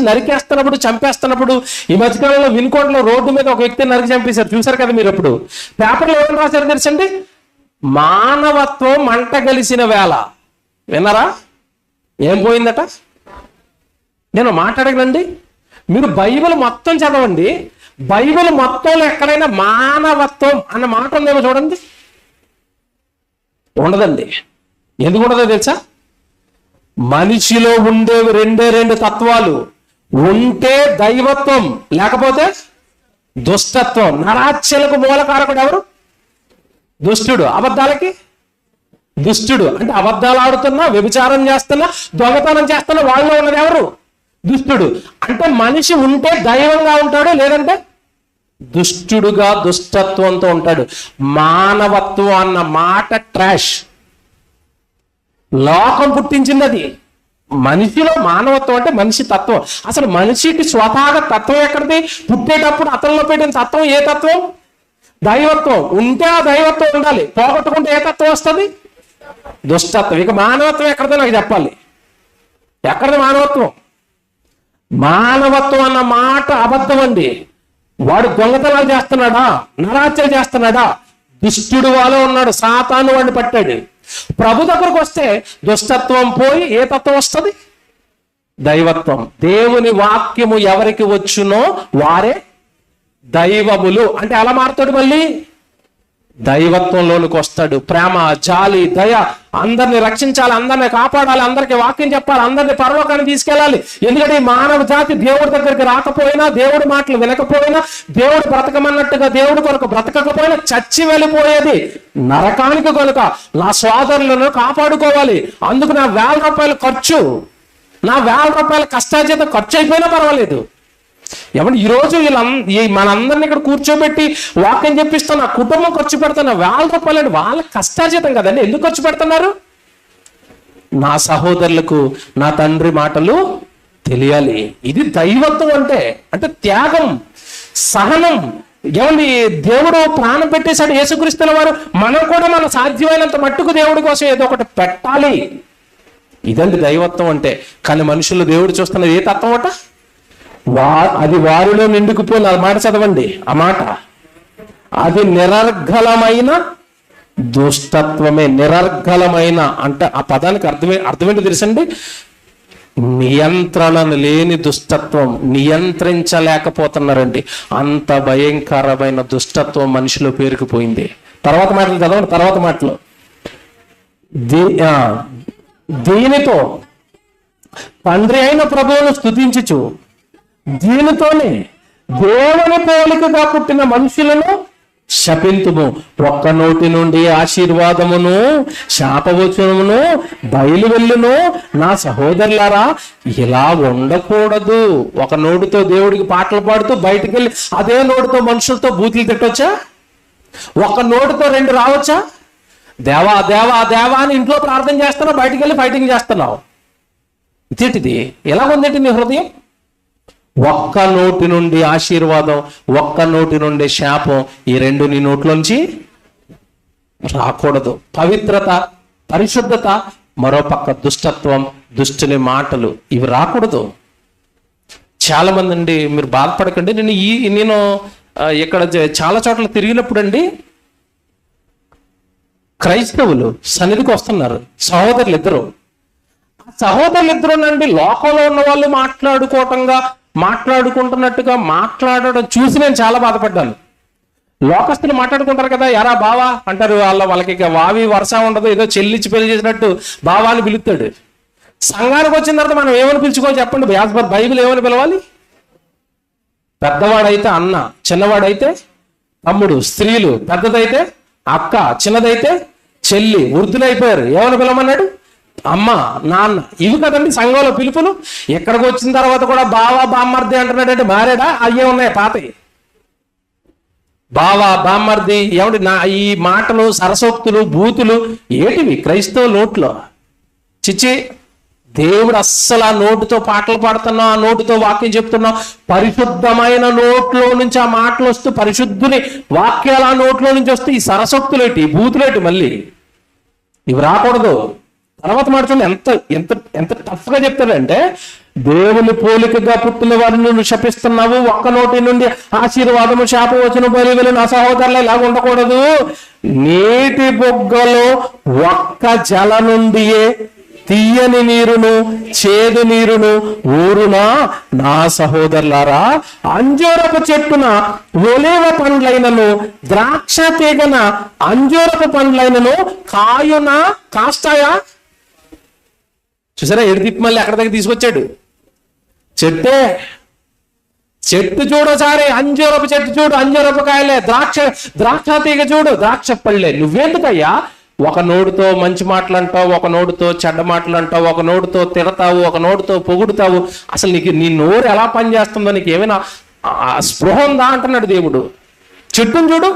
నరికేస్తున్నప్పుడు, చంపేస్తున్నప్పుడు, ఈ మధ్యకాలంలో వినుకోటలో రోడ్డు మీద ఒక వ్యక్తిని నరికి చంపేశారు, చూసారు కదా మీరు. అప్పుడు పేపర్లో ఏమని రాశారు తెలుసండి? మానవత్వం మంట గలిసిన వేళ. విన్నారా? ఏం పోయిందట? నేను మాట్లాడగలండి. మీరు బైబిల్ మొత్తం చదవండి. బైబిల్ మొత్తంలో ఎక్కడైనా మానవత్వం అన్న మాట ఉందేమో చూడండి. ఉండదండి. ఎందుకు ఉండదో తెలుసా? మనిషిలో ఉండేవి రెండు తత్వాలు. ఉంటే దైవత్వం, లేకపోతే దుష్టత్వం. నరాచలకు మూలకారకుడు ఎవరు? దుష్టుడు. అబద్ధాలకి దుష్టుడు. అంటే అబద్ధాలు ఆడుతున్నా, వ్యభిచారం చేస్తున్నా, దొంగతనం చేస్తున్నా వాళ్ళలో ఉన్నది ఎవరు? దుష్టుడు. అంటే మనిషి ఉంటే దైవంగా ఉంటాడు, లేదంటే దుష్టుడుగా దుష్టత్వంతో ఉంటాడు. మానవత్వం అన్న మాట ట్రాష్. లోకం పుట్టించింది అది. మనిషిలో మానవత్వం అంటే మనిషి తత్వం. అసలు మనిషికి స్వతహాగా తత్వం ఎక్కడిది? పుట్టేటప్పుడు అతనిలో పెట్టిన తత్వం ఏ తత్వం? దైవత్వం. ఉంటే ఆ దైవత్వం ఉండాలి, పోగొట్టుకుంటే ఏ తత్వం వస్తుంది? దుష్టత్వం. ఇక మానవత్వం ఎక్కడిదో నాకు చెప్పాలి. ఎక్కడిది మానవత్వం? మానవత్వం అన్న మాట అబద్ధం అండి. వాడు దొంగతనాలు చేస్తున్నాడా? నరాచలు చేస్తున్నాడా? దుష్టుడు వాలో ఉన్నాడు. సాతాను వాడిని పట్టాడు. ప్రభు దగ్గరకు వస్తే దుష్టత్వం పోయి ఏ తత్వం వస్తుంది? దైవత్వం. దేవుని వాక్యము ఎవరికి వచ్చునో వారే దైవములు. అంటే ఎలా మారుతాడు? మళ్ళీ దైవత్వంలోనికి వస్తాడు. ప్రేమ, జాలి, దయ, అందరిని రక్షించాలి, అందరిని కాపాడాలి, అందరికి వాక్యం చెప్పాలి, అందరిని పరలోకాన్ని తీసుకెళ్ళాలి. ఎందుకంటే ఈ మానవ జాతి దేవుడి దగ్గరికి రాకపోయినా, దేవుడి మాటలు వినకపోయినా, దేవుడు బ్రతకమన్నట్టుగా దేవుడి కొరకు బ్రతకకపోయినా చచ్చి వెళ్ళిపోయేది నరకానికి. కనుక నా సోదరులను కాపాడుకోవాలి. అందుకు నా ₹1000 కష్టార్జితం ఖర్చు అయిపోయినా పర్వాలేదు. ఏమంటే ఈరోజు మనందరినీ ఇక్కడ కూర్చోబెట్టి వాక్యం చెప్పిస్తున్న కుటుంబం ఖర్చు పెడుతున్న ₹1000 వాళ్ళ కష్టార్జితం కదండి. ఎందుకు ఖర్చు పెడుతున్నారు? నా సహోదరులకు నా తండ్రి మాటలు తెలియాలి. ఇది దైవత్వం. అంటే త్యాగం, సహనం. ఏమండి, దేవుడు ప్రాణం పెట్టేశాడు యేసుక్రీస్తుల వారు. మనం కూడా మన సాధ్యమైనంత మట్టుకు దేవుడి కోసం ఏదో ఒకటి పెట్టాలి. ఇదండి దైవత్వం అంటే. కానీ మనుషులు దేవుడు చూస్తున్నది ఏ తత్వం అట? అది వారిలో నిండుకుపోయిన మాట చదవండి. ఆ మాట అది నిరర్ఘలమైన దుష్టత్వమే. నిరర్ఘలమైన అంటే ఆ పదానికి అర్థమేంటి తెలుసండి? నియంత్రణను లేని దుష్టత్వం. నియంత్రించలేకపోతున్నారండి. అంత భయంకరమైన దుష్టత్వం మనిషిలో పేరుకుపోయింది. తర్వాత మాటలు చదవండి. తర్వాత మాటలు దీనితో తండ్రి అయిన ప్రభువును స్తుతించుచు, దీనితోనే దేవుని పోలికగా పుట్టిన మనుషులను శపింతుము. ఒక్క నోటి నుండి ఆశీర్వాదమును శాపవచనమును బయలు వెళ్ళును. నా సహోదరులారా, ఇలా ఉండకూడదు. ఒక నోటితో దేవుడికి పాటలు పాడుతూ బయటికి వెళ్ళి అదే నోటితో మనుషులతో బూతులు తిట్టొచ్చా? ఒక నోటితో 2 రావచ్చా? దేవా దేవా దేవా అని ఇంట్లో ప్రార్థన చేస్తున్నావు, బయటికి వెళ్ళి ఫైటింగ్ చేస్తున్నావు. ఇదేంటిది? ఎలా ఉందేంటి నీ హృదయం? ఒక్క నోటి నుండి ఆశీర్వాదం, ఒక్క నోటి నుండి శాపం, ఈ 2 నీ నోట్లోంచి రాకూడదు. పవిత్రత, పరిశుద్ధత, మరోపక్క దుష్టత్వం, దుష్టుని మాటలు, ఇవి రాకూడదు. చాలా మంది అండి, మీరు బాధపడకండి. నేను ఇక్కడ చాలా చోట్ల తిరిగినప్పుడు అండి, క్రైస్తవులు సన్నిధికి వస్తున్నారు, సహోదరులు ఇద్దరు. సహోదరులు ఇద్దరునండి లోకంలో ఉన్న వాళ్ళు మాట్లాడుకుంటున్నట్టుగా మాట్లాడడం చూసి నేను చాలా బాధపడ్డాను. లోకస్తులు మాట్లాడుకుంటారు కదా, ఎరా బావా అంటారు. వాళ్ళకి ఇక వావి వరుస ఉండదు, ఏదో చెల్లిచ్చి పెళ్లి చేసినట్టు బావాని పిలుస్తాడు. సంఘానికి వచ్చిన తర్వాత మనం ఏమని పిలుచుకోవాలి చెప్పండి? బైబిల్ ఏమని పిలవాలి? పెద్దవాడైతే అన్న, చిన్నవాడైతే తమ్ముడు, స్త్రీలు పెద్దదైతే అక్క, చిన్నదైతే చెల్లి, వృద్ధులైపోయారు ఏమని పిలవమన్నాడు? అమ్మ, నాన్న. ఇవి కదండి సంఘంలో పిలుపులు. ఇక్కడికి వచ్చిన తర్వాత కూడా బావా బామ్మర్ది అంటున్నాడంటే మారేడా? అయ్యే ఉన్నాయి పాతవి. బావా బామ్మర్ది ఏమంటే ఈ మాటలు, సరసోక్తులు, బూతులు ఏటివి క్రైస్తవ నోట్లో? చిచ్చి, దేవుడు అస్సలు ఆ నోటుతో పాటలు పాడుతున్నాం, ఆ నోటుతో వాక్యం చెప్తున్నాం, పరిశుద్ధమైన నోట్లో నుంచి ఆ మాటలు వస్తూ పరిశుద్ధుని వాక్యాలు ఆ నోట్లో నుంచి వస్తే ఈ సరసోక్తులేటి, బూతులేటి మళ్ళీ ఇవి రాకూడదు. తర్వాత మాట్లాడి ఎంత ఎంత ఎంత టఫ్ గా చెప్తాడంటే, దేవుని పోలికగా పుట్టిన వారిని నువ్వు శపిస్తున్నావు, ఒక్క నోటి నుండి ఆశీర్వాదము శాపం వచ్చిన బలివలు నా సహోదరులు ఇలాగ ఉండకూడదు. నీటి బొగ్గలో ఒక్క జల నుండియే తీయని నీరును చేదు నీరును ఊరునా నా సహోదరులారా. అంజూరపు చెట్టున ఒలీవ పండ్లైనను ద్రాక్ష తీగన అంజూరపు పండ్లైనను కాయునా కాస్తాయా? చూసారా ఎడిదిప్పి మళ్ళీ ఎక్కడ దగ్గర తీసుకొచ్చాడు. చెట్టు చూడసారి, అంజూరపు చెట్టు చూడు, అంజూరపు కాయలే, ద్రాక్ష తీగ చూడు, ద్రాక్ష పళ్ళే. నువ్వెందుకయ్యా ఒక నోడుతో మంచి మాటలు అంటావు, ఒక నోడుతో చెడ్డ మాటలు అంటావు, ఒక నోడుతో తిడతావు, ఒక నోడుతో పొగుడుతావు? అసలు నీ నోరు ఎలా పనిచేస్తుందో నీకు ఏమైనా స్పృహ ఉందా అంటున్నాడు దేవుడు. చెట్టును చూడు,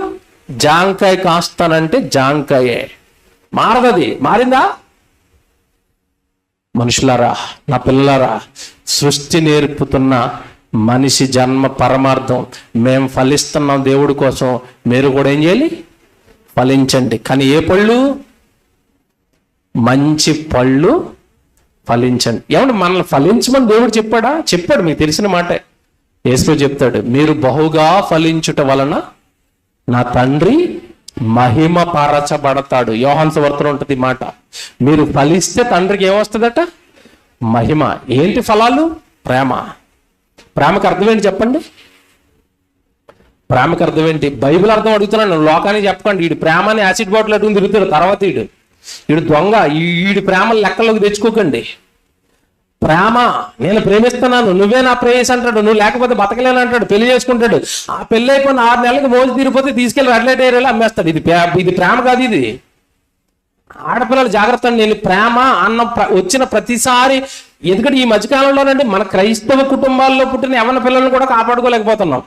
జాంకాయ కాస్తానంటే జాంకాయే, మారదది. మారిందా? మనుషులారా, నా పిల్లలారా, సృష్టి నేర్పుతున్న మనిషి జన్మ పరమార్థం మేము ఫలిస్తున్నాం దేవుడి కోసం. మీరు కూడా ఏం చేయాలి? ఫలించండి. కానీ ఏ పళ్ళు? మంచి పళ్ళు ఫలించండి. ఏమంటే మనల్ని ఫలించమని దేవుడు చెప్పాడా? చెప్పాడు, మీకు తెలిసిన మాటే. యేసు చెప్తాడు, మీరు బహుగా ఫలించుట వలన నా తండ్రి మహిమ పరచబడతాడు. యోహాను సువార్తలో ఉంటుంది మాట. మీరు ఫలిస్తే తండ్రికి ఏమొస్తుందట? మహిమ. ఏంటి ఫలాలు? ప్రేమ. ప్రేమకు అర్థం ఏంటి చెప్పండి? ప్రేమకు అర్థం ఏంటి? బైబిల్ అర్థం అడుగుతున్నాను, లోకానికి చెప్పకండి. వీడి ప్రేమని యాసిడ్ బాటిల్ అడుగుని తిరుగుతాడు తర్వాత. వీడు దొంగ, వీడి ప్రేమలు లెక్కలోకి తెచ్చుకోకండి. ప్రేమ, నేను ప్రేమిస్తున్నాను, నువ్వే నా ప్రేయస్ అంటాడు. నువ్వు లేకపోతే బతకలేను అంటాడు. పెళ్లి చేసుకుంటాడు. ఆ పెళ్లి అయిపోయిన 6 నెలలకు మోజు తీరిపోతే తీసుకెళ్లి రెడ్ లైట్ ఏరియాలో అమ్మేస్తాడు. ఇది ప్రేమ కాదు. ఇది ఆడపిల్లలు జాగ్రత్త అండి. నేను ప్రేమ అన్న వచ్చిన ప్రతిసారి, ఎందుకంటే ఈ మధ్యకాలంలోనండి మన క్రైస్తవ కుటుంబాల్లో పుట్టిన యవ్వన పిల్లలను కూడా కాపాడుకోలేకపోతున్నాం.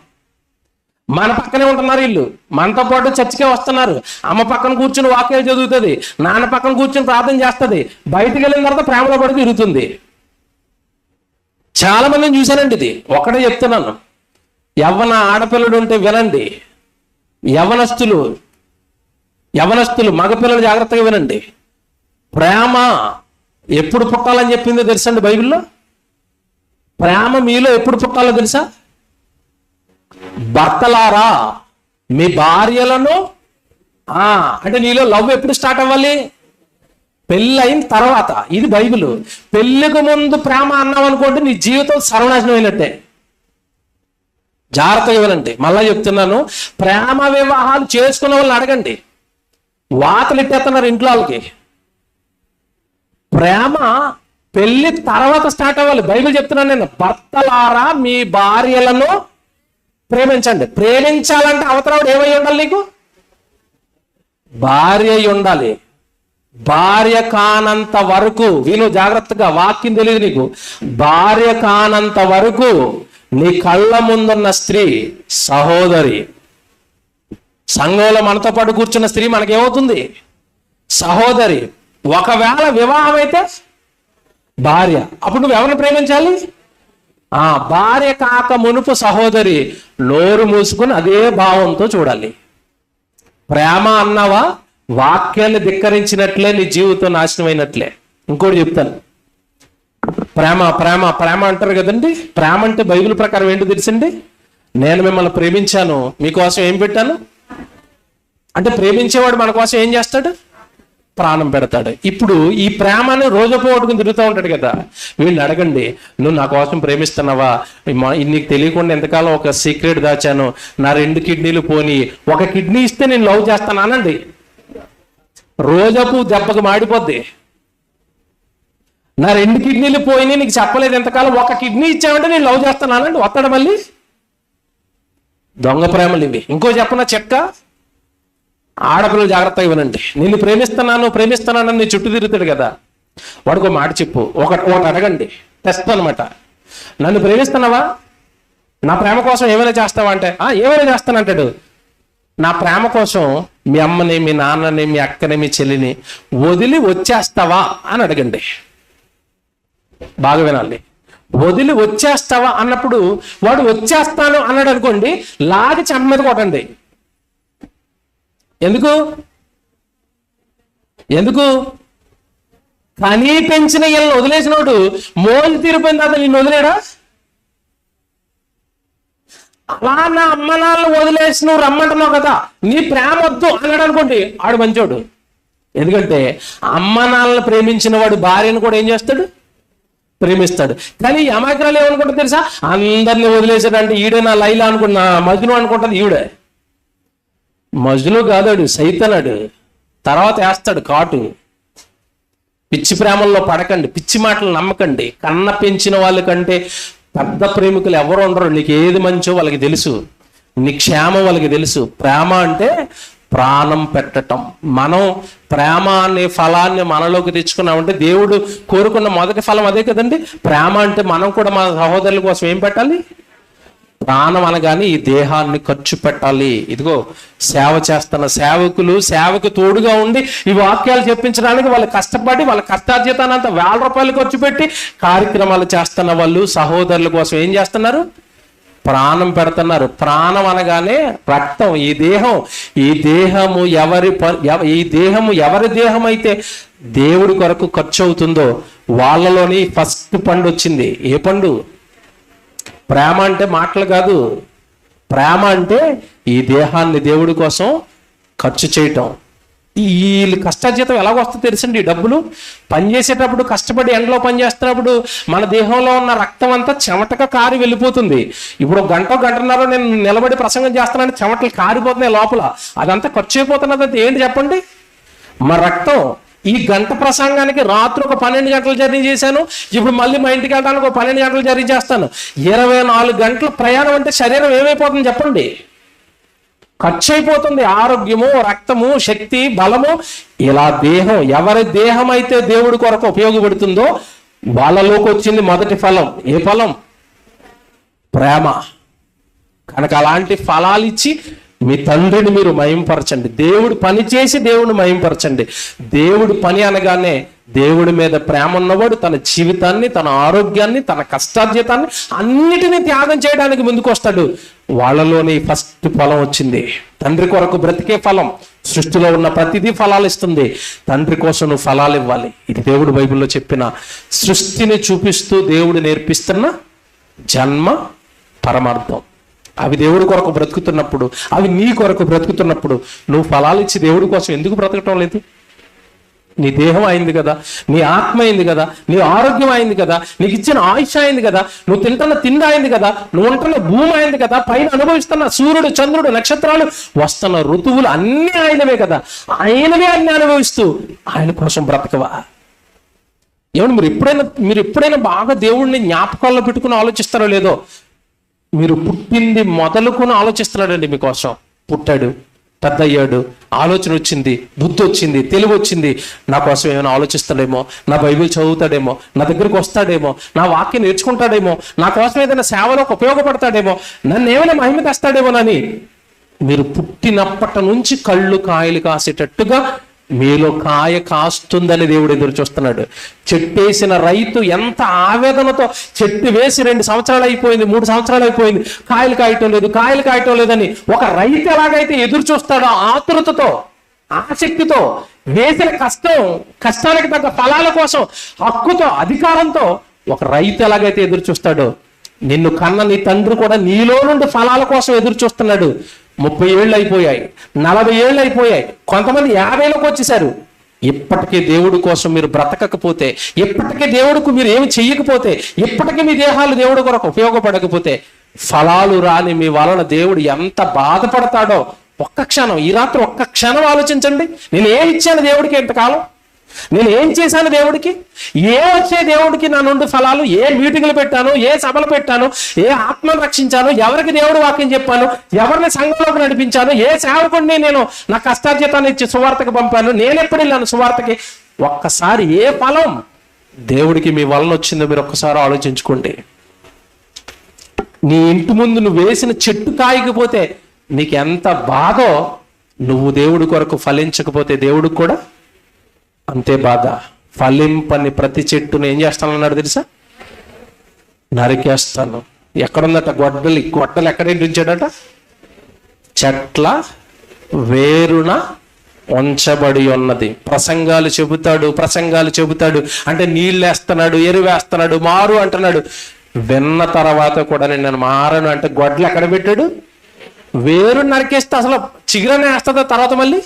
మన పక్కనే ఉంటున్నారు వీళ్ళు, మనతో పాటు చర్చికే వస్తున్నారు. అమ్మ పక్కన కూర్చుని వాక్యాలు చదువుతుంది, నాన్న పక్కన కూర్చుని ప్రార్థన చేస్తుంది. బయటికి వెళ్ళిన తర్వాత ప్రేమలో పడి తిరుగుతుంది. చాలా మందిని చూశానండి. ఇది ఒకటే చెప్తున్నాను, యవ్వన ఆడపిల్లడు ఉంటే వినండి. యవనస్తులు మగపిల్లలు జాగ్రత్తగా వినండి. ప్రేమ ఎప్పుడు పుట్టాలని చెప్పిందో తెలుసండి బైబిల్లో? ప్రేమ మీలో ఎప్పుడు పుట్టాలో తెలుసా? భర్తలారా మీ భార్యలను, అంటే నీలో లవ్ ఎప్పుడు స్టార్ట్ అవ్వాలి? పెళ్ళైన తర్వాత. ఇది బైబిల్. పెళ్ళికి ముందు ప్రేమ అన్నావు అనుకోండి, నీ జీవితం సర్వనాశనం అయినట్టే. జాగ్రత్తగా వినండి, మళ్ళా చెప్తున్నాను. ప్రేమ వివాహాలు చేసుకున్న వాళ్ళని అడగండి, వాతలు ఇట్టేస్తున్నారు ఇంట్లో వాళ్ళకి. ప్రేమ పెళ్లి తర్వాత స్టార్ట్ అవ్వాలి. బైబిల్ చెప్తున్నాను నేను, భర్తలారా మీ భార్యలను ప్రేమించండి. ప్రేమించాలంటే అవతరావుడు ఏమై ఉండాలి? నీకు భార్య అయి ఉండాలి. భార్య కానంత వరకు, వీళ్ళు జాగ్రత్తగా, వాక్యం తెలియదు నీకు. భార్య కానంత వరకు నీ కళ్ళ ముందున్న స్త్రీ సహోదరి. సంఘంలో మనతో పాటు కూర్చున్న స్త్రీ మనకేమవుతుంది? సహోదరి. ఒకవేళ వివాహం అయితే భార్య. అప్పుడు నువ్వు ఎవరిని ప్రేమించాలి? భార్య కాక మునుపు సహోదరి. నోరు మూసుకుని అదే భావంతో చూడాలి. ప్రేమ అన్నావా, వాక్యాన్ని ధిక్కరించినట్లే నీ జీవితం నాశనం అయినట్లే. ఇంకోటి చెప్తాను, ప్రేమ ప్రేమ ప్రేమ అంటారు కదండి. ప్రేమ అంటే బైబిల్ ప్రకారం ఏంటో తెలుసండి? నేను మిమ్మల్ని ప్రేమించాను, మీకోసం ఏం పెట్టాను అంటే, ప్రేమించేవాడు మన కోసం ఏం చేస్తాడు? ప్రాణం పెడతాడు. ఇప్పుడు ఈ ప్రేమని రోజు పోగొట్టుకుని తిరుగుతూ ఉంటాడు కదా. వీళ్ళని అడగండి, నువ్వు నా కోసం ప్రేమిస్తున్నావా? నీకు తెలియకుండా ఎంతకాలం ఒక సీక్రెట్ దాచాను, నా 2 కిడ్నీలు పోని, 1 కిడ్నీ ఇస్తే నేను లవ్ చేస్తాను అనండి. రోజపు దెబ్బకు మాడిపోద్ది. నా 2 కిడ్నీలు పోయినాయి నీకు చెప్పలేదు ఎంతకాలం, 1 కిడ్నీ ఇచ్చామంటే నేను లవ్ చేస్తాను అనండి. వస్తాడు మళ్ళీ. దొంగ ప్రేమలు ఇవి. ఇంకో చెప్పనా చెక్క, ఆడపిల్లలు జాగ్రత్తగా ఇవ్వనండి. నిన్ను ప్రేమిస్తున్నానని నీ చుట్టూ తిరుగుతాడు కదా, వాడికి మాట చెప్పు. ఒకటి అడగండి, టెస్ట్ అనమాట. నన్ను ప్రేమిస్తున్నావా? నా ప్రేమ కోసం ఏమైనా చేస్తావా అంటే ఏమైనా చేస్తానంటాడు. నా ప్రేమ కోసం మీ అమ్మని, మీ నాన్నని, మీ అక్కని, మీ చెల్లిని వదిలి వచ్చేస్తావా అని అడగండి. బాగా వినాలి. వదిలి వచ్చేస్తావా అన్నప్పుడు వాడు వచ్చేస్తాను అన్నాడు అనుకోండి, లాగి చెంప మీద కొట్టండి. ఎందుకు కనీ పెంచిన ఇళ్ళని వదిలేసినోడు మోజు తీరిపోయిన తర్వాత నిన్ను వదిలేడా? అలా నా అమ్మ నాన్నలు వదిలేసి నువ్వు రమ్మంటున్నావు కదా, నీ ప్రేమ వద్దు అన్నాడు అనుకోండి, ఆడు మంచోడు. ఎందుకంటే అమ్మ నాన్నలను ప్రేమించిన వాడు భార్యను కూడా ఏం చేస్తాడు? ప్రేమిస్తాడు. కానీ ఈ అమాయకురాలు ఏమనుకుంటుంది తెలుసా? అందరినీ వదిలేసాడంటే ఈడే నా లైలా అనుకున్నా, మజ్ను అనుకుంటుంది. ఈవిడే మజ్ను కాదాడు, సైతనాడు. తర్వాత వేస్తాడు కాటు. పిచ్చి ప్రేమల్లో పడకండి, పిచ్చి మాటలు నమ్మకండి. కన్న పెంచిన వాళ్ళకంటే పెద్ద ప్రేమికులు ఎవరు ఉండరు. నీకు ఏది మంచో వాళ్ళకి తెలుసు, నీ క్షేమం వాళ్ళకి తెలుసు. ప్రేమ అంటే ప్రాణం పెట్టటం. మనం ప్రేమ అనే ఫలాన్ని మనలోకి తెచ్చుకున్నామంటే దేవుడు కోరుకున్న మొదటి ఫలం అదే కదండి. ప్రేమ అంటే మనం కూడా మన సహోదరుల కోసం ఏం పెట్టాలి? ప్రాణం అనగానే ఈ దేహాన్ని ఖర్చు పెట్టాలి. ఇదిగో సేవ చేస్తున్న సేవకులు సేవకు తోడుగా ఉండి ఈ వాక్యాలు చెప్పించడానికి వాళ్ళు కష్టపడి వాళ్ళ కష్టార్జితాన్ని అంతా ₹1000 ఖర్చు పెట్టి కార్యక్రమాలు చేస్తున్న వాళ్ళు సహోదరుల కోసం ఏం చేస్తున్నారు? ప్రాణం పెడుతున్నారు. ప్రాణం అనగానే రక్తం. ఈ దేహము ఎవరి దేహం అయితే దేవుడి కొరకు ఖర్చు అవుతుందో వాళ్ళలోని ఫస్ట్ పండు వచ్చింది. ఏ పండు? ప్రేమ అంటే మాటలు కాదు. ప్రేమ అంటే ఈ దేహాన్ని దేవుడి కోసం ఖర్చు చేయటం. వీళ్ళు కష్టార్జితం ఎలాగొస్తుందో తెలుసండి. ఈ డబ్బులు పనిచేసేటప్పుడు కష్టపడి ఎండలో పనిచేస్తున్నప్పుడు మన దేహంలో ఉన్న రక్తం అంతా చెమటగా కారి వెళ్ళిపోతుంది. ఇప్పుడు గంటన్నర నేను నిలబడి ప్రసంగం చేస్తానని చెమటలు కారిపోతున్నాయి లోపల, అదంతా ఖర్చు అయిపోతున్నది. అది ఏంటి చెప్పండి? మా రక్తం. ఈ గంట ప్రసంగానికి రాత్రి ఒక 12 గంటలు జర్నీ చేశాను, ఇప్పుడు మళ్ళీ మా ఇంటికి వెళ్ళడానికి ఒక 12 గంటలు జర్నీ చేస్తాను. 24 గంటల ప్రయాణం అంటే శరీరం ఏమైపోతుంది చెప్పండి? ఖర్చు అయిపోతుంది. ఆరోగ్యము, రక్తము, శక్తి, బలము. ఇలా దేహం, ఎవరి దేహం అయితే దేవుడి కొరకు ఉపయోగపడుతుందో వాళ్ళలోకి వచ్చింది మొదటి ఫలం. ఏ ఫలం? ప్రేమ. కనుక అలాంటి ఫలాలు ఇచ్చి మీ తండ్రిని మీరు మహింపరచండి. దేవుడు పని చేసి దేవుడిని మహింపరచండి. దేవుడి పని అనగానే దేవుడి మీద ప్రేమ ఉన్నవాడు తన జీవితాన్ని, తన ఆరోగ్యాన్ని, తన కష్టార్జితాన్ని అన్నిటినీ త్యాగం చేయడానికి ముందుకు వస్తాడు. వాళ్ళలోని ఫస్ట్ ఫలం వచ్చింది. తండ్రి కొరకు బ్రతికే ఫలం. సృష్టిలో ఉన్న ప్రతిదీ ఫలాలు ఇస్తుంది. తండ్రి కోసం నువ్వు ఫలాలు ఇవ్వాలి. ఇది దేవుడు బైబిల్లో చెప్పిన, సృష్టిని చూపిస్తూ దేవుడు నేర్పిస్తున్న జన్మ పరమార్థం. అవి దేవుడి కొరకు బ్రతుకుతున్నప్పుడు, అవి నీ కొరకు బ్రతుకుతున్నప్పుడు నువ్వు ఫలాలు ఇచ్చి దేవుడి కోసం ఎందుకు బ్రతకటం లేదు? నీ దేహం అయింది కదా, నీ ఆత్మ అయింది కదా, నీ ఆరోగ్యం అయింది కదా, నీకు ఇచ్చిన ఆయుష్ అయింది కదా, నువ్వు తింటున్న తిండి అయింది కదా, నువ్వు ఉంటున్న భూమి అయింది కదా, పైన అనుభవిస్తున్న సూర్యుడు, చంద్రుడు, నక్షత్రాలు, వస్తున్న ఋతువులు అన్నీ ఆయనవే కదా. ఆయనవే అన్ని అనుభవిస్తూ ఆయన కోసం బ్రతకవా? ఏమన్నా మీరు ఎప్పుడైనా బాగా దేవుడిని జ్ఞాపకాల్లో పెట్టుకుని ఆలోచిస్తారో లేదో? మీరు పుట్టింది మొదలుకొని ఆలోచిస్తున్నాడండి మీకోసం. పుట్టాడు, పెద్ద అయ్యాడు, ఆలోచన వచ్చింది, బుద్ధి వచ్చింది, తెలివి వచ్చింది. నా కోసం ఏమైనా ఆలోచిస్తాడేమో, నా బైబిల్ చదువుతాడేమో, నా దగ్గరికి వస్తాడేమో, నా వాక్యం నేర్చుకుంటాడేమో, నా కోసం ఏదైనా సేవలోకి ఉపయోగపడతాడేమో, నన్ను ఏమైనా మహిమ తెస్తాడేమోనని మీరు పుట్టినప్పటి నుంచి కళ్ళు కాయలు కాసేటట్టుగా మీలో కాయ కాస్తుందని దేవుడు ఎదురు చూస్తున్నాడు. చెట్టేసిన రైతు ఎంత ఆవేదనతో, చెట్టు వేసి 2 సంవత్సరాలు అయిపోయింది, 3 సంవత్సరాలు అయిపోయింది, కాయలు కాయటం లేదని ఒక రైతు ఎలాగైతే ఎదురు చూస్తాడో ఆతురతతో, ఆసక్తితో, వేసిన కష్టానికి తగ్గ ఫలాల కోసం హక్కుతో, అధికారంతో ఒక రైతు ఎలాగైతే ఎదురు చూస్తాడో, నిన్ను కన్న నీ తండ్రి కూడా నీలో నుండి ఫలాల కోసం ఎదురు చూస్తున్నాడు. 30 ఏళ్ళు అయిపోయాయి, 40 ఏళ్ళు అయిపోయాయి, కొంతమంది 50లోకి వచ్చేసారు. ఇప్పటికీ దేవుడి కోసం మీరు బ్రతకకపోతే, ఇప్పటికీ దేవుడికి మీరు ఏమి చెయ్యకపోతే, ఇప్పటికీ మీ దేహాలు దేవుడి కొరకు ఉపయోగపడకపోతే, ఫలాలు రాని మీ వలన దేవుడు ఎంత బాధపడతాడో ఒక్క క్షణం, ఈ రాత్రి ఒక్క క్షణం ఆలోచించండి. నేను ఏమి ఇచ్చాను దేవుడికి ఇంతకాలం? నేను ఏం చేశాను దేవుడికి? ఏ వచ్చే దేవుడికి నా నుండి ఫలాలు? ఏ మీటింగ్లు పెట్టాను, ఏ సభలు పెట్టాను, ఏ ఆత్మను రక్షించాను, ఎవరికి దేవుడు వాక్యం చెప్పాను, ఎవరిని సంఘంలోకి నడిపించాను, ఏ సేవకుడిని నేను నా కష్టార్జితాన్ని ఇచ్చి సువార్తకు పంపాను, నేను ఎప్పుడు వెళ్ళాను సువార్తకి? ఒక్కసారి ఏ ఫలం దేవుడికి మీ వలన వచ్చిందో మీరు ఒక్కసారి ఆలోచించుకోండి. నీ ఇంటి ముందు నువ్వు వేసిన చెట్టు కాయకపోతే నీకు ఎంత బాధో, నువ్వు దేవుడి కొరకు ఫలించకపోతే దేవుడికి కూడా అంతే బాధ. ఫలింపని ప్రతి చెట్టును ఏం చేస్తానన్నాడు తెలుసా? నరికేస్తాను. ఎక్కడుందట? గొడ్డలు ఎక్కడేంటి ఉంచాడట? చెట్ల వేరున ఉంచబడి ఉన్నది. ప్రసంగాలు చెబుతాడు అంటే నీళ్ళు వేస్తున్నాడు, ఎరువేస్తున్నాడు, మారు అంటున్నాడు. విన్న తర్వాత కూడా నేను మారను అంటే గొడ్డలు ఎక్కడ పెట్టాడు? వేరు నరికేస్తే అసలు చిగురనే వేస్తుందా తర్వాత మళ్ళీ?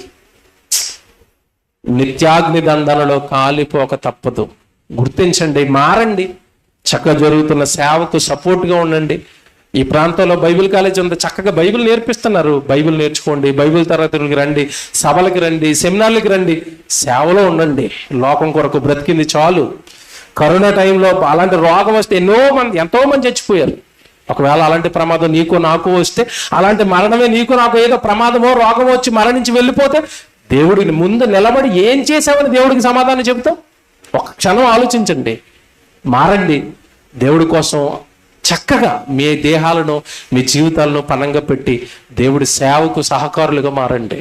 నిత్యాగ్ని దండనలో కాలిపోక తప్పదు. గుర్తించండి, మారండి. చక్కగా జరుగుతున్న సేవకు సపోర్ట్గా ఉండండి. ఈ ప్రాంతంలో బైబిల్ కాలేజ్ ఉంది, చక్కగా బైబిల్ నేర్పిస్తున్నారు. బైబిల్ నేర్చుకోండి, బైబిల్ తరగతులకి రండి, సభలకి రండి, సెమినార్లకి రండి, సేవలో ఉండండి. లోకం కొరకు బ్రతికింది చాలు. కరోనా టైంలో అలాంటి రోగం వస్తే ఎంతో మంది చచ్చిపోయారు. ఒకవేళ అలాంటి ప్రమాదం నీకు నాకు వస్తే, అలాంటి మరణమే నీకు నాకు ఏదో ప్రమాదమో రోగమో వచ్చి మరణించి వెళ్ళిపోతే, దేవుడిని ముందు నిలబడి ఏం చేసావని దేవుడికి సమాధానం చెబుతావు? ఒక క్షణం ఆలోచించండి, మారండి. దేవుడి కోసం చక్కగా మీ దేహాలను, మీ జీవితాలను పణంగా పెట్టి దేవుడి సేవకు సహకారులుగా మారండి.